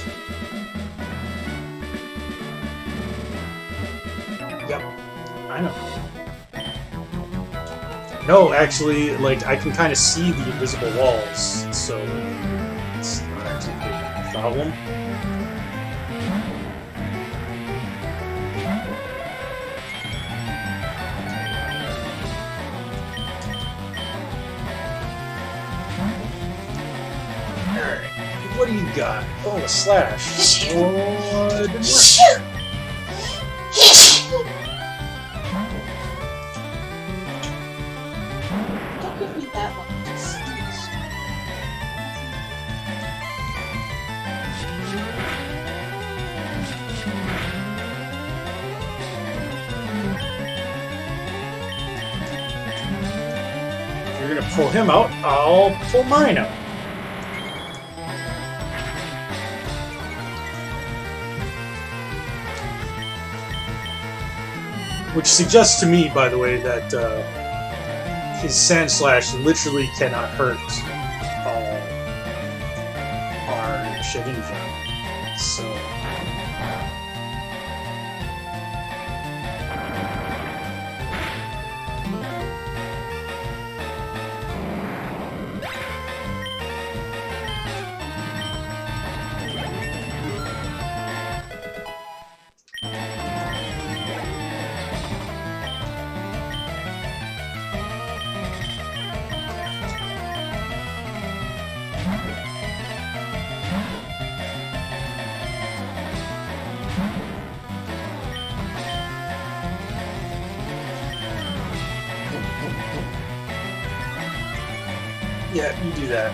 Yep, I know. No, actually, like, I can kind of see the invisible walls, so it's not actually a big problem. Alright, what do you got? Oh, a slash. Oh, it didn't work. You're gonna pull him out, I'll pull mine out. Which suggests to me, by the way, that his Sand Slash literally cannot hurt our Shedinja. So... yeah, you do that.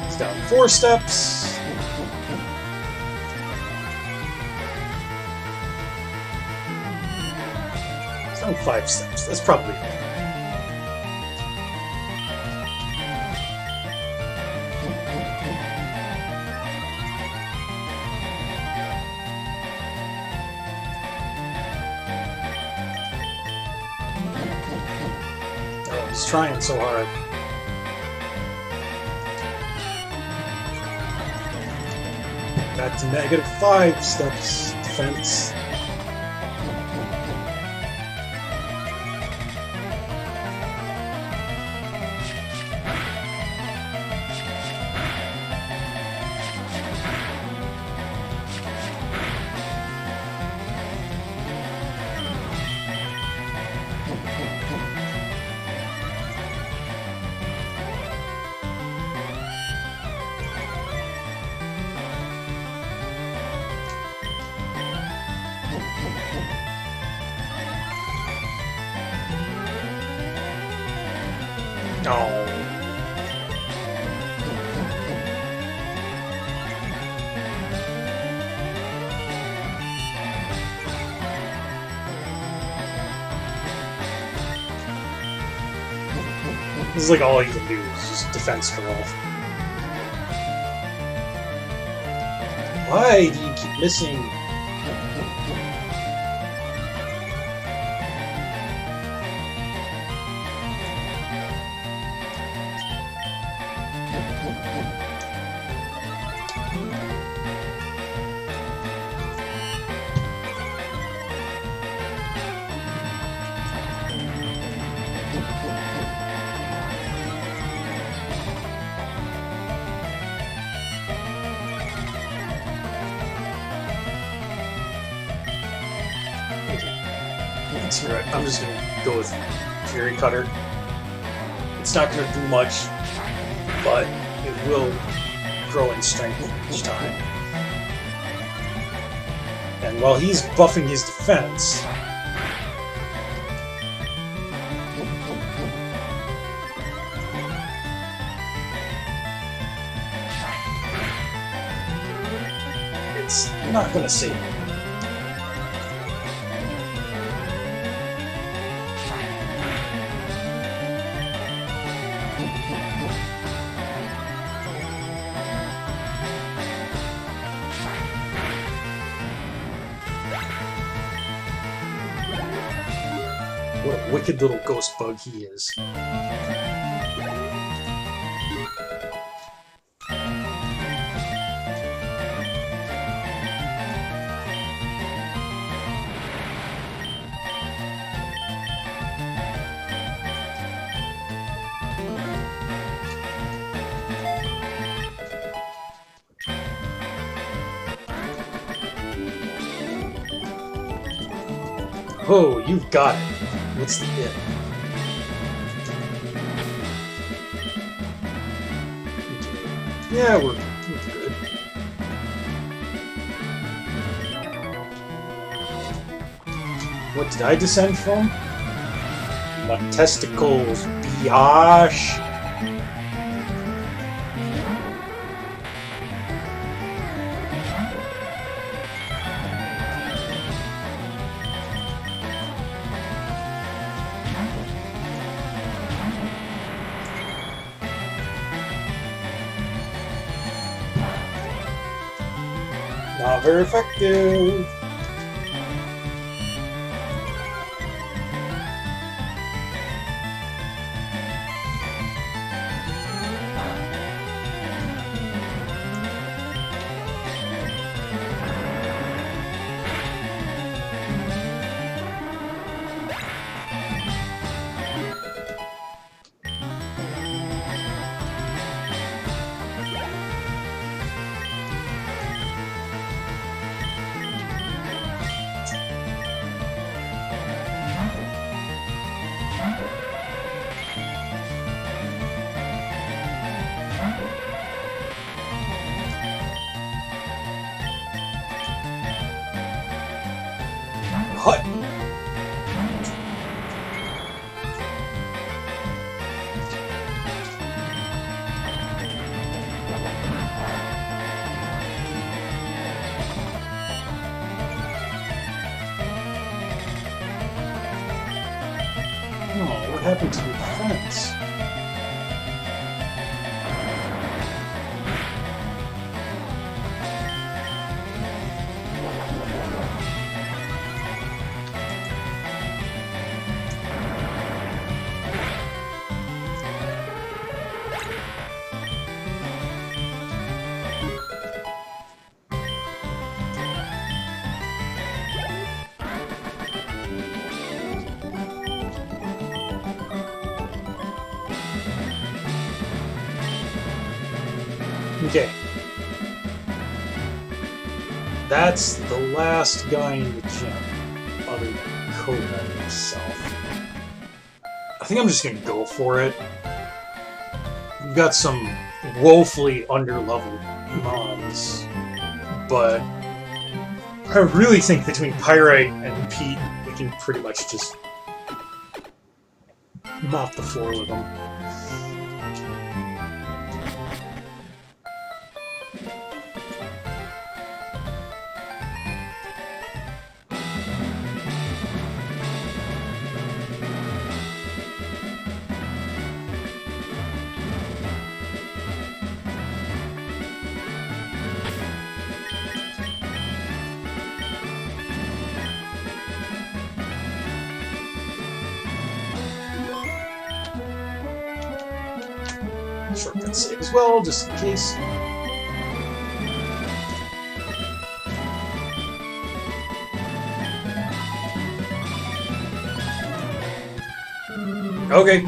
It's down 4 steps. Down 5 steps. That's probably it. Oh, he's trying so hard. Back to -5 steps. Defense. Oh. This is like all you can do is just defense for all. Why do you keep missing? Screw it. I'm just gonna go with Fury Cutter. It's not gonna do much, but it will grow in strength each time. And while he's buffing his defense, it's not gonna save him. What a wicked little ghost bug he is. Oh, you've got it. What's the hit? Yeah, we're good. What did I descend from? My testicles, biatch. Not very effective. Hut. Oh, what happened to the defense? Okay. That's the last guy in the gym, other than Koga himself. I think I'm just gonna go for it. We've got some woefully underleveled mons, but I really think between Pyrite and Pete, we can pretty much just mop the floor with them. Shortcut save as well, just in case. Okay.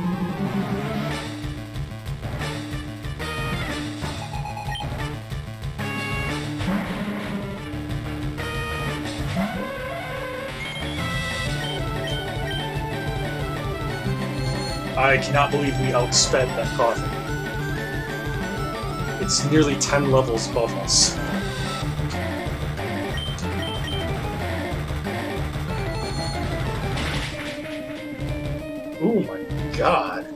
I cannot believe we outsped that coffin. It's nearly 10 levels above us. Oh my god.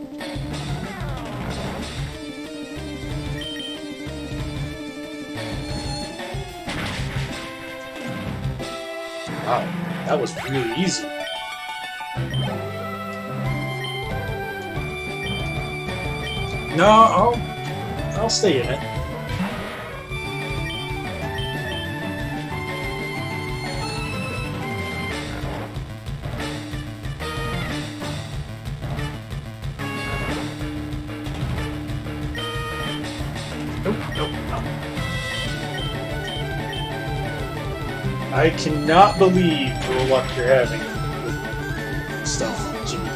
Wow, that was really easy. No, I'll stay in it. Nope, nope, no. I cannot believe the luck you're having with stuff, Jimmy D.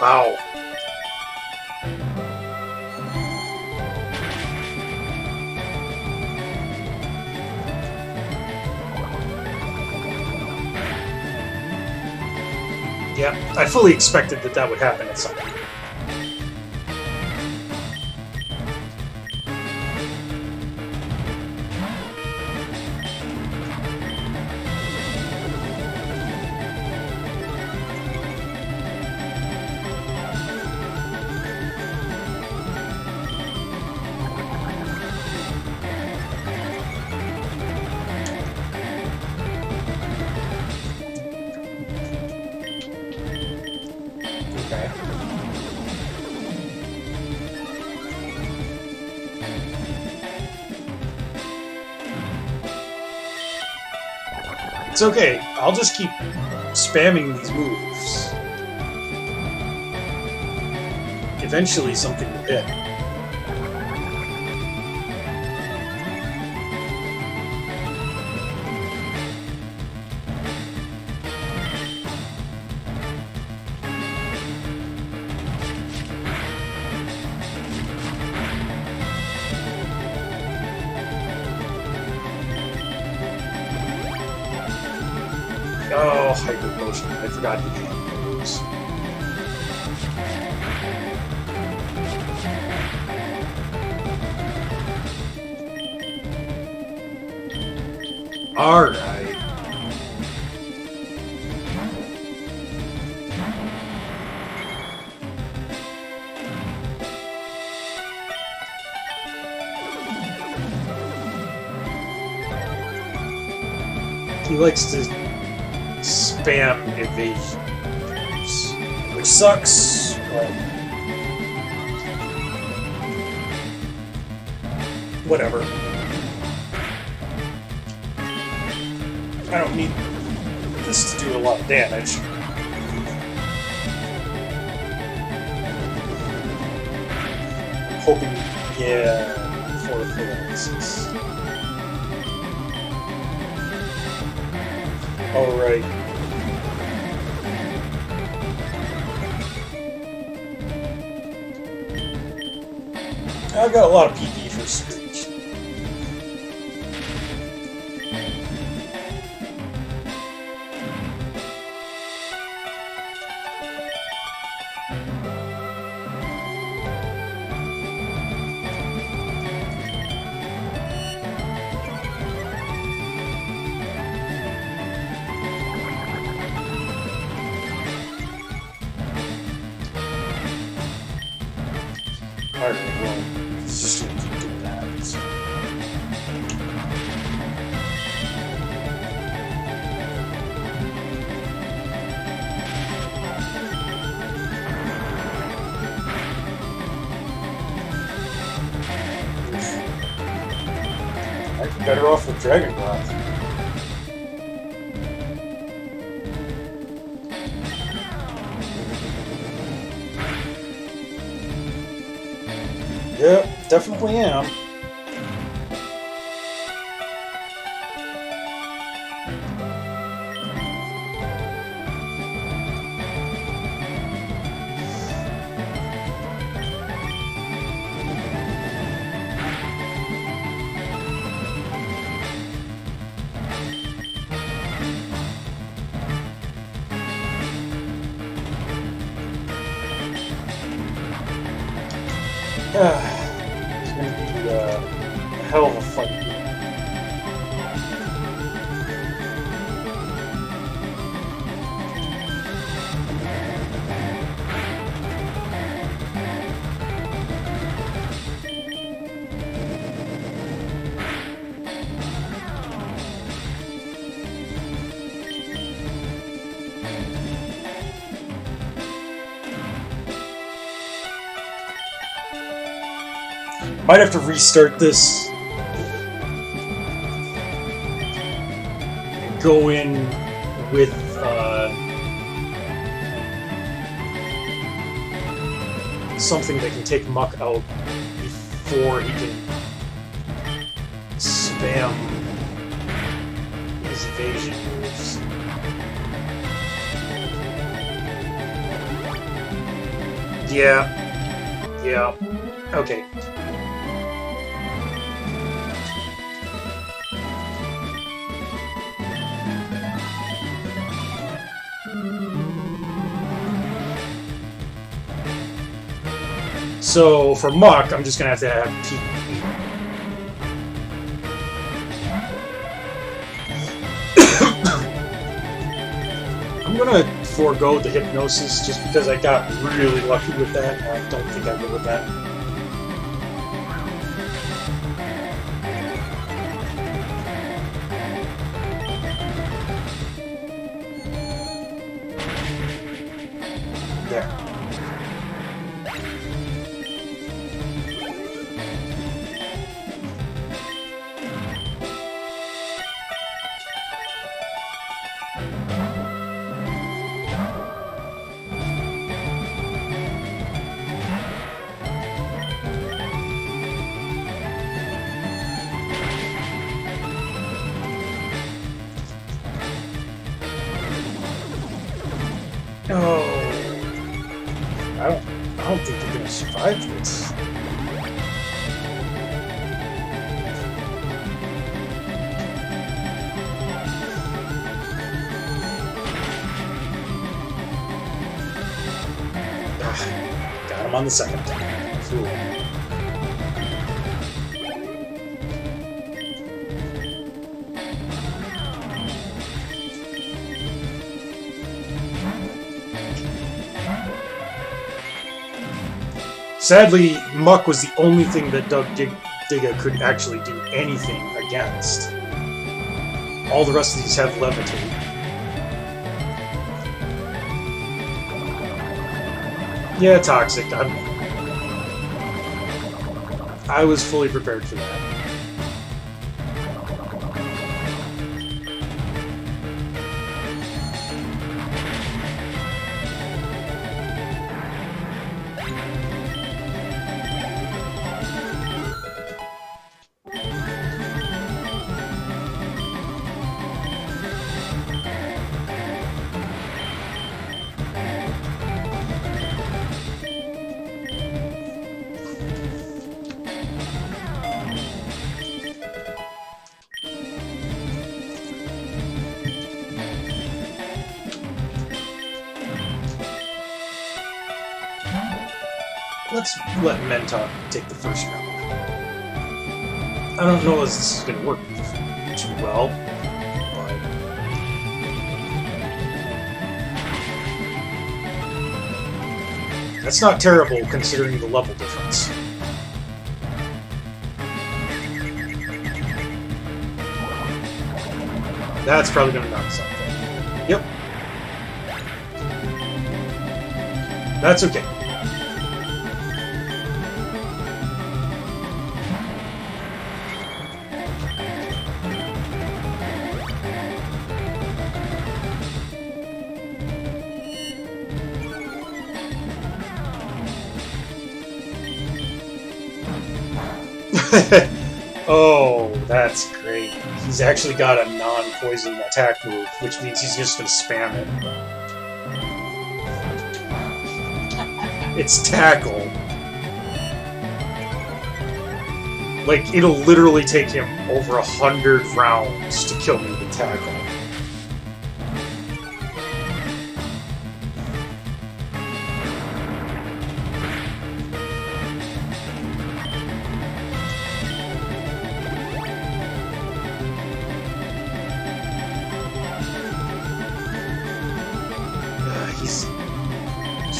Wow. Yeah, I fully expected that would happen at some point. Okay. It's okay. I'll just keep spamming these moves. Eventually something will hit. Oh, hyper potion. I forgot to do those. Alright. He likes to spam evasion, which sucks, but whatever. I don't need this to do a lot of damage. I'm hoping, yeah, 4 paralysis. Alright. I've got a lot of PP for Screech. Alright, well, it's just gonna keep doing that. So. I'd be better off with Dragon Breath. Yep, definitely am. It's going to be a hell of a fight. Might have to restart this and go in with something that can take Muck out before he can spam his evasion moves. Yeah. Okay. So for Muck, I'm just gonna have to have P. I'm gonna forego the hypnosis just because I got really lucky with that, and I don't think I go with that. There. No. I don't think they're gonna survive this. Got him on the second. Cool. Sadly, Muck was the only thing that Doug Digga could actually do anything against. All the rest of these have levitate. Yeah, toxic. I was fully prepared for that. Let's let Mentalk take the first round. I don't know if this is going to work too well, but... That's not terrible considering the level difference. That's probably going to knock something. Yep. That's okay. Oh, that's great. He's actually got a non-poison attack move, which means he's just going to spam it. It's Tackle. Like, it'll literally take him over 100 rounds to kill me with Tackle.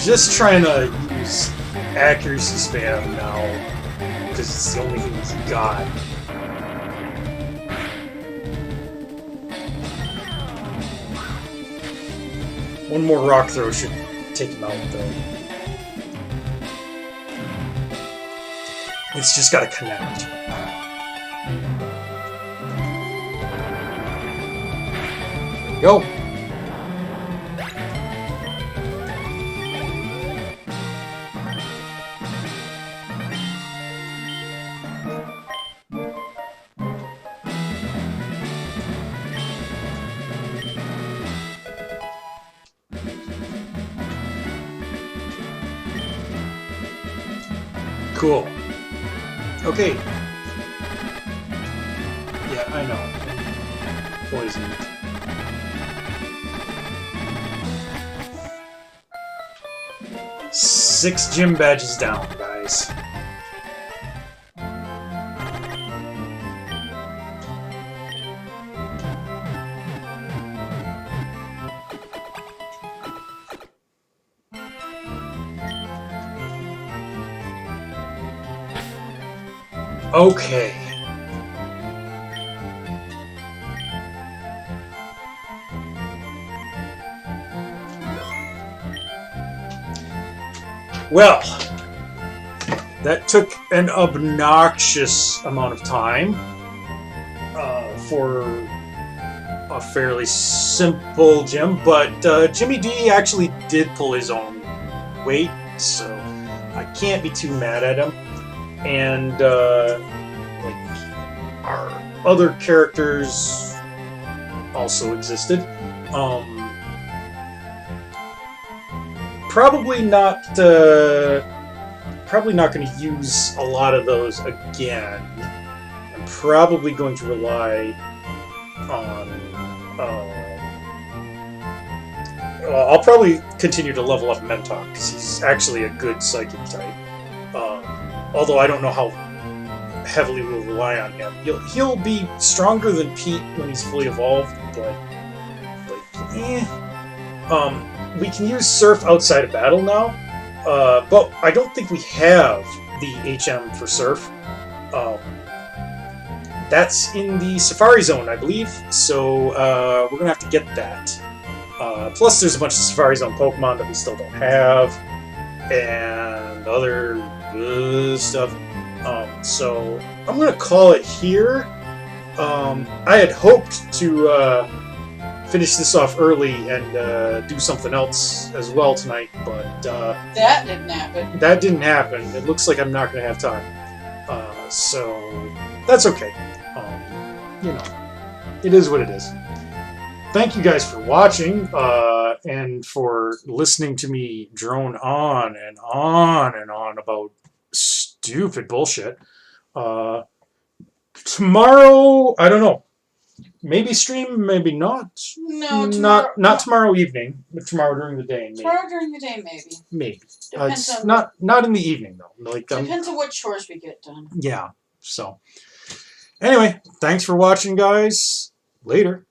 just trying to use accuracy spam now because it's the only thing he's got. One more rock throw should take him out, though. It's just got to connect. There we go. Cool. Okay. Yeah, I know. Poison. Six gym badges down, guys. Okay. Well, that took an obnoxious amount of time for a fairly simple gym, but Jimmy D actually did pull his own weight, so I can't be too mad at him. And like our other characters also existed. Probably not going to use a lot of those again. I'm probably going to rely on. I'll probably continue to level up Mentok because he's actually a good psychic type. Although I don't know how heavily we'll rely on him. He'll be stronger than Pete when he's fully evolved, but we can use Surf outside of battle now, but I don't think we have the HM for Surf. That's in the Safari Zone, I believe, so we're going to have to get that. Plus there's a bunch of Safari Zone Pokemon that we still don't have, and other stuff. So I'm going to call it here. I had hoped to finish this off early and do something else as well tonight, but that didn't happen. That didn't happen. It looks like I'm not going to have time. So that's okay. You know, it is what it is. Thank you guys for watching and for listening to me drone on and on and on about stupid bullshit. Tomorrow, I don't know. Maybe stream, maybe not. No, tomorrow, not tomorrow evening, but tomorrow during the day. Maybe. Tomorrow during the day, maybe. Maybe. Depends on not in the evening though. Like depends on what chores we get done. Yeah. So anyway, thanks for watching, guys. Later.